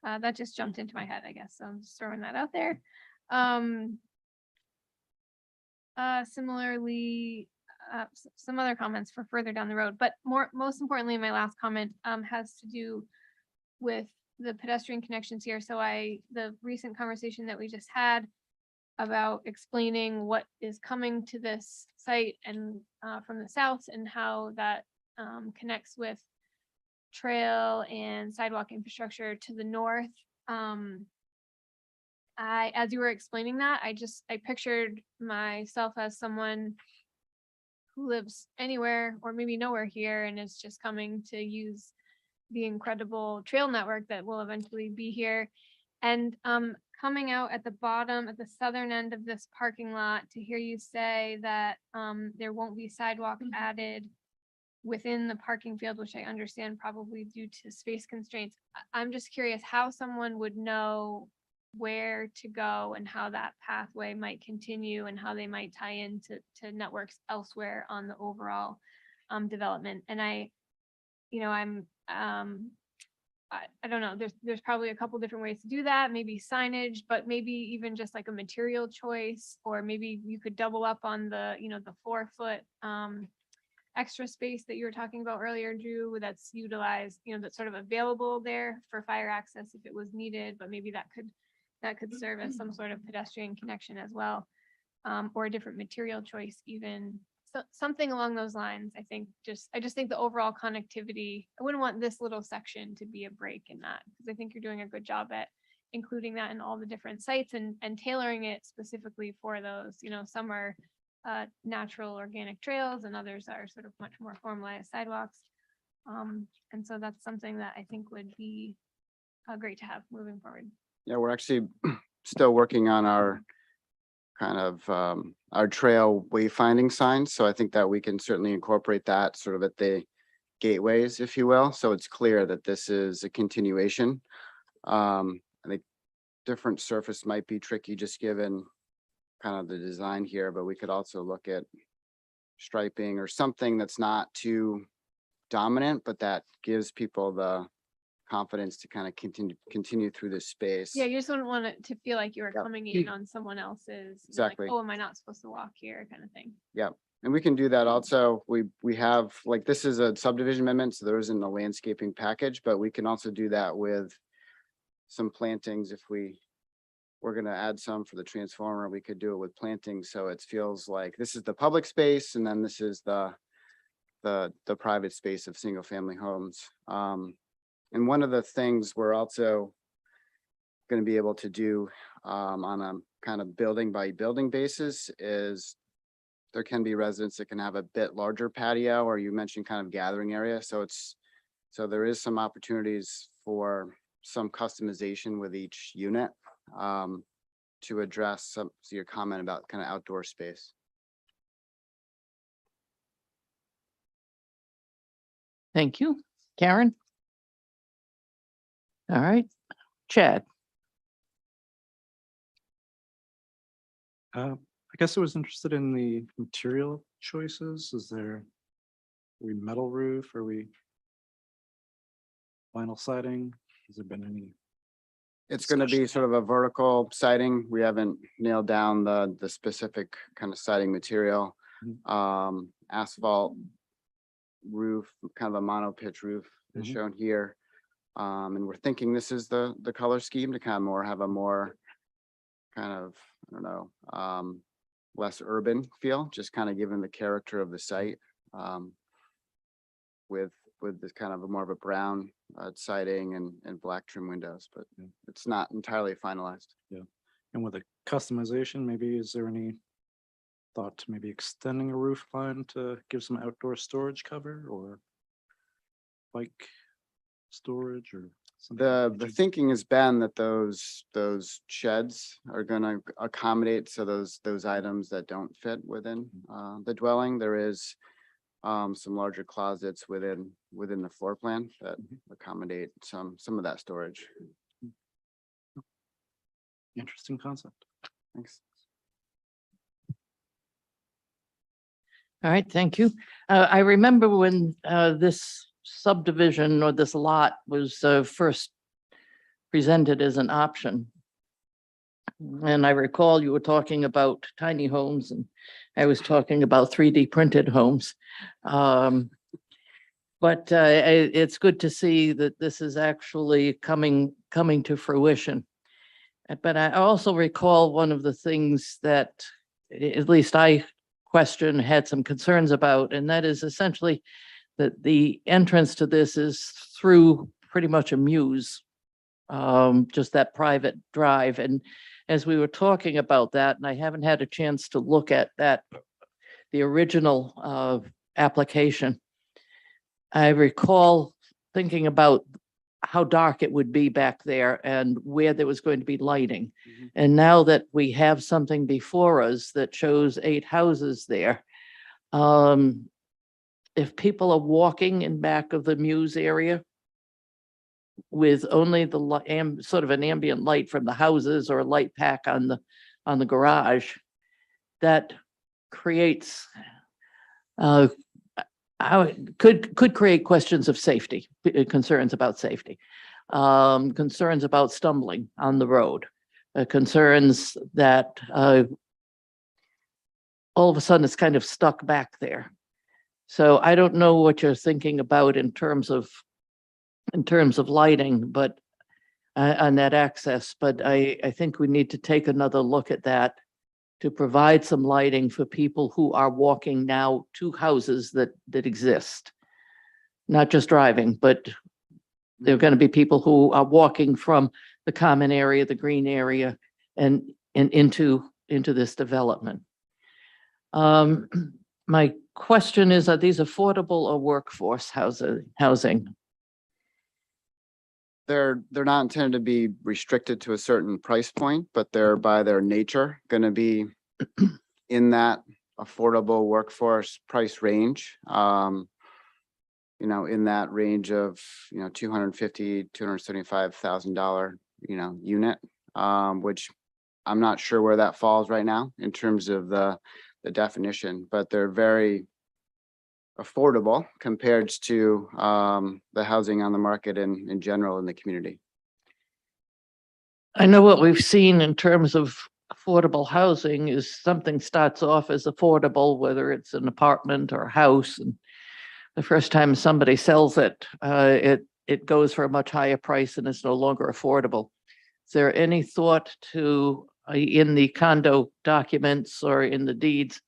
that just jumped into my head, I guess. So I'm just throwing that out there. Similarly, some other comments for further down the road, but most importantly, my last comment has to do with the pedestrian connections here. So the recent conversation that we just had about explaining what is coming to this site and from the south and how that connects with trail and sidewalk infrastructure to the north. As you were explaining that, I pictured myself as someone who lives anywhere or maybe nowhere here and is just coming to use the incredible trail network that will eventually be here. And coming out at the bottom, at the southern end of this parking lot, to hear you say that there won't be sidewalk added within the parking field, which I understand probably due to space constraints. I'm just curious how someone would know where to go and how that pathway might continue and how they might tie into networks elsewhere on the overall development. And I don't know, there's probably a couple different ways to do that, maybe signage, but maybe even just like a material choice, or maybe you could double up on the, the 4-foot extra space that you were talking about earlier, Drew, that's utilized, that's sort of available there for fire access if it was needed, but maybe that could serve as some sort of pedestrian connection as well, or a different material choice even. So something along those lines. I just think the overall connectivity, I wouldn't want this little section to be a break in that, because I think you're doing a good job at including that in all the different sites and tailoring it specifically for those. Some are natural organic trails and others are sort of much more formalized sidewalks. And so that's something that I think would be great to have moving forward. Yeah, we're actually still working on our kind of our trail wayfinding signs. So I think that we can certainly incorporate that sort of at the gateways, if you will. So it's clear that this is a continuation. I think different surface might be tricky just given kind of the design here, but we could also look at striping or something that's not too dominant, but that gives people the confidence to kind of continue through this space. Yeah, you just wouldn't want it to feel like you were coming in on someone else's. Exactly. Like, oh, am I not supposed to walk here, kind of thing. Yeah, and we can do that also. We have, like, this is a subdivision amendment, so there isn't a landscaping package, but we can also do that with some plantings. If we're going to add some for the transformer, we could do it with plantings, so it feels like this is the public space and then this is the private space of single family homes. And one of the things we're also going to be able to do on a kind of building by building basis is there can be residents that can have a bit larger patio, or you mentioned kind of gathering area. So there is some opportunities for some customization with each unit to address your comment about kind of outdoor space. Thank you. Karen? All right, Chad? I guess I was interested in the material choices. Are we metal roof? Are we vinyl siding? Has there been any? It's going to be sort of a vertical siding. We haven't nailed down the specific kind of siding material. Asphalt roof, kind of a mono pitch roof is shown here. And we're thinking this is the color scheme to kind of have a more kind of, I don't know, less urban feel, just kind of given the character of the site, with this kind of more of a brown siding and black trim windows, but it's not entirely finalized. Yeah. And with a customization, maybe is there any thought to maybe extending a roof line to give some outdoor storage cover or bike storage or something? The thinking has been that those sheds are gonna accommodate those items that don't fit within the dwelling. There is some larger closets within the floor plan that accommodate some of that storage. Interesting concept. Thanks. All right, thank you. I remember when this subdivision or this lot was first presented as an option. And I recall you were talking about tiny homes and I was talking about 3D printed homes. But it's good to see that this is actually coming to fruition. But I also recall one of the things that at least I had some concerns about, and that is essentially that the entrance to this is through pretty much a mews, just that private drive. And as we were talking about that, and I haven't had a chance to look at that, the original application, I recall thinking about how dark it would be back there and where there was going to be lighting. And now that we have something before us that shows 8 houses there, if people are walking in back of the mews area with only the sort of an ambient light from the houses or a light pack on the garage, that creates could create questions of safety, concerns about safety, concerns about stumbling on the road, concerns that all of a sudden it's kind of stuck back there. So I don't know what you're thinking about in terms of lighting, but on that access, but I think we need to take another look at that to provide some lighting for people who are walking now to houses that exist. Not just driving, but there are going to be people who are walking from the common area, the green area, and into this development. My question is, are these affordable or workforce housing? They're not intended to be restricted to a certain price point, but they're by their nature going to be in that affordable workforce price range. In that range of, $250,000, $275,000, unit, which I'm not sure where that falls right now in terms of the definition, but they're very affordable compared to the housing on the market in general in the community. I know what we've seen in terms of affordable housing is something starts off as affordable, whether it's an apartment or a house, and the first time somebody sells it, it goes for a much higher price and it's no longer affordable. Is there any thought to in the condo documents or in the deeds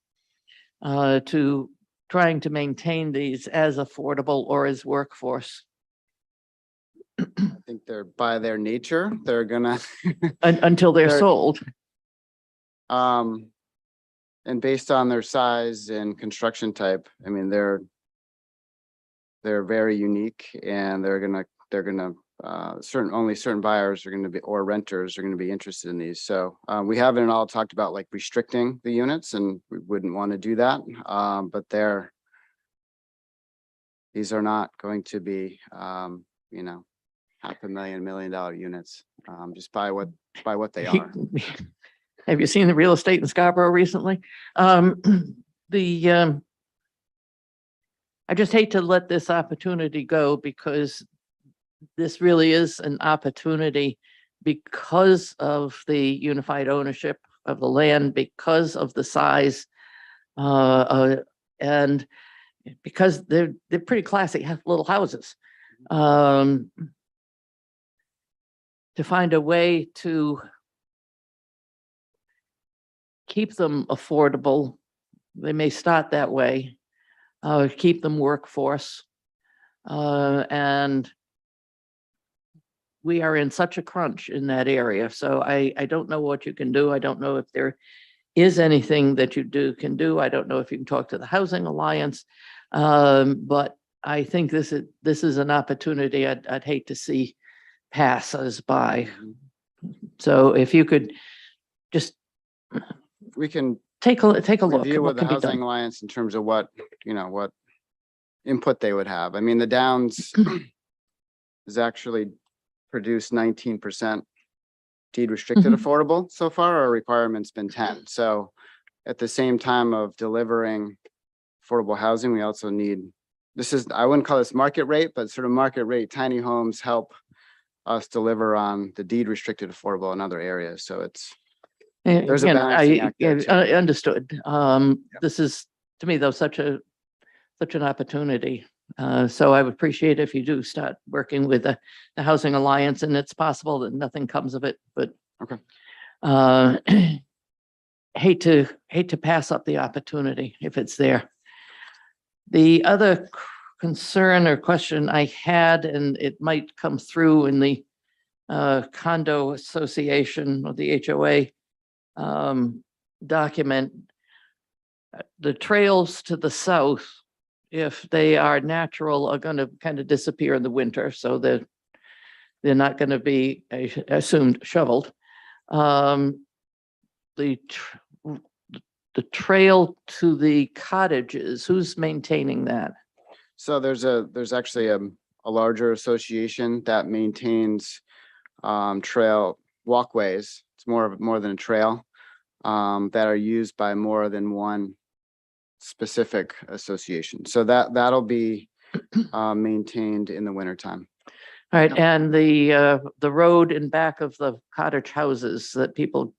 to trying to maintain these as affordable or as workforce? I think they're by their nature, they're gonna Until they're sold. And based on their size and construction type, I mean, they're very unique and only certain buyers are gonna be, or renters are gonna be interested in these. So we haven't at all talked about like restricting the units, and we wouldn't want to do that. But these are not going to be, you know, $500,000, $1 million units, just by what they are. Have you seen the real estate in Scarborough recently? I just hate to let this opportunity go, because this really is an opportunity because of the unified ownership of the land, because of the size, and because they're pretty classy little houses. To find a way to keep them affordable, they may start that way, keep them workforce, and we are in such a crunch in that area. So I don't know what you can do. I don't know if there is anything that you can do. I don't know if you can talk to the Housing Alliance. But I think this is an opportunity I'd hate to see pass us by. So if you could just, We can take a look at review what with the can be Housing done. Alliance in terms of what input they would have. I mean, the Downs is actually produced 19% deed restricted affordable so far. Our requirement's been 10. So at the same time of delivering affordable housing, we also need, I wouldn't call this market rate, but sort of market rate tiny homes help us deliver on the deed restricted affordable in other areas. So there's a Again, balancing act there too. Understood. This is, to me, though, such an opportunity. So I would appreciate if you do start working with the Housing Alliance, and it's possible that nothing comes of it, but Okay. Hate to pass up the opportunity if it's there. The other concern or question I had, and it might come through in the condo association or the HOA document, the trails to the south, if they are natural, are going to kind of disappear in the winter, so that they're not going to be assumed shoveled. The trail to the cottages, who's maintaining that? So there's actually a larger association that maintains trail walkways. It's more than a trail, that are used by more than one specific association. So that'll be maintained in the wintertime. All right, and the road in back of the cottage houses that people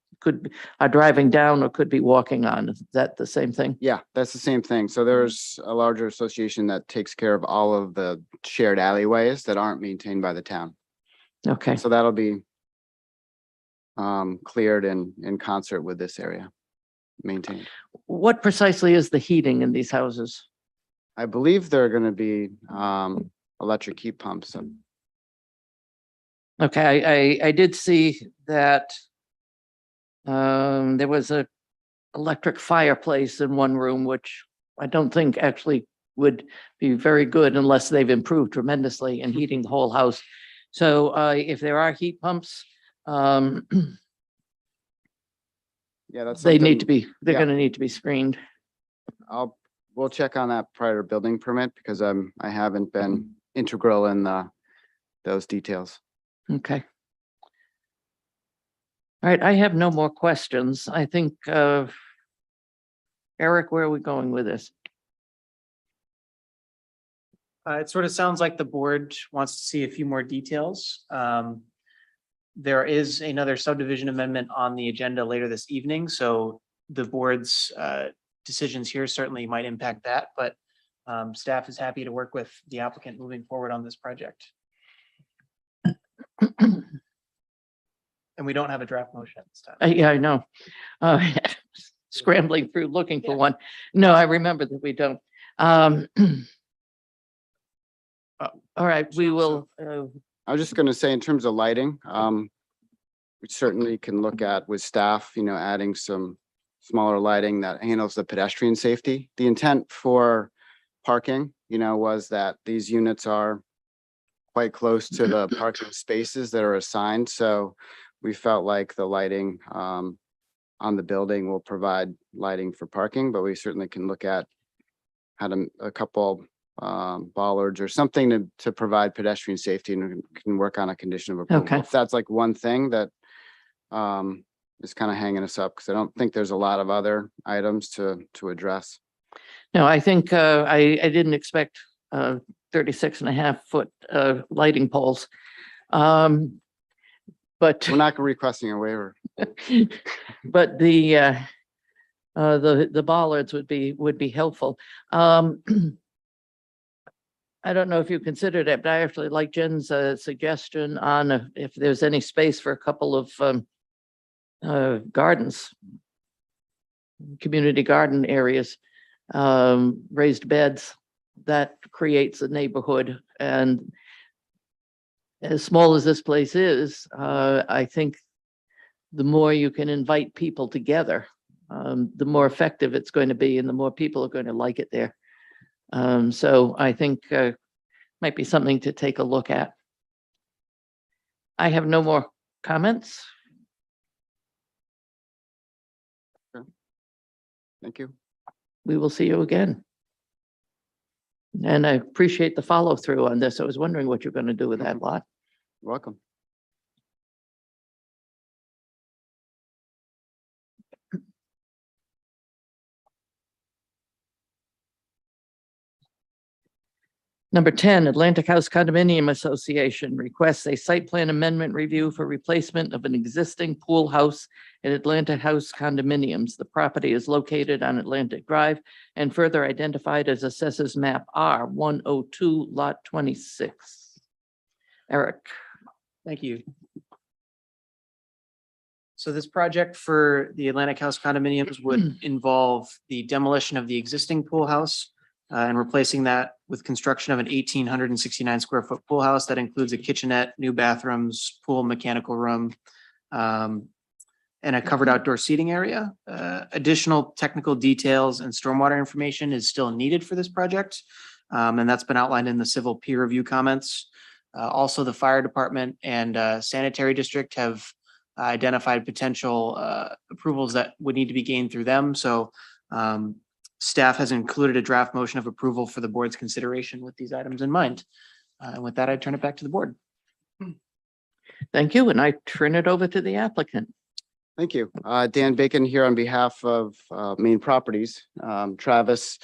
are driving down or could be walking on, is that the same thing? Yeah, that's the same thing. So there's a larger association that takes care of all of the shared alleyways that aren't maintained by the town. Okay, So that'll be cleared in concert with this area, maintained. what precisely is the heating in these houses? I believe they're going to be electric heat pumps. Okay, I did see that there was a electric fireplace in one room, which I don't think actually would be very good unless they've improved tremendously in heating the whole house. So if there are heat pumps, Yeah, that's they're something- they're yeah. gonna need to be screened. We'll check on that prior to building permit, because I haven't been integral in those details. Okay. All right, I have no more questions. I think, Eric, where are we going with this? It sort of sounds like the board wants to see a few more details. There is another subdivision amendment on the agenda later this evening, so the board's decisions here certainly might impact that, but staff is happy to work with the applicant moving forward on this project. And we don't have a draft motion at this time. Yeah, I know. Scrambling through looking for one. No, I remember that we don't. All right, we will, I was just going to say, in terms of lighting, we certainly can look at with staff, adding some smaller lighting that handles the pedestrian safety. The intent for parking, was that these units are quite close to the parking spaces that are assigned. So we felt like the lighting on the building will provide lighting for parking, but we certainly can look at a couple bollards or something to provide pedestrian safety, and we can work on a condition of approval. Okay. If that's like one thing that is kind of hanging us up, because I don't think there's a lot of other items to address. No, I think I didn't expect 36.5 foot lighting poles. But We're not requesting a waiver. but the bollards would be helpful. I don't know if you considered it, but I actually like Jen's suggestion on if there's any space for a couple of gardens, community garden areas, raised beds. That creates a neighborhood, and as small as this place is, I think the more you can invite people together, the more effective it's going to be, and the more people are going to like it there. So I think might be something to take a look at. I have no more comments. Thank you. We will see you again. And I appreciate the follow through on this. I was wondering what you're going to do with that lot. Welcome. Number 10, Atlantic House Condominium Association requests a site plan amendment review for replacement of an existing pool house at Atlantic House Condominiums. The property is located on Atlantic Drive and further identified as Assessors Map R102, Lot 26. Eric. Thank you. So this project for the Atlantic House condominiums would involve the demolition of the existing pool house and replacing that with construction of an 1,869 square foot pool house that includes a kitchenette, new bathrooms, pool, mechanical room, and a covered outdoor seating area. Additional technical details and stormwater information is still needed for this project, and that's been outlined in the civil peer review comments. Also, the fire department and sanitary district have identified potential approvals that would need to be gained through them. So staff has included a draft motion of approval for the board's consideration with these items in mind. And with that, I turn it back to the board. Thank you. And I turn it over to the applicant. Thank you. Dan Bacon here on behalf of Main Properties. Travis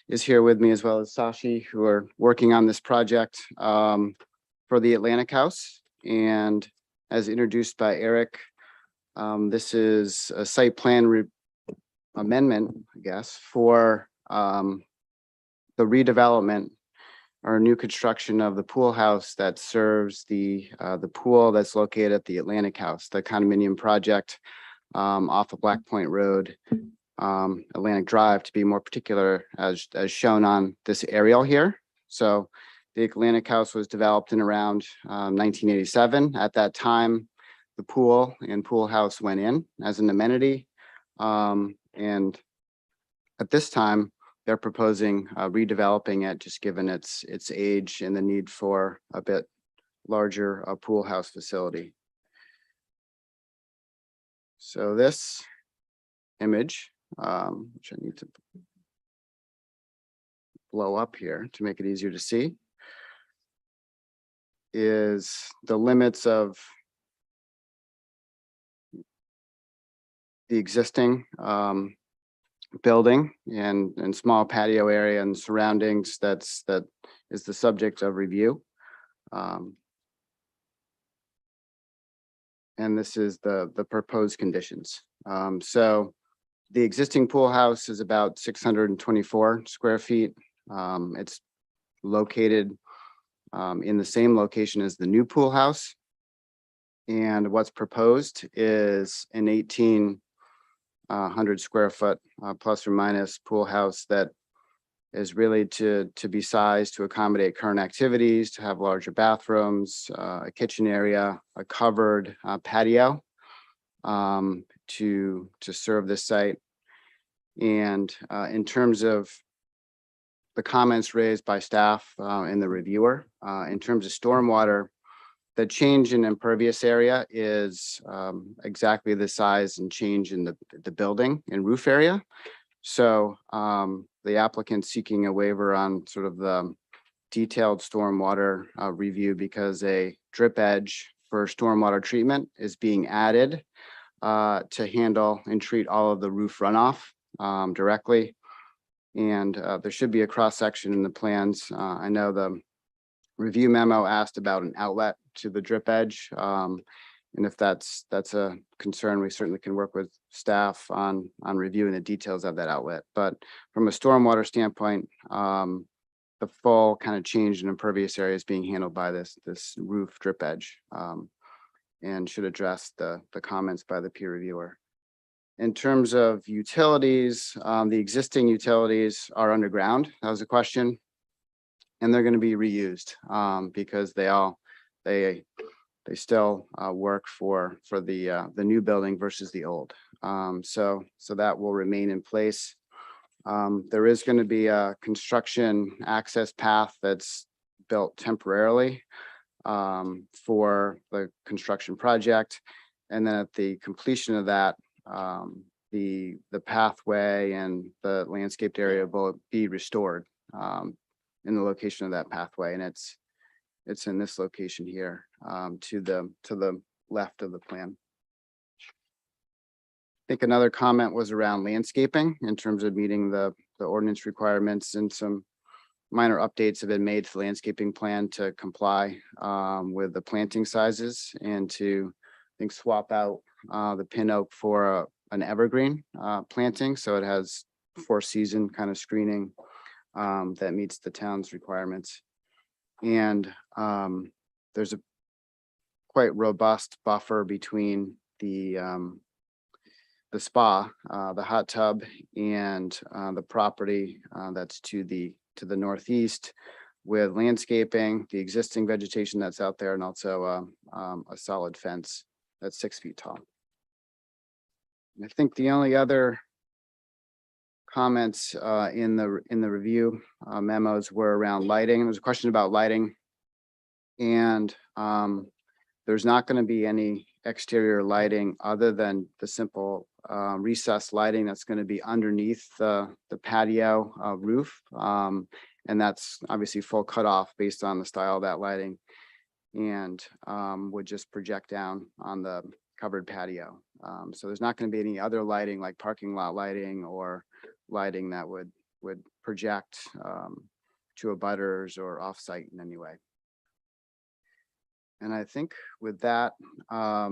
is here with me, as well as Sashi, who are working on this project for the Atlantic House. And as introduced by Eric, this is a site plan amendment, I guess, for the redevelopment or new construction of the pool house that serves the pool that's located at the Atlantic House, the condominium project off of Black Point Road, Atlantic Drive, to be more particular, as shown on this aerial here. So the Atlantic House was developed in around 1987. At that time, the pool and pool house went in as an amenity. And at this time, they're proposing redeveloping it, just given its age and the need for a bit larger pool house facility. So this image, which I need to blow up here to make it easier to see, is the limits of the existing building and small patio area and surroundings that is the subject of review. And this is the proposed conditions. So the existing pool house is about 624 square feet. It's located in the same location as the new pool house. And what's proposed is an 1,800 square foot plus or minus pool house that is really to be sized to accommodate current activities, to have larger bathrooms, a kitchen area, a covered patio to serve this site. And in terms of the comments raised by staff and the reviewer, in terms of stormwater, the change in impervious area is exactly the size and change in the building and roof area. So the applicant seeking a waiver on sort of the detailed stormwater review because a drip edge for stormwater treatment is being added to handle and treat all of the roof runoff directly. And there should be a cross section in the plans. I know the review memo asked about an outlet to the drip edge. And if that's a concern, we certainly can work with staff on reviewing the details of that outlet. But from a stormwater standpoint, the full kind of change in impervious area is being handled by this roof drip edge and should address the comments by the peer reviewer. In terms of utilities, the existing utilities are underground. That was a question. And they're going to be reused because they still work for the new building versus the old. So that will remain in place. There is going to be a construction access path that's built temporarily for the construction project. And then at the completion of that, the pathway and the landscaped area will be restored in the location of that pathway. And it's in this location here to the left of the plan. I think another comment was around landscaping in terms of meeting the ordinance requirements, and some minor updates have been made to the landscaping plan to comply with the planting sizes and to, I think, swap out the pin oak for an evergreen planting. So it has 4-season kind of screening that meets the town's requirements. And there's a quite robust buffer between the spa, the hot tub, and the property that's to the northeast, with landscaping, the existing vegetation that's out there, and also a solid fence that's 6 feet tall. And I think the only other comments in the review memos were around lighting. There's a question about lighting, and there's not going to be any exterior lighting other than the simple recessed lighting that's going to be underneath the patio roof, and that's obviously full cutoff based on the style of that lighting, and would just project down on the covered patio. So there's not going to be any other lighting like parking lot lighting or lighting that would project to abutters or offsite in any way. And I think with that, I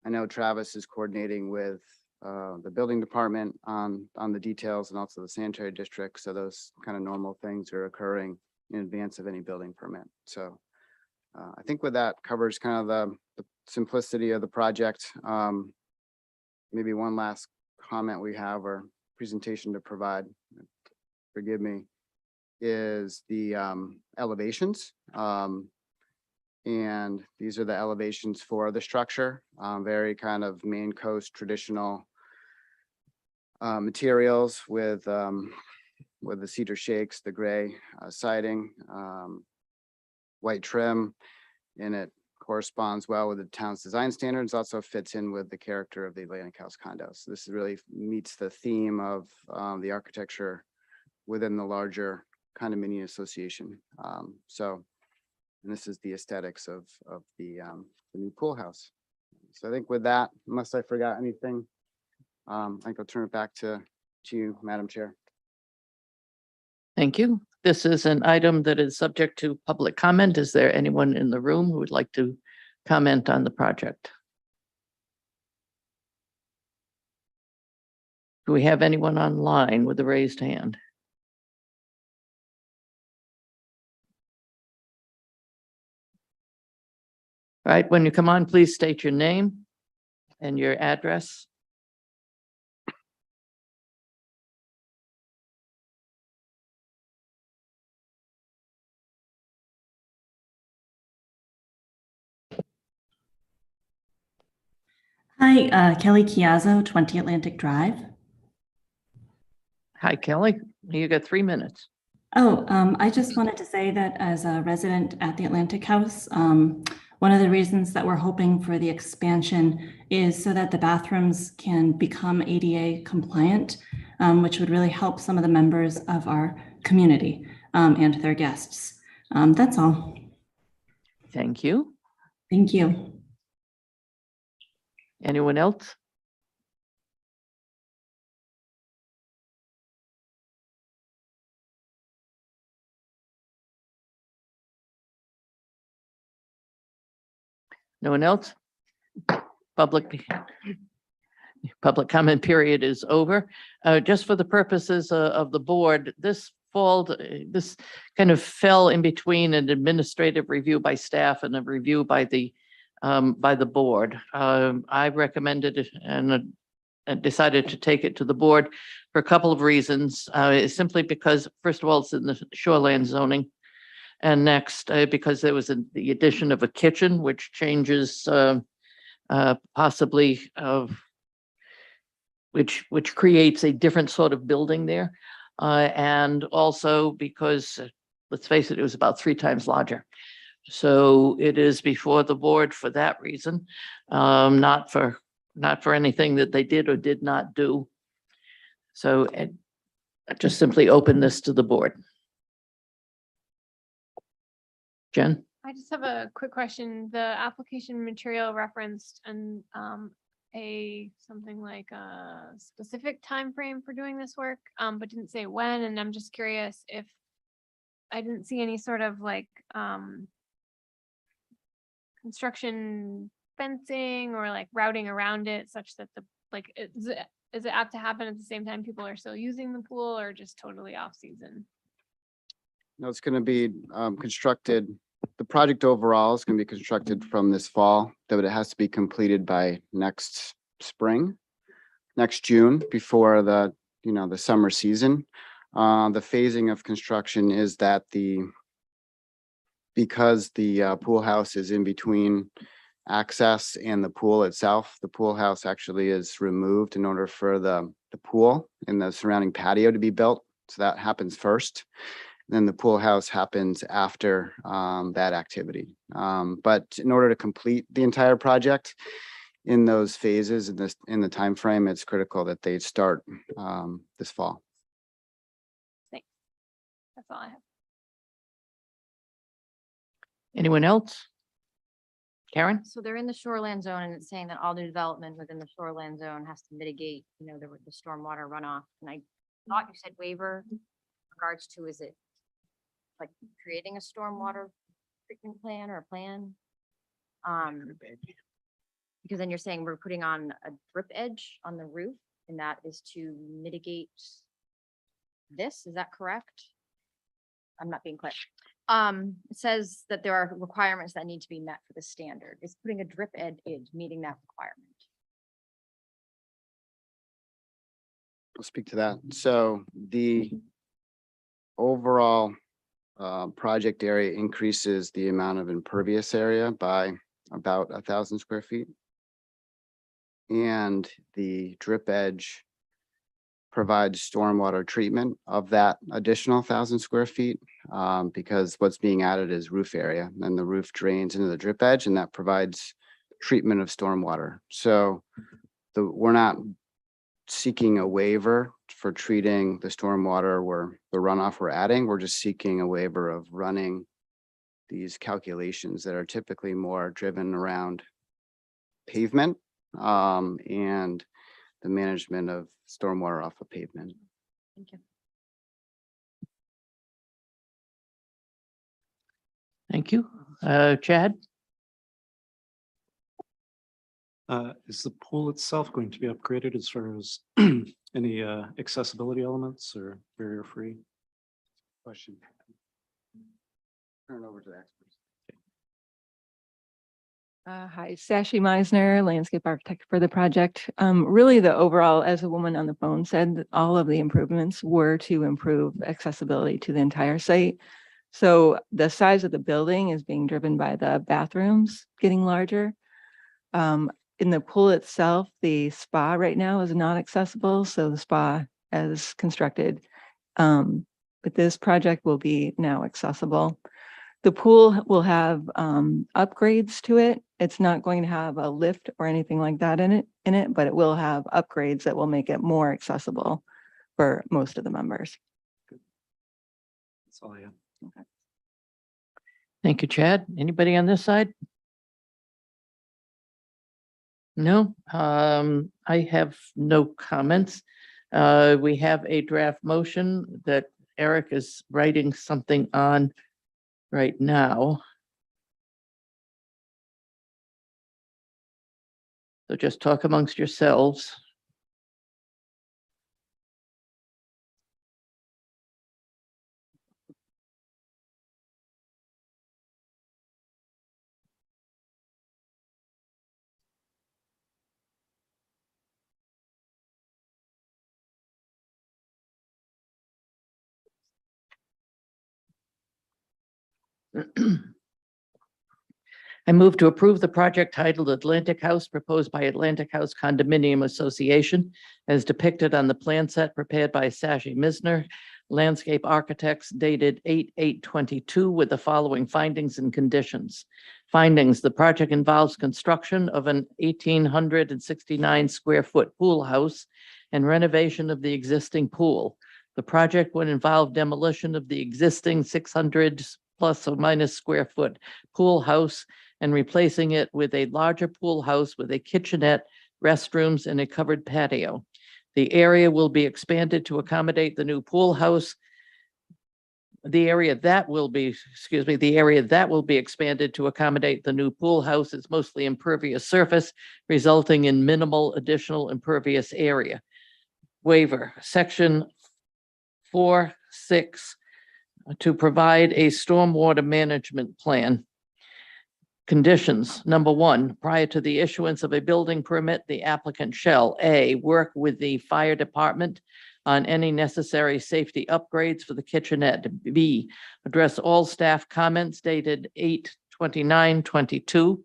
know Travis is coordinating with the building department on the details, and also the sanitary district. So those kind of normal things are occurring in advance of any building permit. So I think with that covers kind of the simplicity of the project. Maybe one last comment we have, or presentation to provide, forgive me, is the elevations. And these are the elevations for the structure, very kind of Maine coast traditional materials with the cedar shakes, the gray siding, white trim, and it corresponds well with the town's design standards, also fits in with the character of the Atlantic House condos. So this really meets the theme of the architecture within the larger condominium association. And this is the aesthetics of the new pool house. So I think with that, unless I forgot anything, I think I'll turn it back to you, Madam Chair. Thank you. This is an item that is subject to public comment. Is there anyone in the room who would like to comment on the project? Do we have anyone online with a raised hand? All right, when you come on, please state your name and your address. Hi, Kelly Chiazzo, 20 Atlantic Drive. Hi, Kelly. You got 3 minutes. Oh, I just wanted to say that as a resident at the Atlantic House, one of the reasons that we're hoping for the expansion is so that the bathrooms can become ADA compliant, which would really help some of the members of our community and their guests. That's all. Thank you. Thank you. Anyone else? No one else? Public comment period is over. Just for the purposes of the board, this kind of fell in between an administrative review by staff and a review by the board. I recommended it and decided to take it to the board for a couple of reasons. Simply because, first of all, it's in the shoreland zoning. And next, because there was the addition of a kitchen, which changes possibly which creates a different sort of building there. And also because, let's face it, it was about 3 times larger. So it is before the board for that reason, not for anything that they did or did not do. So I just simply open this to the board. Jen? I just have a quick question. The application material referenced and something like a specific time frame for doing this work, but didn't say when. And I'm just curious if I didn't see any sort of like construction fencing or like routing around it such that is it apt to happen at the same time people are still using the pool or just totally off season? No, it's going to be constructed. The project overall is going to be constructed from this fall, but it has to be completed by next spring, next June, before the summer season. The phasing of construction is that because the pool house is in between access and the pool itself, the pool house actually is removed in order for the pool and the surrounding patio to be built. So that happens first. Then the pool house happens after that activity. But in order to complete the entire project in those phases in the time frame, it's critical that they start this fall. Thanks. That's all I have. Anyone else? Karen? So they're in the shoreland zone and it's saying that all new development within the shoreland zone has to mitigate, the stormwater runoff. And I thought you said waiver in regards to, is it like creating a stormwater treatment plan or a plan? Because then you're saying we're putting on a drip edge on the roof and that is to mitigate this, is that correct? I'm not being clear. It says that there are requirements that need to be met for the standard. Is putting a drip edge meeting that requirement? I'll speak to that. So the overall project area increases the amount of impervious area by about 1,000 square feet. And the drip edge provides stormwater treatment of that additional 1,000 square feet because what's being added is roof area and the roof drains into the drip edge and that provides treatment of stormwater. So we're not seeking a waiver for treating the stormwater where the runoff we're adding. We're just seeking a waiver of running these calculations that are typically more driven around pavement and the management of stormwater off of pavement. Thank you. Thank you. Chad? Is the pool itself going to be upgraded as far as any accessibility elements or barrier-free? Question. Turn it over to the experts. Hi, Sashi Meisner, landscape architect for the project. Really the overall, as a woman on the phone said, all of the improvements were to improve accessibility to the entire site. So the size of the building is being driven by the bathrooms getting larger. In the pool itself, the spa right now is not accessible. So the spa as constructed. But this project will be now accessible. The pool will have upgrades to it. It's not going to have a lift or anything like that in it, but it will have upgrades that will make it more accessible for most of the members. That's all I have. Thank you, Chad. Anybody on this side? No, I have no comments. We have a draft motion that Eric is writing something on right now. So just talk amongst yourselves. I move to approve the project titled Atlantic House proposed by Atlantic House Condominium Association as depicted on the plan set prepared by Sashi Misner, Landscape Architects, dated 8/8/22, with the following findings and conditions. Findings: the project involves construction of an 1,869 square foot pool house and renovation of the existing pool. The project would involve demolition of the existing 600 plus or minus square foot pool house and replacing it with a larger pool house with a kitchenette, restrooms, and a covered patio. The area will be expanded to accommodate the new pool house. The area that will be expanded to accommodate the new pool house is mostly impervious surface, resulting in minimal additional impervious area. Waiver, section 4(6), to provide a stormwater management plan. Conditions: number one, prior to the issuance of a building permit, the applicant shall A, work with the fire department on any necessary safety upgrades for the kitchenette. B, address all staff comments dated 8/29/22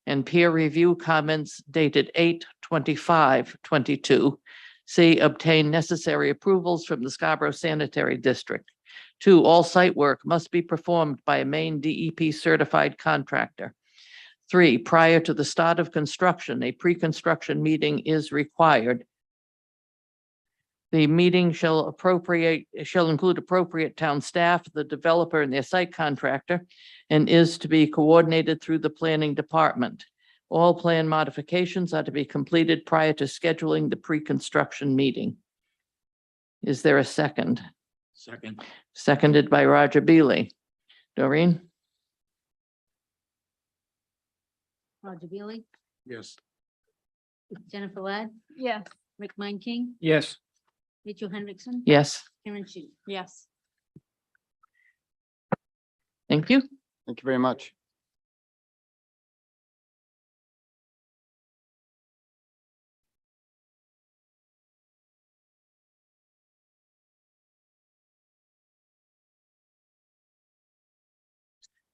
and peer review comments dated 8/25/22. C, obtain necessary approvals from the Scarborough Sanitary District. 2, all site work must be performed by a Maine DEP certified contractor. 3, prior to the start of construction, a pre-construction meeting is required. The meeting shall include appropriate town staff, the developer and their site contractor, and is to be coordinated through the planning department. All plan modifications are to be completed prior to scheduling the pre-construction meeting. Is there a second? Second. Seconded by Roger Beely. Doreen? Roger Beely, Yes. Jennifer Ladd, Yes. Rick King, Yes. Rachel Hendrickson. Yes, Karen Shu. Yes. thank you. Thank you very much.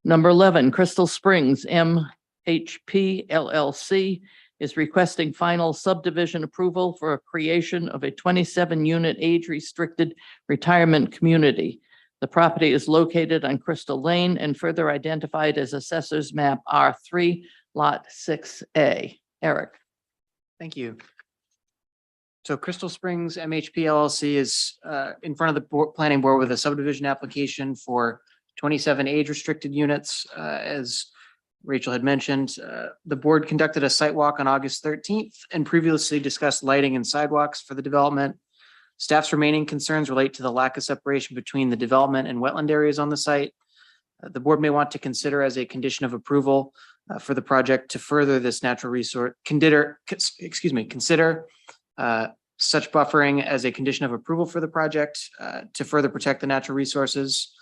Number 11, Crystal Springs MHP LLC is requesting final subdivision approval for a creation of a 27-unit age-restricted retirement community. The property is located on Crystal Lane and further identified as Assessors Map R3, Lot 6A. Eric? Thank you. So Crystal Springs MHP LLC is in front of the planning board with a subdivision application for 27 age-restricted units. As Rachel had mentioned, the board conducted a site walk on August 13th and previously discussed lighting and sidewalks for the development. Staff's remaining concerns relate to the lack of separation between the development and wetland areas on the site. The board may want to consider as a condition of approval for the project to further this natural resource, consider such buffering as a condition of approval for the project to further protect the natural resources.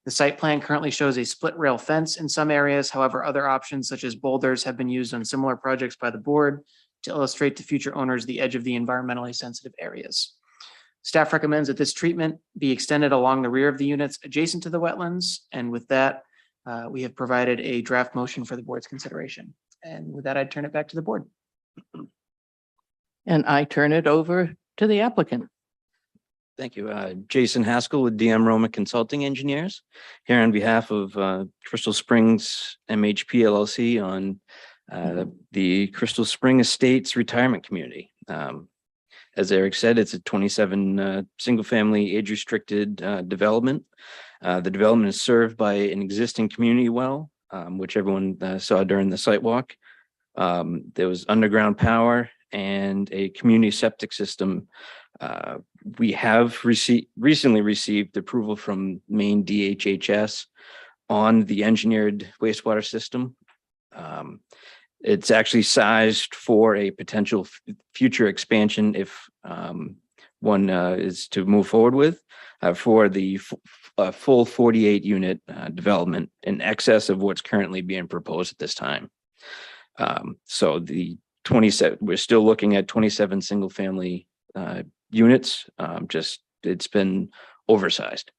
The site plan currently shows a split rail fence in some areas. However, other options such as boulders have been used on similar projects by the board to illustrate to future owners the edge of the environmentally sensitive areas. Staff recommends that this treatment be extended along the rear of the units adjacent to the wetlands. And with that, we have provided a draft motion for the board's consideration. And with that, I'd turn it back to the board. And I turn it over to the applicant. Thank you. Jason Haskell with DM Roma Consulting Engineers, here on behalf of Crystal Springs MHP LLC on the Crystal Spring Estates Retirement Community. As Eric said, it's a 27 single-family age-restricted development. The development is served by an existing community well, which everyone saw during the site walk. There was underground power and a community septic system. We have recently received approval from Maine DHHS on the engineered wastewater system. It's actually sized for a potential future expansion if one is to move forward with for the full 48 unit development in excess of what's currently being proposed at this time. So the 27, we're still looking at 27 single family units. Just it's been oversized.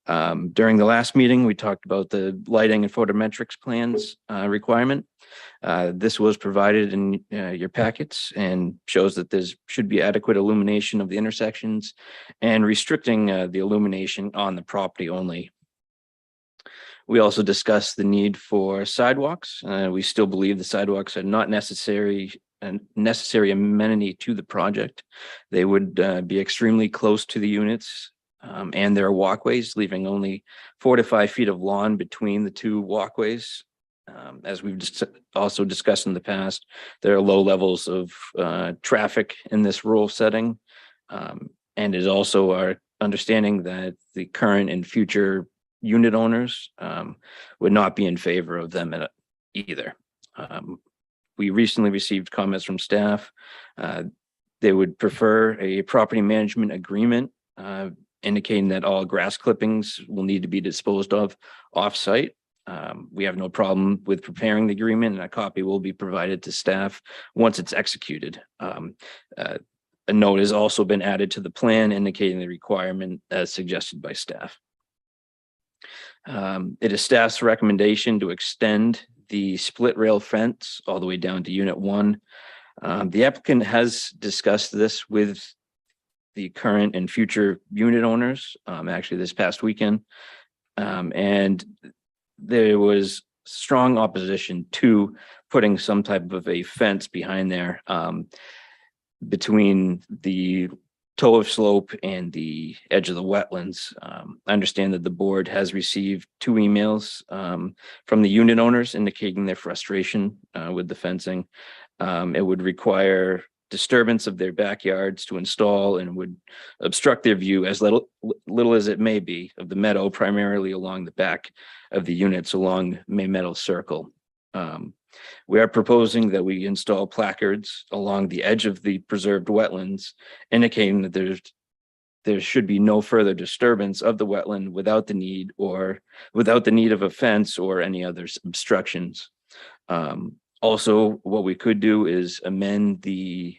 During the last meeting, we talked about the lighting and photometrics plans requirement. This was provided in your packets and shows that there should be adequate illumination of the intersections and restricting the illumination on the property only. We also discussed the need for sidewalks. We still believe the sidewalks are not necessary amenity to the project. They would be extremely close to the units and their walkways, leaving only 4 to 5 feet of lawn between the two walkways. As we've also discussed in the past, there are low levels of traffic in this rural setting. And is also our understanding that the current and future unit owners would not be in favor of them either. We recently received comments from staff. They would prefer a property management agreement indicating that all grass clippings will need to be disposed of off-site. We have no problem with preparing the agreement, and a copy will be provided to staff once it's executed. A note has also been added to the plan indicating the requirement as suggested by staff. It is staff's recommendation to extend the split rail fence all the way down to unit 1. The applicant has discussed this with the current and future unit owners, actually this past weekend. And there was strong opposition to putting some type of a fence behind there between the toe of slope and the edge of the wetlands. I understand that the board has received 2 emails from the unit owners indicating their frustration with the fencing. It would require disturbance of their backyards to install and would obstruct their view as little as it may be of the meadow, primarily along the back of the units along May Meadow Circle. We are proposing that we install placards along the edge of the preserved wetlands, indicating that there should be no further disturbance of the wetland without the need of a fence or any other obstructions. Also, what we could do is amend the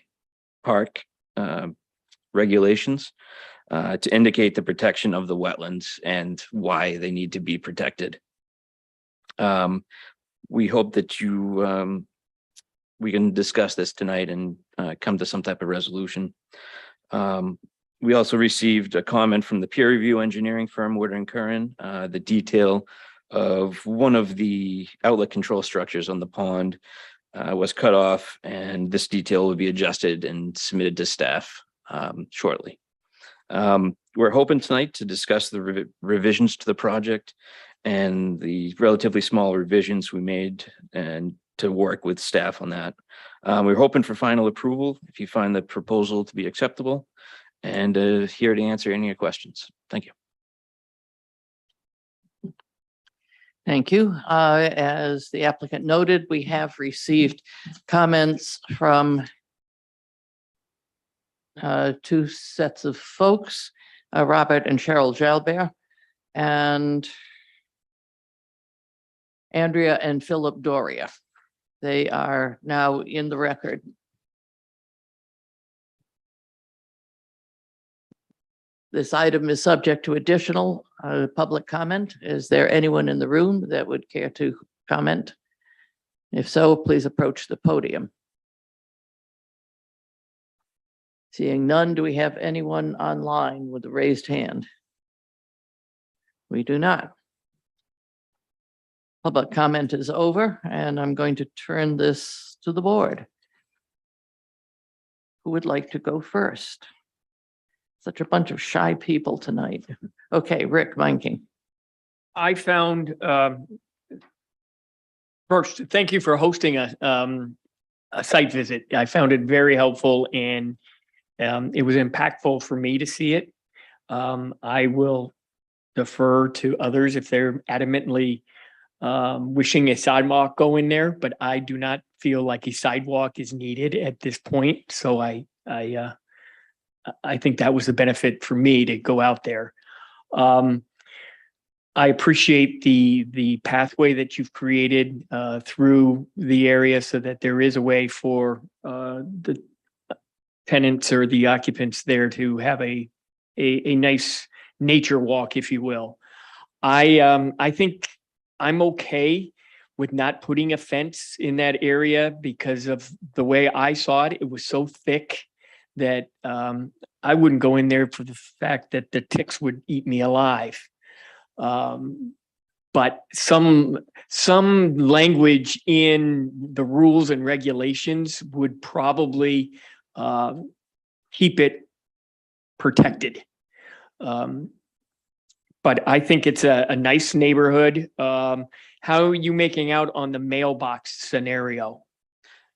park regulations to indicate the protection of the wetlands and why they need to be protected. We hope that we can discuss this tonight and come to some type of resolution. We also received a comment from the peer review engineering firm, Woodard & Curran, the detail of one of the outlet control structures on the pond was cut off, and this detail will be adjusted and submitted to staff shortly. We're hoping tonight to discuss the revisions to the project and the relatively small revisions we made and to work with staff on that. We're hoping for final approval if you find the proposal to be acceptable, and here to answer any of your questions. Thank you. Thank you. As the applicant noted, we have received comments from 2 sets of folks, Robert and Cheryl Jalbert, and Andrea and Philip Doria. They are now in the record. This item is subject to additional public comment. Is there anyone in the room that would care to comment? If so, please approach the podium. Seeing none, do we have anyone online with a raised hand? We do not. Public comment is over, and I'm going to turn this to the board. Who would like to go first? Such a bunch of shy people tonight. Okay, Rick Meinking. I found, first, thank you for hosting a site visit. I found it very helpful and it was impactful for me to see it. I will defer to others if they're adamantly wishing a sidewalk go in there, but I do not feel like a sidewalk is needed at this point. So I think that was the benefit for me to go out there. I appreciate the pathway that you've created through the area so that there is a way for the tenants or the occupants there to have a nice nature walk, if you will. I think I'm okay with not putting a fence in that area because of the way I saw it. It was so thick that I wouldn't go in there for the fact that the ticks would eat me alive. But some language in the rules and regulations would probably keep it protected. But I think it's a nice neighborhood. How are you making out on the mailbox scenario?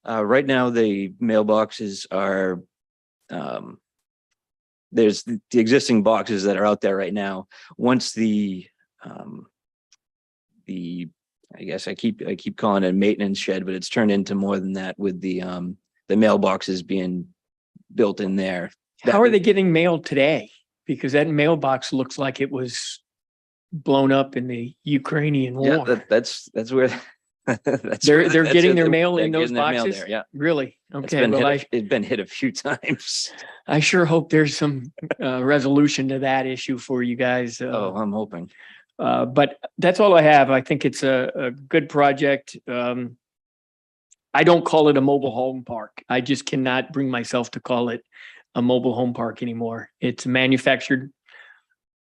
Right now, the mailboxes are, there's the existing boxes that are out there right now. Once the, I guess I keep calling it a maintenance shed, but it's turned into more than that with the mailboxes being built in there. How are they getting mail today? Because that mailbox looks like it was blown up in the Ukrainian war. Yeah, that's where. They're getting their mail in those getting their mail boxes? there, yeah. Really? It's Okay, well, it's been hit a few times. I sure hope there's some resolution to that issue for you guys. Oh, I'm hoping. But that's all I have. I think it's a good project. I don't call it a mobile home park. I just cannot bring myself to call it a mobile home park anymore. It's a manufactured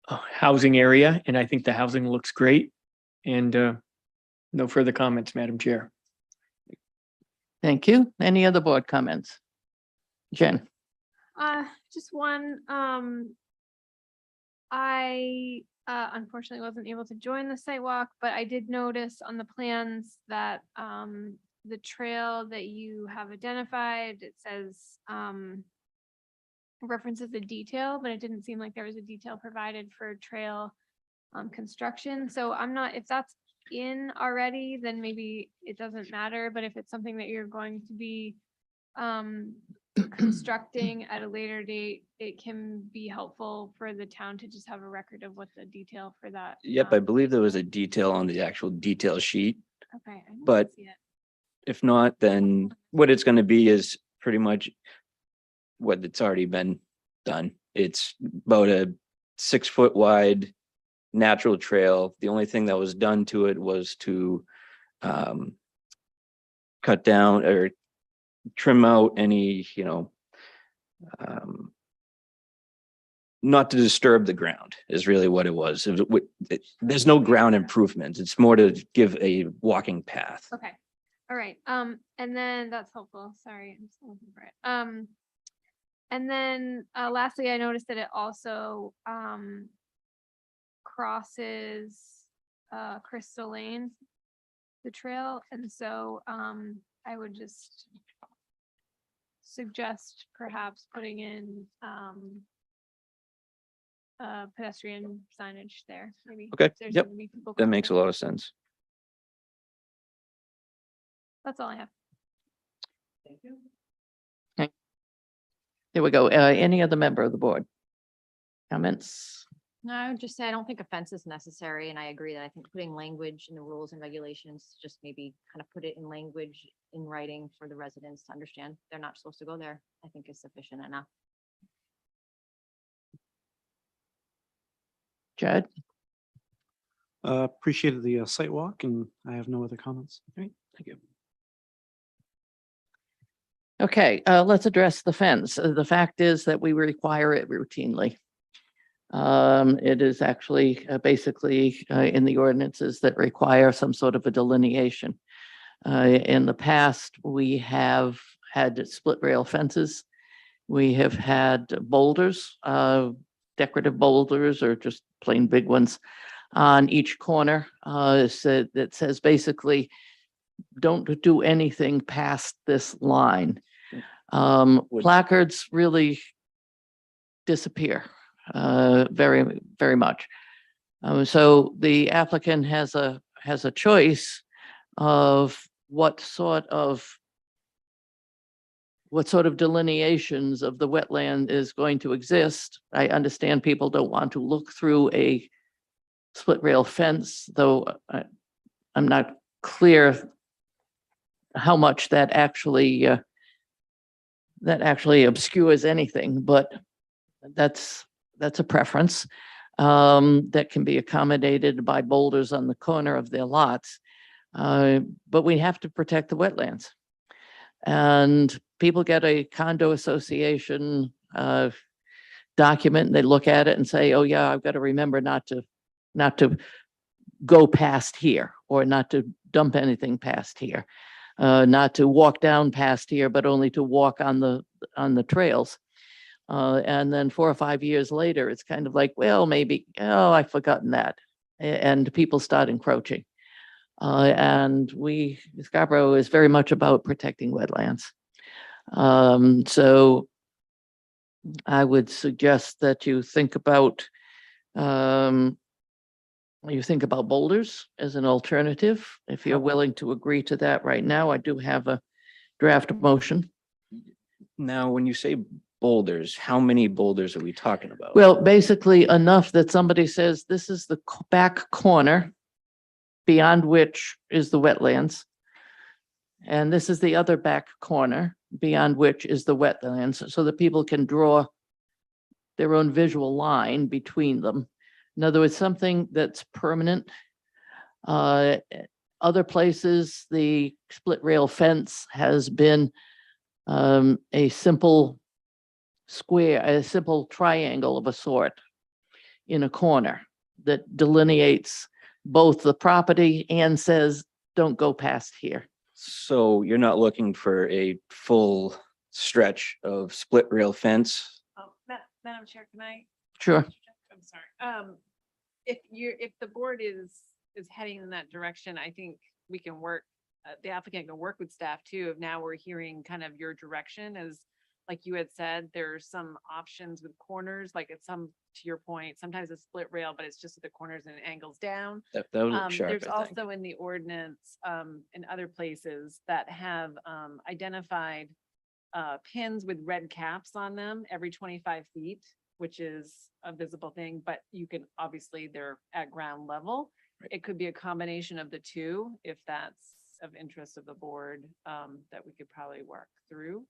housing area, and I think the housing looks great. And no further comments, Madam Chair. Thank you. Any other board comments? Jen? Just one, I unfortunately wasn't able to join the site walk, but I did notice on the plans that the trail that you have identified, it says references the detail, but it didn't seem like there was a detail provided for trail construction. So I'm not, if that's in already, then maybe it doesn't matter. But if it's something that you're going to be constructing at a later date, it can be helpful for the town to just have a record of what the detail for that. Yep, I believe there was a detail on the actual detail sheet. Okay. I didn't But see it. if not, then what it's going to be is pretty much what it's already been done. It's about a 6 foot wide natural trail. The only thing that was done to it was to cut down or trim out any, not to disturb the ground is really what it was. There's no ground improvements. It's more to give a walking path. Okay. All right. And then that's helpful. Sorry, I'm still looking for it. And then lastly, I noticed that it also crosses Crystal Lane, the trail. And so I would just suggest perhaps putting in pedestrian signage there, maybe. Okay, if there's yep, gonna be people that makes a crossing. lot of sense. That's all I have. There we go. Any other member of the board? Comments? No, I would just say I don't think a fence is necessary, and I agree that I think putting language in the rules and regulations, just maybe kind of put it in language in writing for the residents to understand they're not supposed to go there, I think is sufficient enough. Judd? Appreciated the site walk, and I have no other comments. Great, thank you. Okay, let's address the fence. The fact is that we require it routinely. It is actually basically in the ordinances that require some sort of a delineation. In the past, we have had split rail fences. We have had boulders, decorative boulders or just plain big ones on each corner. That says basically, don't do anything past this line. Placards really disappear very, very much. So the applicant has a choice of what sort of delineations of the wetland is going to exist. I understand people don't want to look through a split rail fence, though I'm not clear how much that actually obscures anything, but that's a preference that can be accommodated by boulders on the corner of their lots. But we have to protect the wetlands. And people get a condo association document, and they look at it and say, oh yeah, I've got to remember not to go past here, or not to dump anything past here, not to walk down past here, but only to walk on the trails. And then 4 or 5 years later, it's kind of like, well, maybe, oh, I've forgotten that. And people start encroaching. And Scarborough is very much about protecting wetlands. So I would suggest that you think about boulders as an alternative. If you're willing to agree to that right now, I do have a draft motion. Now, when you say boulders, how many boulders are we talking about? Well, basically enough that somebody says this is the back corner beyond which is the wetlands. And this is the other back corner beyond which is the wetlands, so that people can draw their own visual line between them. In other words, something that's permanent. Other places, the split rail fence has been a simple square, a simple triangle of a sort in a corner that delineates both the property and says, don't go past here. So you're not looking for a full stretch of split rail fence? Madam Chair, can I? Sure. I'm sorry. If the board is heading in that direction, I think we can work, the applicant can work with staff too. If now we're hearing kind of your direction, as like you had said, there's some options with corners, like it's to your point, sometimes a split rail, but it's just at the corners and it angles down. That would look sharp, There's I think. also in the ordinance, in other places that have identified pins with red caps on them every 25 feet, which is a visible thing, but you can, obviously they're at ground level. It could be a combination of the two, if that's of interest of the board, that we could probably work through.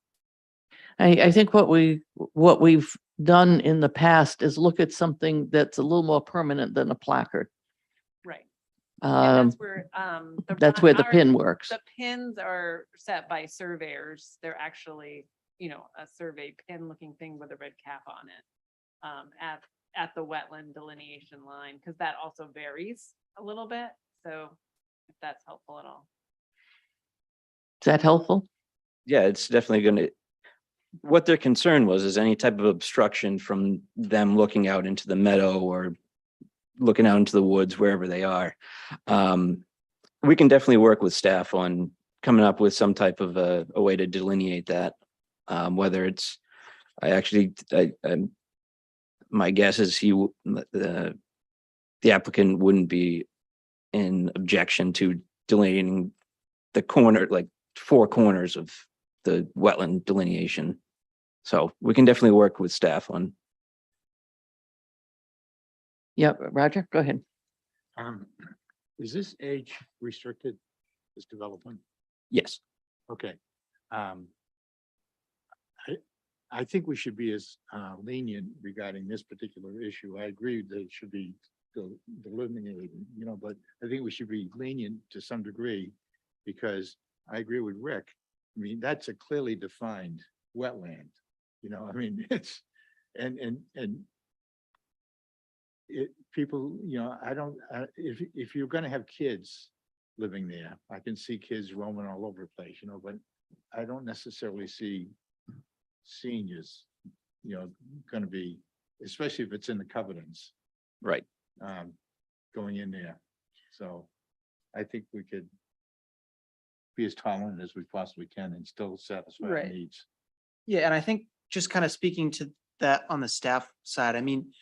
I think what we've done in the past is look at something that's a little more permanent than a placard. Right. And That's where the pin works. The pins are set by surveyors. They're actually, a survey pin looking thing with a red cap on it, at the wetland delineation line, because that also varies a little bit. So if that's helpful at all. Is that helpful? Yeah, it's definitely gonna, what their concern was is any type of obstruction from them looking out into the meadow or looking out into the woods, wherever they are. We can definitely work with staff on coming up with some type of a way to delineate that. Whether it's, my guess is the applicant wouldn't be in objection to delineating the corner, like 4 corners of the wetland delineation. So we can definitely work with staff on. Yep, Roger, go ahead. Is this age restricted, this development? Yes. Okay. I think we should be as lenient regarding this particular issue. I agree that it should be delineated, but I think we should be lenient to some degree, because I agree with Rick. I mean, that's a clearly defined wetland, you know, I mean, it's, and it, people, you know, I don't, if you're gonna have kids living there, I can see kids roaming all over the place, you know, but I don't necessarily see seniors, you know, gonna be, especially if it's in the covenants, Right. going in there. So I think we could be as tolerant as we possibly can and still satisfy our Right. needs. Yeah, and I think just kind of speaking to that on the staff side, I mean,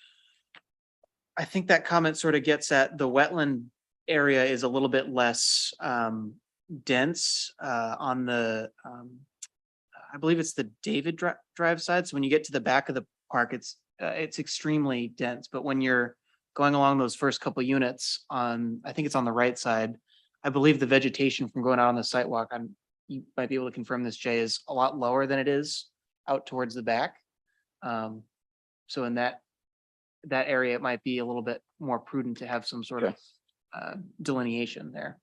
I think that comment sort of gets at the wetland area is a little bit less dense on the, I believe it's the David Drive side. So when you get to the back of the park, it's extremely dense. But when you're going along those first couple units on, I think it's on the right side, I believe the vegetation from going out on the sidewalk, you might be able to confirm this, Jay, is a lot lower than it is out towards the back. So in that area, it might be a little bit more prudent to have some sort of delineation there.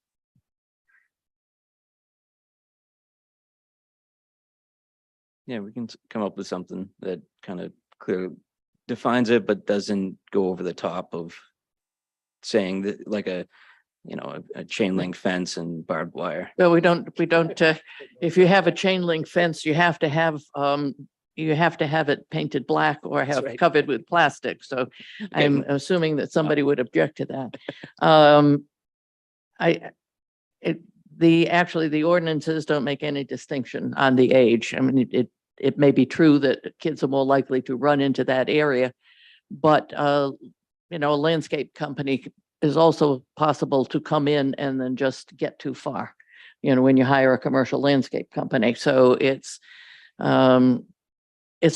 Yeah, we can come up with something that kind of clearly defines it, but doesn't go over the top of saying that like a, you know, a chain link fence and barbed wire. Well, we don't, if you have a chain link fence, you have to have it painted black or have right. covered with plastic. So I'm assuming that somebody would object to that. Actually, the ordinances don't make any distinction on the age. I mean, it may be true that kids are more likely to run into that area, but, you know, a landscape company is also possible to come in and then just get too far, you know, when you hire a commercial landscape company. So it's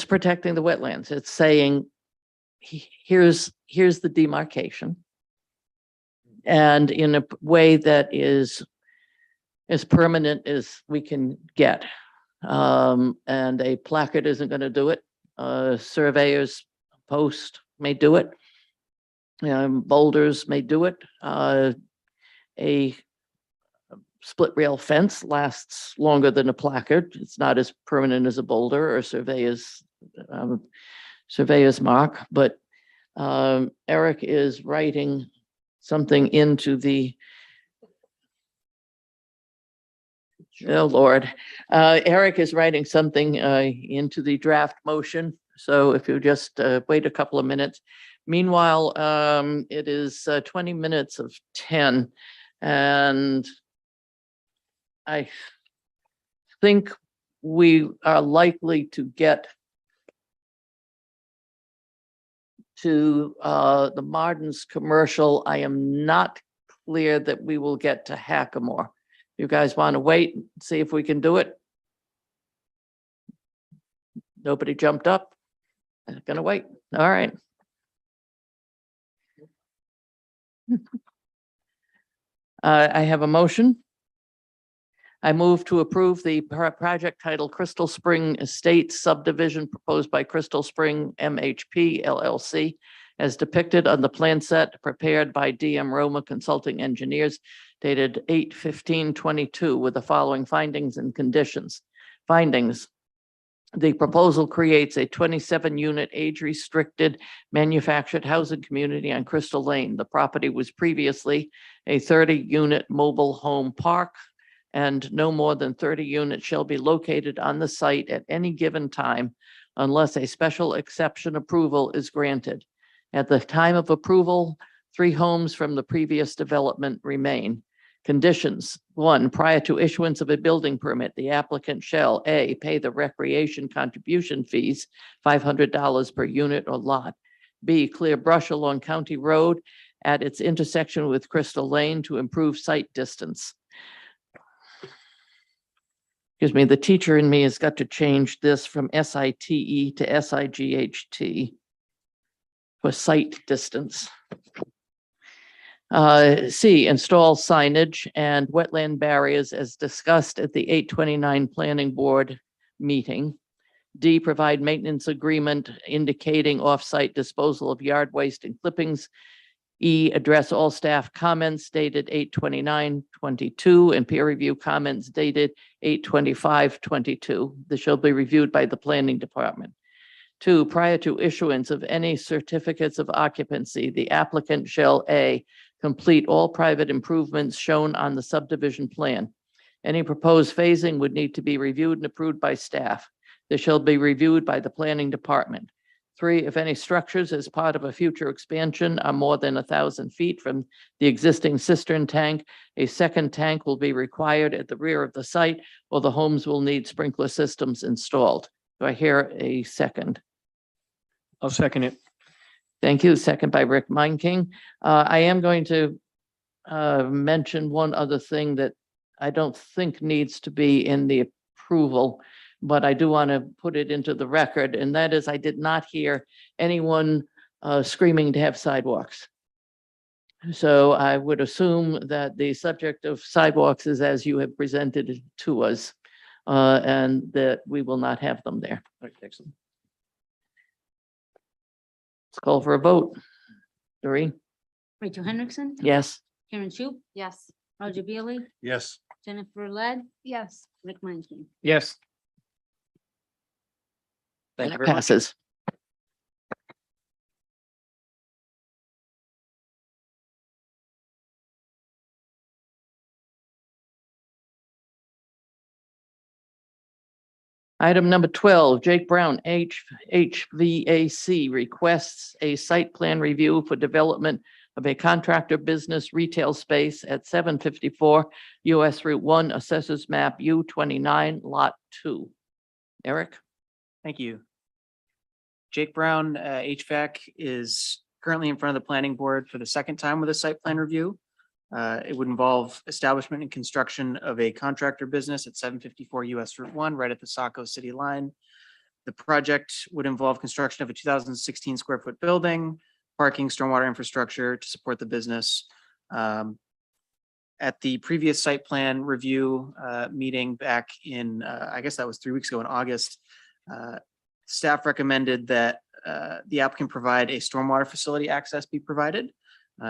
protecting the wetlands. It's saying, here's the demarcation. And in a way that is as permanent as we can get. And a placard isn't going to do it. Surveyors post may do it. Boulders may do it. A split rail fence lasts longer than a placard. It's not as permanent as a boulder or surveyor's mark, but Eric is writing something into the, oh Lord, Eric is writing something into the draft motion. So if you just wait a couple of minutes. Meanwhile, it is 20 minutes of 10, and I think we are likely to get to the Martin's commercial. I am not clear that we will get to Hackamore. You guys want to wait and see if we can do it? Nobody jumped up? I'm gonna wait. All right. I have a motion. I move to approve the project titled Crystal Spring Estates subdivision proposed by Crystal Spring MHP LLC as depicted on the plan set prepared by DM Roma Consulting Engineers dated 8/15/22 with the following findings and conditions. Findings. The proposal creates a 27-unit age-restricted manufactured housing community on Crystal Lane. The property was previously a 30-unit mobile home park, and no more than 30 units shall be located on the site at any given time unless a special exception approval is granted. At the time of approval, 3 homes from the previous development remain. Conditions: 1, prior to issuance of a building permit, the applicant shall A, pay the recreation contribution fees, $500 per unit or lot. B, clear brush along County Road at its intersection with Crystal Lane to improve sight distance. Excuse me, the teacher in me has got to change this from SITE to SIGHT for sight distance. C, install signage and wetland barriers as discussed at the 8/29 Planning Board meeting. D, provide maintenance agreement indicating off-site disposal of yard waste and clippings E, address all staff comments dated 8/29/22 and peer review comments dated 8/25/22. This shall be reviewed by the planning department. 2, prior to issuance of any certificates of occupancy, the applicant shall A, complete all private improvements shown on the subdivision plan. Any proposed phasing would need to be reviewed and approved by staff. This shall be reviewed by the planning department. 3, if any structures as part of a future expansion are more than 1,000 feet from the existing cistern tank, a second tank will be required at the rear of the site, or the homes will need sprinkler systems installed. Do I hear a second? I'll second it. Thank you. Second by Rick Meinking. I am going to mention one other thing that I don't think needs to be in the approval, but I do want to put it into the record, and that is I did not hear anyone screaming to have sidewalks. So I would assume that the subject of sidewalks is as you have presented it to us, and that we will not have them there. Excellent. Let's call for a vote. Doreen? Rachel Hendrickson. Yes. Karen Shu, Yes. Roger Bailey, Yes. Jennifer Led, Yes. Rick Manking. Yes. Thank And you it very much. passes. Item number 12, Jake Brown, HVAC requests a site plan review for development of a contractor business retail space at 754 US Route 1, Assessors Map U29, Lot 2. Eric? Thank you. Jake Brown, HVAC is currently in front of the planning board for the second time with a site plan review. It would involve establishment and construction of a contractor business at 754 US Route 1, right at the Saco city line. The project would involve construction of a 2016 square foot building, parking, stormwater infrastructure to support the business. At the previous site plan review meeting back in, I guess that was 3 weeks ago in August, staff recommended that the applicant provide a stormwater facility access be provided.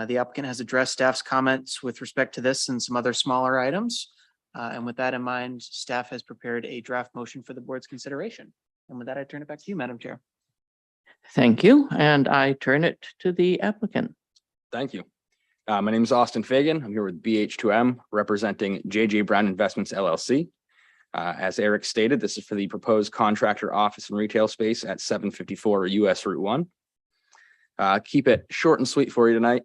The applicant has addressed staff's comments with respect to this and some other smaller items. And with that in mind, staff has prepared a draft motion for the board's consideration. And with that, I turn it back to you, Madam Chair. Thank you, and I turn it to the applicant. Thank you. My name is Austin Fagan. I'm here with BH2M representing JJ Brown Investments LLC. As Eric stated, this is for the proposed contractor office and retail space at 754 US Route 1. Keep it short and sweet for you tonight.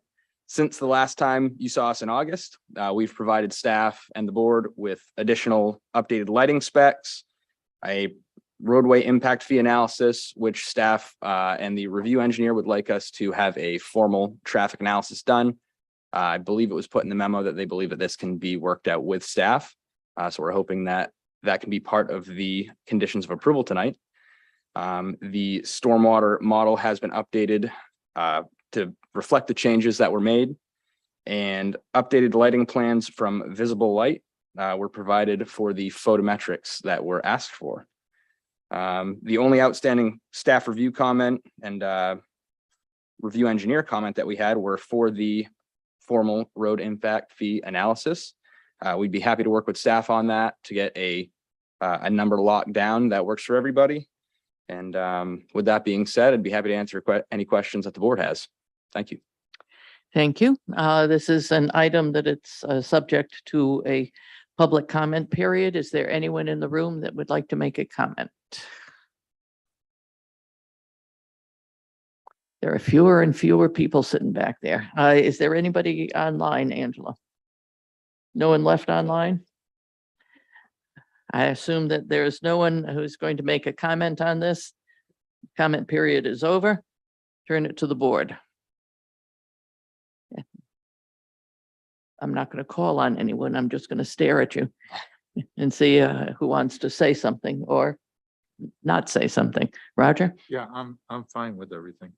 Since the last time you saw us in August, we've provided staff and the board with additional updated lighting specs, a roadway impact fee analysis, which staff and the review engineer would like us to have a formal traffic analysis done. I believe it was put in the memo that they believe that this can be worked out with staff. So we're hoping that that can be part of the conditions of approval tonight. The stormwater model has been updated to reflect the changes that were made, and updated lighting plans from Visible Light were provided for the photometrics that were asked for. The only outstanding staff review comment and review engineer comment that we had were for the formal road impact fee analysis. We'd be happy to work with staff on that to get a number locked down that works for everybody. And with that being said, I'd be happy to answer any questions that the board has. Thank you. Thank you. This is an item that it's subject to a public comment period. Is there anyone in the room that would like to make a comment? There are fewer and fewer people sitting back there. Is there anybody online, Angela? No one left online? I assume that there is no one who's going to make a comment on this. Comment period is over. Turn it to the board. I'm not going to call on anyone. I'm just going to stare at you and see who wants to say something or not say something. Roger? Yeah, I'm fine with everything.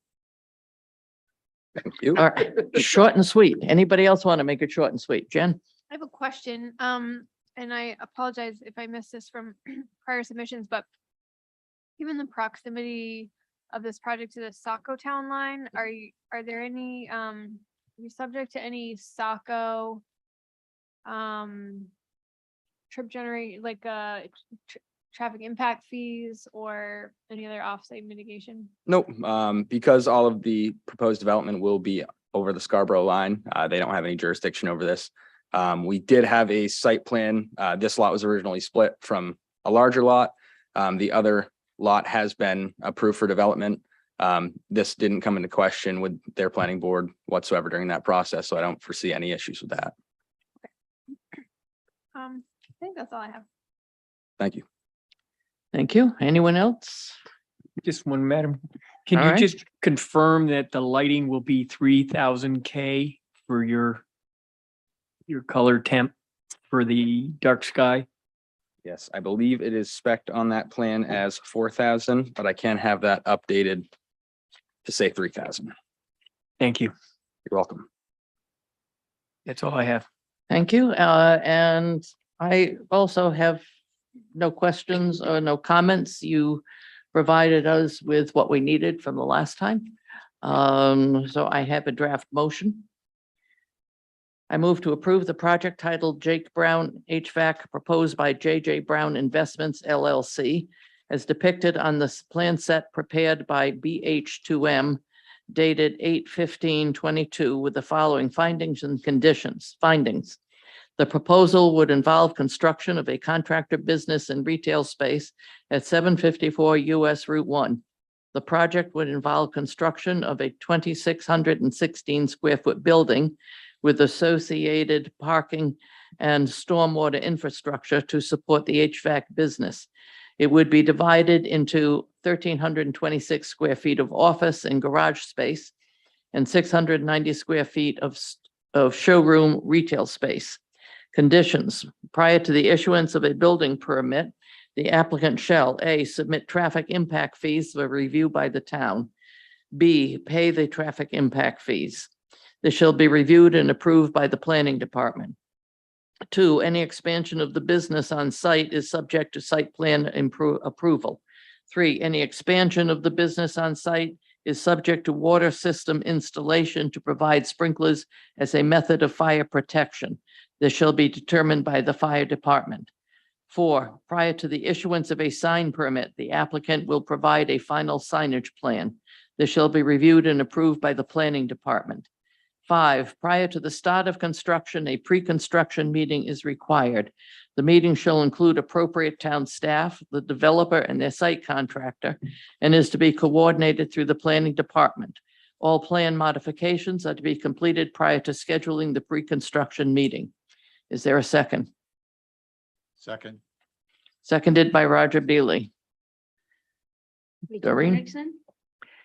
Thank you. All right, short and sweet. Anybody else want to make it short and sweet? Jen? I have a question, and I apologize if I missed this from prior submissions, but given the proximity of this project to the Saco town line, are there any be subject to any SACO trip generate, like, traffic impact fees or any other offsite mitigation? Nope, because all of the proposed development will be over the Scarborough line, they don't have any jurisdiction over this. We did have a site plan. This lot was originally split from a larger lot. The other lot has been approved for development. This didn't come into question with their planning board whatsoever during that process, so I don't foresee any issues with that. I think that's all I have. Thank you. Thank you. Anyone else? Just one, madam. Can All you right. just confirm that the lighting will be 3000 K for your color temp for the dark sky? Yes, I believe it is spec'd on that plan as 4,000, but I can have that updated to say 3,000. Thank you. You're welcome. That's all I have. Thank you. And I also have no questions or no comments. You provided us with what we needed from the last time. So I have a draft motion. I move to approve the project titled Jake Brown HVAC proposed by JJ Brown Investments LLC as depicted on the plan set prepared by BH2M dated 8/15/22 with the following findings and conditions. Findings. The proposal would involve construction of a contractor business and retail space at 754 US Route 1. The project would involve construction of a 2,616 square foot building with associated parking and stormwater infrastructure to support the HVAC business. It would be divided into 1,326 square feet of office and garage space and 690 square feet of showroom retail space. Conditions. Prior to the issuance of a building permit, the applicant shall A, submit traffic impact fees for review by the town. B, pay the traffic impact fees. This shall be reviewed and approved by the planning department. 2, any expansion of the business on site is subject to site plan approval. 3, any expansion of the business on site is subject to water system installation to provide sprinklers as a method of fire protection. This shall be determined by the fire department. 4, prior to the issuance of a sign permit, the applicant will provide a final signage plan. This shall be reviewed and approved by the planning department. 5, prior to the start of construction, a pre-construction meeting is required. The meeting shall include appropriate town staff, the developer, and their site contractor, and is to be coordinated through the planning department. All plan modifications are to be completed prior to scheduling the pre-construction meeting. Is there a second? Second. Seconded by Roger Beely. Rachel Doreen? Hendrickson,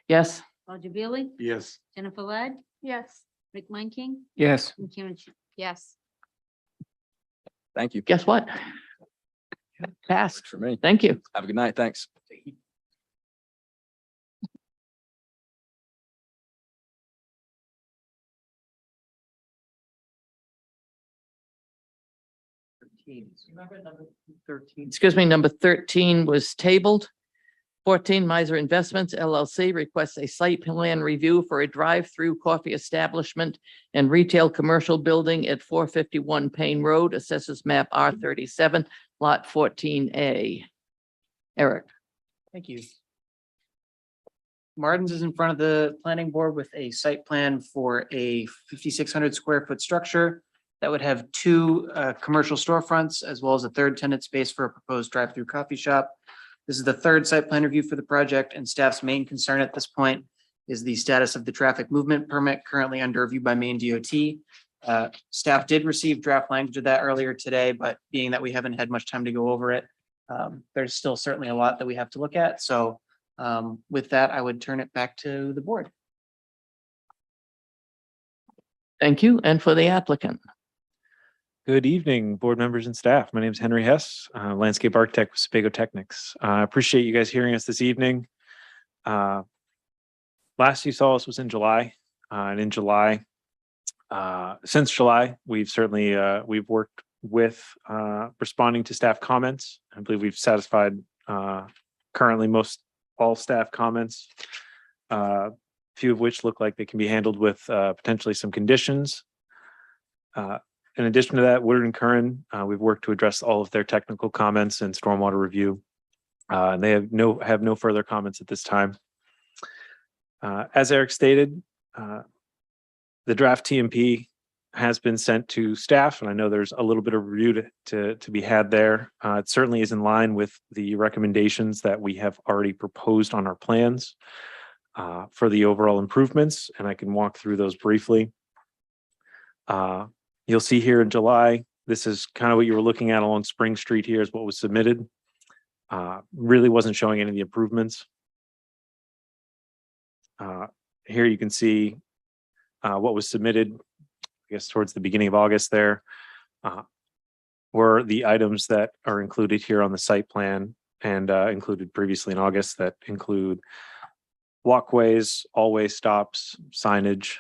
Yes? Roger Bailey, Yes. Jennifer Led, Yes. Rick Monking, Yes. and Karen. Yes. Thank you. Guess what? Passed. For me. Thank you. Have a good night. Thanks. Remember number 13? Excuse me, number 13 was tabled. 14, Miser Investments LLC requests a site plan review for a drive-through coffee establishment and retail commercial building at 451 Payne Road, Assessors Map R37, Lot 14A. Eric. Thank you. Martin's is in front of the planning board with a site plan for a 5,600 square foot structure that would have 2 commercial storefronts as well as a third tenant space for a proposed drive-through coffee shop. This is the third site plan review for the project, and staff's main concern at this point is the status of the traffic movement permit currently under review by Maine DOT. Staff did receive draft language of that earlier today, but being that we haven't had much time to go over it, there's still certainly a lot that we have to look at. So with that, I would turn it back to the board. Thank you. And for the applicant. Good evening, board members and staff. My name is Henry Hess, landscape architect with Sebago Technics. I appreciate you guys hearing us this evening. Last you saw us was in July, and in July, since July, we've certainly we've worked with responding to staff comments. I believe we've satisfied currently most all staff comments. few of which look like they can be handled with potentially some conditions. In addition to that, Woodard and Curran, we've worked to address all of their technical comments and stormwater review. And they have no further comments at this time. As Eric stated, the draft TMP has been sent to staff, and I know there's a little bit of review to be had there. It certainly is in line with the recommendations that we have already proposed on our plans for the overall improvements, and I can walk through those briefly. You'll see here in July, this is kind of what you were looking at along Spring Street here is what was submitted. Really wasn't showing any of the improvements. Here you can see what was submitted, I guess, towards the beginning of August there, were the items that are included here on the site plan and included previously in August that include walkways, all-way stops, signage,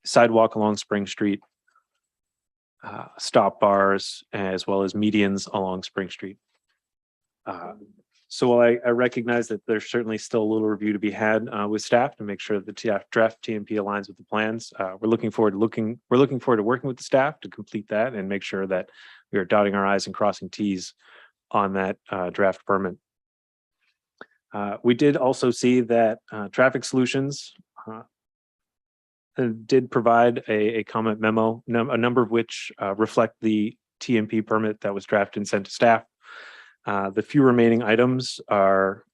sidewalk along Spring Street, stop bars, as well as medians along Spring Street. So while I recognize that there's certainly still a little review to be had with staff to make sure that the draft TMP aligns with the plans, we're looking forward to working with the staff to complete that and make sure that we are dotting our I's and crossing T's on that draft permit. We did also see that Traffic Solutions did provide a comment memo, a number of which reflect the TMP permit that was drafted and sent to staff. The few remaining items are,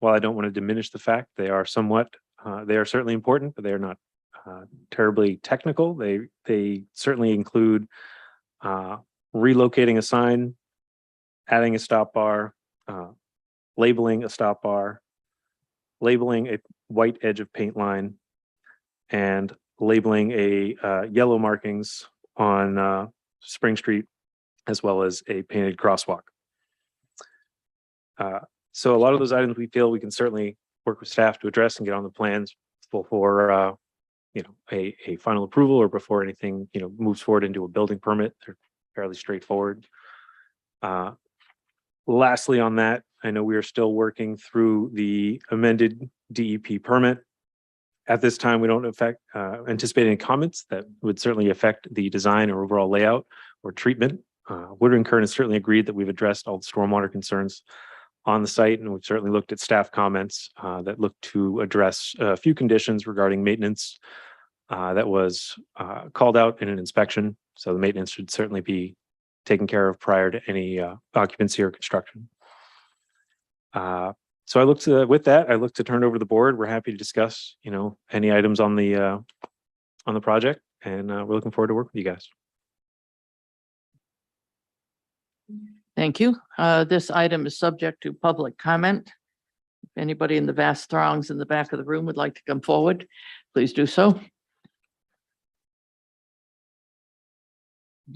while I don't want to diminish the fact, they are certainly important, but they are not terribly technical. They certainly include relocating a sign, adding a stop bar, labeling a stop bar, labeling a white edge of paint line, and labeling a yellow markings on Spring Street, as well as a painted crosswalk. So a lot of those items we feel we can certainly work with staff to address and get on the plans before a final approval or before anything moves forward into a building permit. They're fairly straightforward. Lastly on that, I know we are still working through the amended DEP permit. At this time, we don't anticipate any comments that would certainly affect the design or overall layout or treatment. Woodard and Curran has certainly agreed that we've addressed all the stormwater concerns on the site, and we've certainly looked at staff comments that look to address a few conditions regarding maintenance that was called out in an inspection. So the maintenance should certainly be taken care of prior to any occupancy or construction. So I look to turn it over to the board. We're happy to discuss, any items on the project, and we're looking forward to work with you guys. Thank you. This item is subject to public comment. If anybody in the vast throngs in the back of the room would like to come forward, please do so.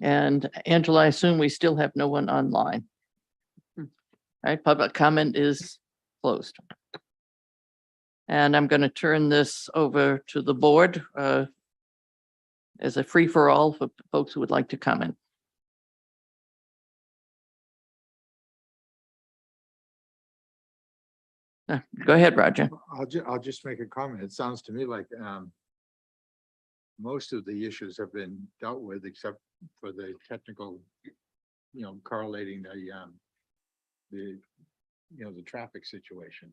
And Angela, I assume we still have no one online. All right, public comment is closed. And I'm going to turn this over to the board as a free-for-all for folks who would like to comment. Go ahead, Roger. I'll just make a comment. It sounds to me like most of the issues have been dealt with, except for the technical, correlating the traffic situation.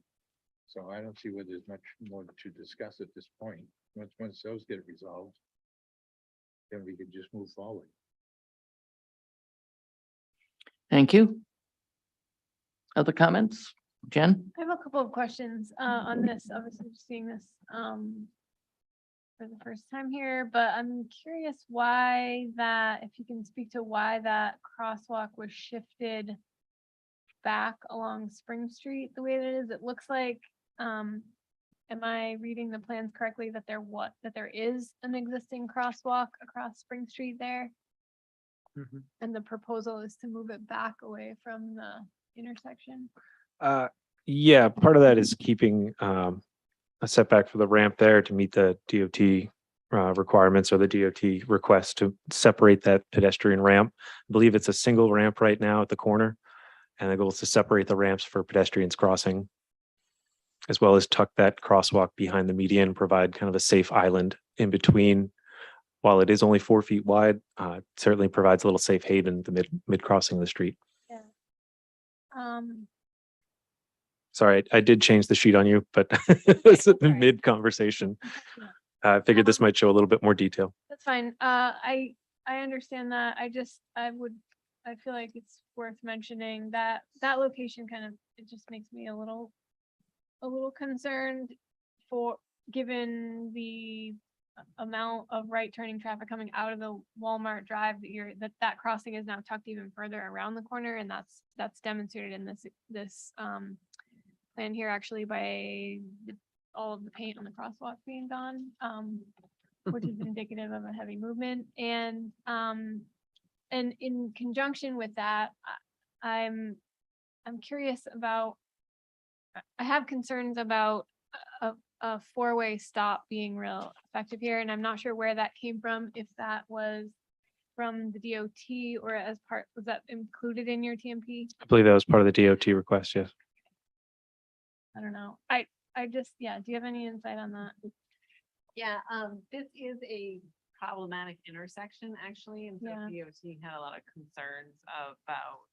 So I don't see where there's much more to discuss at this point. Once those get resolved, then we can just move forward. Thank you. Other comments? Jen? I have a couple of questions on this. Obviously, just seeing this for the first time here, but I'm curious why if you can speak to why that crosswalk was shifted back along Spring Street the way that it is. It looks like, am I reading the plans correctly that there is an existing crosswalk across Spring Street there? Mm-hmm. And the proposal is to move it back away from the intersection? Yeah, part of that is keeping a setback for the ramp there to meet the DOT requirements or the DOT request to separate that pedestrian ramp. I believe it's a single ramp right now at the corner, and the goal is to separate the ramps for pedestrians crossing. as well as tuck that crosswalk behind the median, provide kind of a safe island in between. While it is only 4 feet wide, it certainly provides a little safe haven at the mid crossing of the street. Yeah. Um, Sorry, I did change the sheet on you, but it's at the mid conversation. I figured this might show a little bit more detail. that's fine. I understand that. I feel like it's worth mentioning that that location kind of, it just makes me a little concerned for, given the amount of right turning traffic coming out of the Walmart drive that crossing is now tucked even further around the corner, and that's demonstrated in this plan here actually by all of the paint on the crosswalk being gone, which is indicative of a heavy movement. And in conjunction with that, I'm curious about, I have concerns about a four-way stop being real effective here, and I'm not sure where that came from, if that was from the DOT or as part, was that included in your TMP? I believe that was part of the DOT request, yes. I don't know. I just, yeah, do you have any insight on that? Yeah, this is a problematic intersection, actually, and so DOT had a lot of concerns about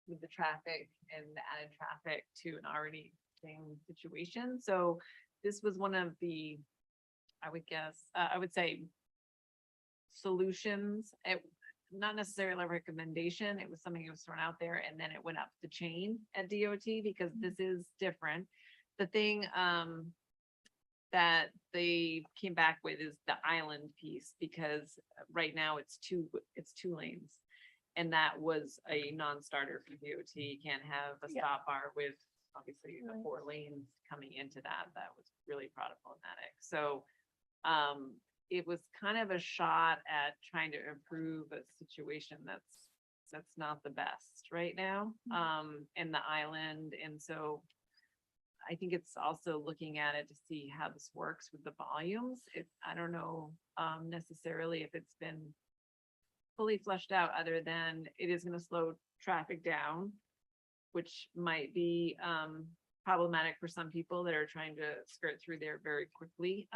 with the traffic and the added traffic to an already existing situation. So this was one of the, I would say, solutions. Not necessarily a recommendation. It was something that was thrown out there, and then it went up the chain at DOT because this is different. The thing that they came back with is the island piece, because right now it's two lanes, and that was a non-starter for DOT. You can't have a stop bar with obviously the 4 lanes coming into that. That was really problematic. So it was kind of a shot at trying to improve a situation that's not the best right now, in the island. And so I think it's also looking at it to see how this works with the volumes. I don't know necessarily if it's been fully fleshed out, other than it is going to slow traffic down, which might be problematic for some people that are trying to skirt through there very quickly.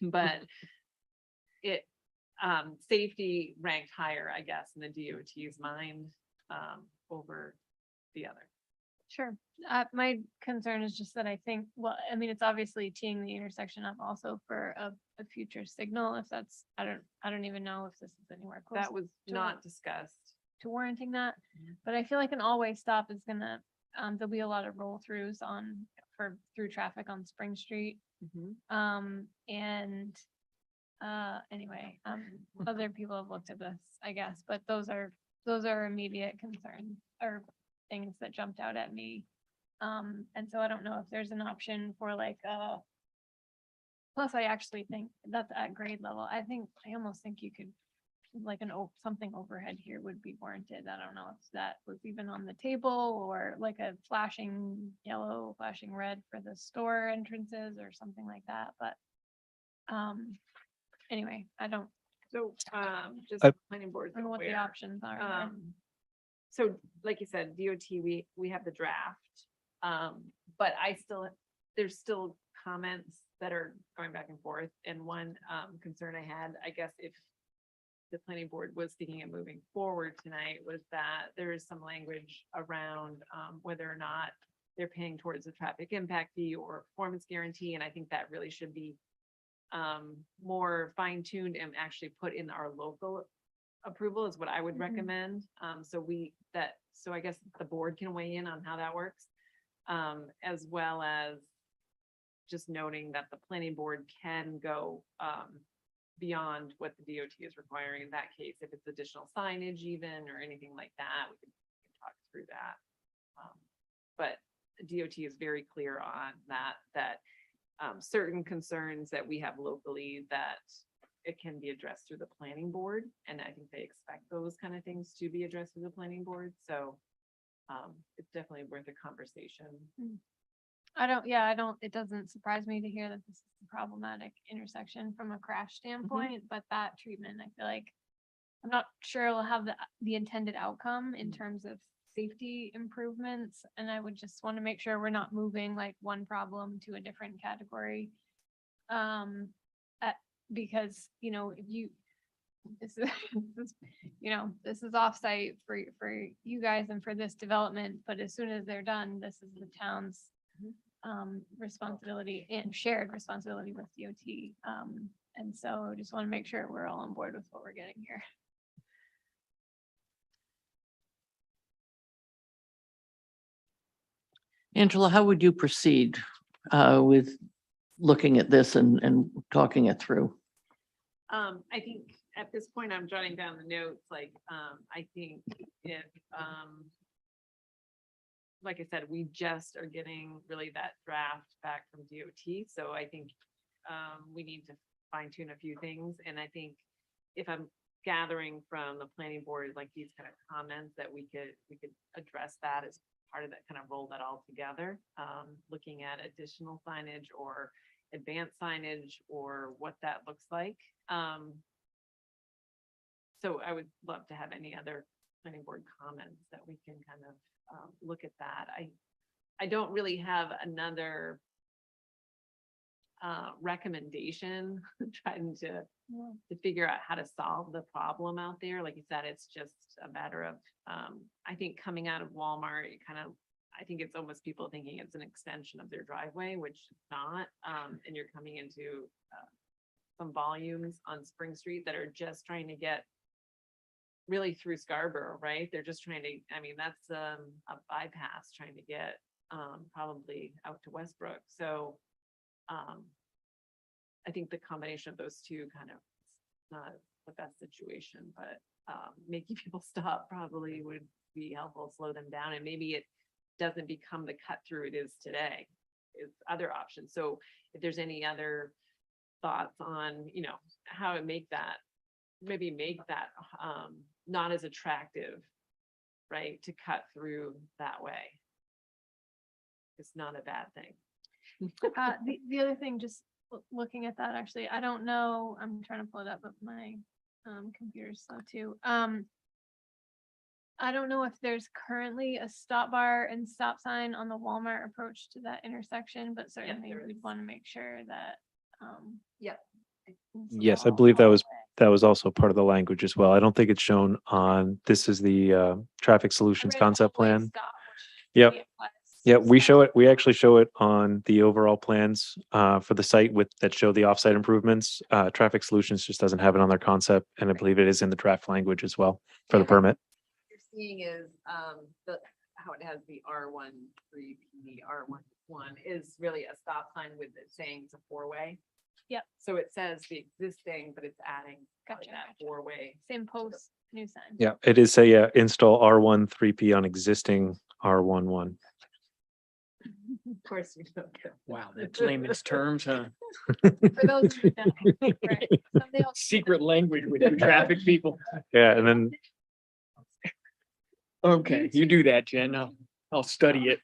But it safety ranked higher, I guess, in the DOT's mind over the other. Sure. My concern is just that I think, well, I mean, it's obviously teeing the intersection up also for a future signal. If that's, I don't even know if this is anywhere close. That was not discussed. To warranting that, but I feel like an all-way stop is gonna, there'll be a lot of roll throughs through traffic on Spring Street. Anyway, other people have looked at this, I guess, but those are immediate concerns or things that jumped out at me. And so I don't know if there's an option for like, plus I actually think that's at grade level. I almost think you could, like something overhead here would be warranted. I don't know if that was even on the table, or like a flashing yellow, flashing red for the store entrances or something like that. But anyway, I don't. So just planning board. I don't know what the options are. So like you said, DOT, we have the draft, but there's still comments that are going back and forth. And one concern I had, I guess, if the planning board was thinking of moving forward tonight, was that there is some language around whether or not they're paying towards a traffic impact fee or performance guarantee. And I think that really should be more fine-tuned and actually put in our local approval is what I would recommend. So I guess the board can weigh in on how that works, as well as just noting that the planning board can go beyond what the DOT is requiring in that case. If it's additional signage even or anything like that, we can talk through that. But the DOT is very clear on that certain concerns that we have locally, that it can be addressed through the planning board. And I think they expect those kind of things to be addressed through the planning board. So it's definitely worth a conversation. It doesn't surprise me to hear that this is a problematic intersection from a crash standpoint, but that treatment, I feel like, I'm not sure it'll have the intended outcome in terms of safety improvements, and I would just want to make sure we're not moving like one problem to a different category. Because, you know, if you, this is, this is offsite for you guys and for this development, but as soon as they're done, this is the town's responsibility and shared responsibility with DOT. And so I just want to make sure we're all on board with what we're getting here. Angela, how would you proceed with looking at this and talking it through? I think at this point, I'm jotting down the notes, like, I think if, like I said, we just are getting really that draft back from DOT, so I think we need to fine tune a few things, and I think if I'm gathering from the planning board, like these kind of comments, that we could address that as part of that, kind of roll that all together, looking at additional signage or advanced signage or what that looks like. So I would love to have any other planning board comments that we can kind of look at that. I don't really have another recommendation trying to figure out how to solve the problem out there. Like you said, it's just a matter of I think coming out of Walmart, I think it's almost people thinking it's an extension of their driveway, which it's not. And you're coming into some volumes on Spring Street that are just trying to get really through Scarborough, right? They're just trying to, I mean, that's a bypass trying to get probably out to Westbrook. So I think the combination of those two kind of not the best situation, but making people stop probably would be helpful, slow them down, and maybe it doesn't become the cut through it is today. It's other options. So if there's any other thoughts on, you know, how to make that, maybe make that not as attractive, right, to cut through that way. It's not a bad thing. The other thing, just looking at that, actually, I don't know, I'm trying to pull it up, but my computer's slow too. I don't know if there's currently a stop bar and stop sign on the Walmart approach to that intersection, but certainly we'd want to make sure that. Yep. Yes, I believe that was also part of the language as well. I don't think it's shown on, this is the traffic solutions concept plan. Yep. Yeah, we show it, we actually show it on the overall plans for the site that show the offsite improvements. Traffic Solutions just doesn't have it on their concept, and I believe it is in the draft language as well for the permit. You're seeing is how it has the R1 3P, R1 is really a stop sign with it saying it's a four-way. Yep. So it says the existing, but it's adding Gotcha. that four-way. Same post, new sign. Yeah, it is say install R1 3P on existing R11. Of course you don't get. Wow, that's layman's terms, huh? For those who don't know, right. Someday I'll- Secret language with you traffic people. Yeah, and then Okay, you do that, Jen. I'll study it.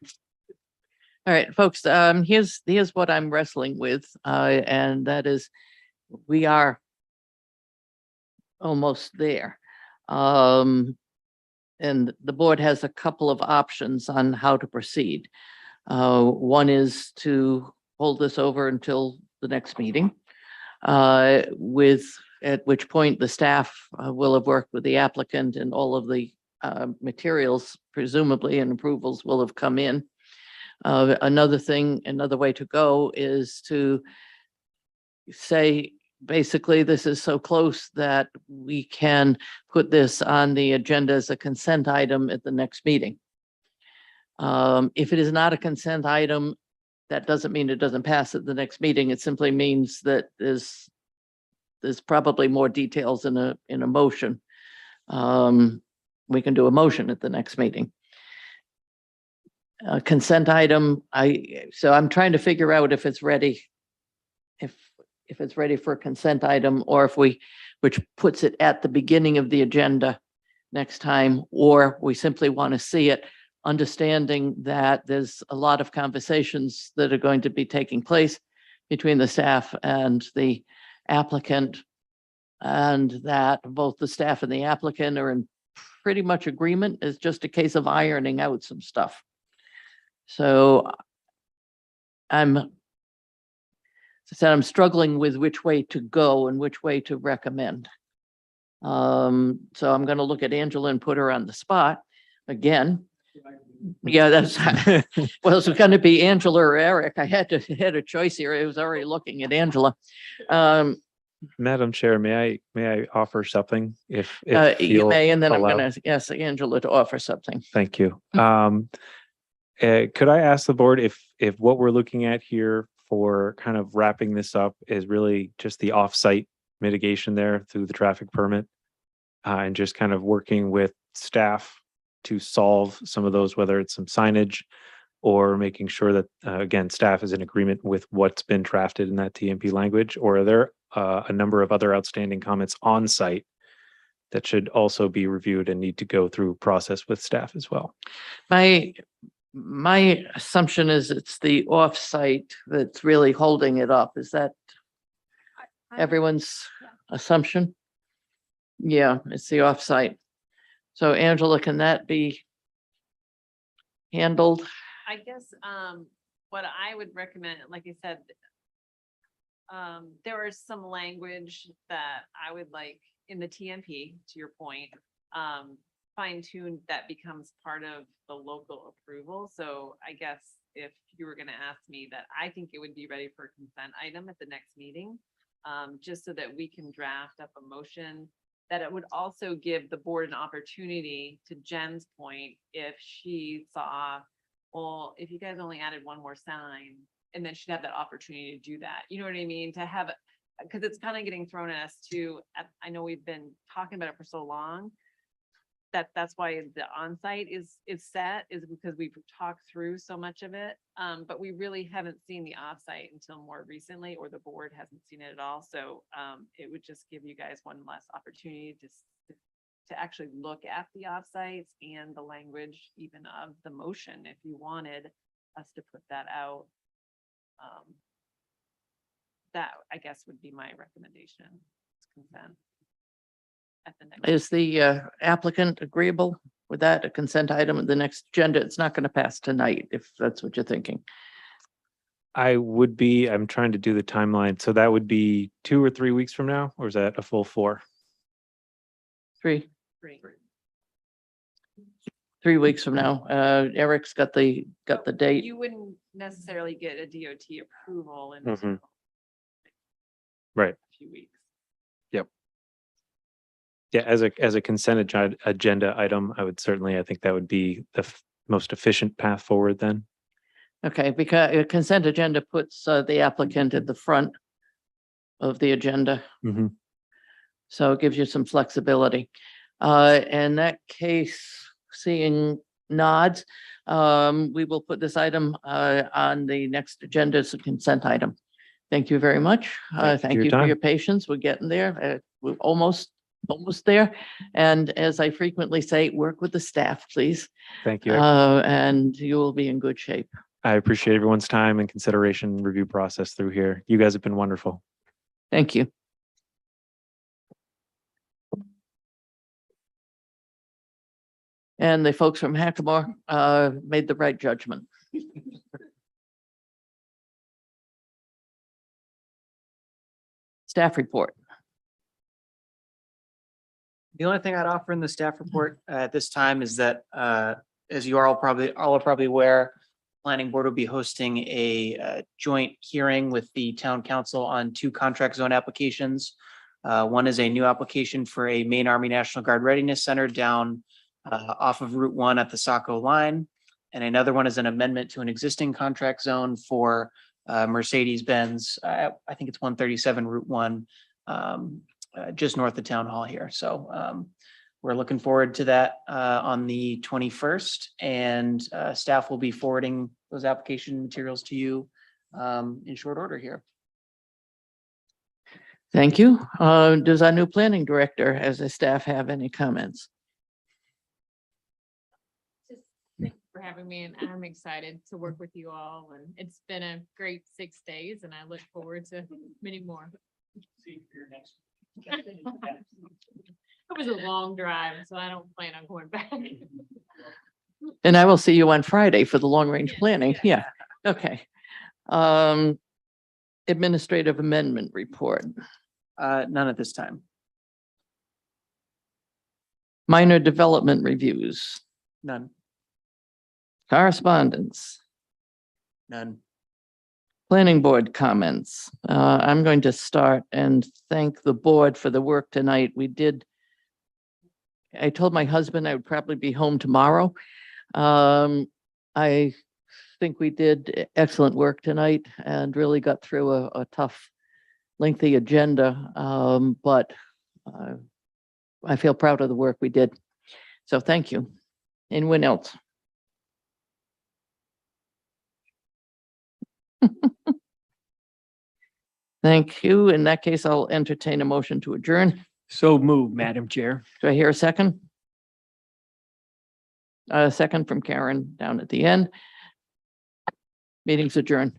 All right, folks, here's what I'm wrestling with, and that is, we are almost there. And the board has a couple of options on how to proceed. One is to hold this over until the next meeting, at which point the staff will have worked with the applicant and all of the materials presumably and approvals will have come in. Another way to go is to say, basically, this is so close that we can put this on the agenda as a consent item at the next meeting. If it is not a consent item, that doesn't mean it doesn't pass at the next meeting. It simply means that there's probably more details in a motion. We can do a motion at the next meeting. Consent item, so I'm trying to figure out if it's ready, if it's ready for a consent item, or which puts it at the beginning of the agenda next time, or we simply want to see it, understanding that there's a lot of conversations that are going to be taking place between the staff and the applicant, and that both the staff and the applicant are in pretty much agreement. It's just a case of ironing out some stuff. So as I said, I'm struggling with which way to go and which way to recommend. So I'm gonna look at Angela and put her on the spot again. Yeah, that's, well, it's gonna be Angela or Eric. I had a choice here. I was already looking at Angela. Madam Chair, may I offer something if You you'll may, and then I'm allow? gonna ask Angela to offer something. Thank you. Could I ask the board if what we're looking at here for kind of wrapping this up is really just the off-site mitigation there through the traffic permit? And just kind of working with staff to solve some of those, whether it's some signage or making sure that, again, staff is in agreement with what's been drafted in that TMP language? Or are there a number of other outstanding comments on site that should also be reviewed and need to go through process with staff as well? My assumption is it's the off-site that's really holding it up. Is that everyone's assumption? Yeah, it's the off-site. So Angela, can that be handled? I guess, what I would recommend, like I said, there is some language that I would like in the TMP, to your point, fine tuned that becomes part of the local approval. So I guess if you were gonna ask me that, I think it would be ready for a consent item at the next meeting. Just so that we can draft up a motion, that it would also give the board an opportunity, to Jen's point, if she saw, well, if you guys only added one more sign, and then she'd have that opportunity to do that. You know what I mean? To have, because it's kind of getting thrown at us too. I know we've been talking about it for so long. That's why the onsite is set, is because we've talked through so much of it. But we really haven't seen the offsite until more recently, or the board hasn't seen it at all. So it would just give you guys one less opportunity to actually look at the offsites and the language even of the motion, if you wanted us to put that out. That, I guess, would be my recommendation. Consent. At the next. Is the applicant agreeable with that, a consent item at the next agenda? It's not going to pass tonight, if that's what you're thinking. I'm trying to do the timeline. So that would be 2 or 3 weeks from now, or is that a full 4? 3 Three. weeks from now. Eric's got the date. You wouldn't necessarily get a DOT approval in Mhm. Right. a few weeks. Yeah, as a consent agenda item, I think that would be the most efficient path forward then. Okay, because a consent agenda puts the applicant at the front of the agenda. Mhm. So it gives you some flexibility. In that case, seeing nods, we will put this item on the next agenda as a consent item. Thank you very much. Thank you for your patience. We're getting there. We're almost there. And as I frequently say, work with the staff, please. Thank you. And you will be in good shape. I appreciate everyone's time and consideration review process through here. You guys have been wonderful. Thank you. And the folks from Hackamore made the right judgment. Staff report. The only thing I'd offer in the staff report at this time is that, as you are all are probably aware, planning board will be hosting a joint hearing with the town council on 2 contract zone applications. One is a new application for a Main Army National Guard Readiness Center down off of Route 1 at the Saco line. And another one is an amendment to an existing contract zone for Mercedes-Benz. I think it's 137 Route 1. Just north of town hall here. So we're looking forward to that on the 21st, and staff will be forwarding those application materials to you in short order here. Thank you. Does our new planning director, as a staff, have any comments? Thank you for having me, and I'm excited to work with you all, and it's been a great 6 days, and I look forward to many more. See you for your next. I was a long drive, so I don't plan on going back. And I will see you on Friday for the long range planning. Yeah, okay. Administrative amendment report, None at this time. minor development reviews, None, correspondence, none. planning board comments. I'm going to start and thank the board for the work tonight. I told my husband I would probably be home tomorrow. I think we did excellent work tonight and really got through a tough, lengthy agenda. But I feel proud of the work we did. So thank you. Anyone else? Thank you. In that case, I'll entertain a motion to adjourn. So move, Madam Chair. Do I hear a second? A second from Karen down at the end. Meeting's adjourned.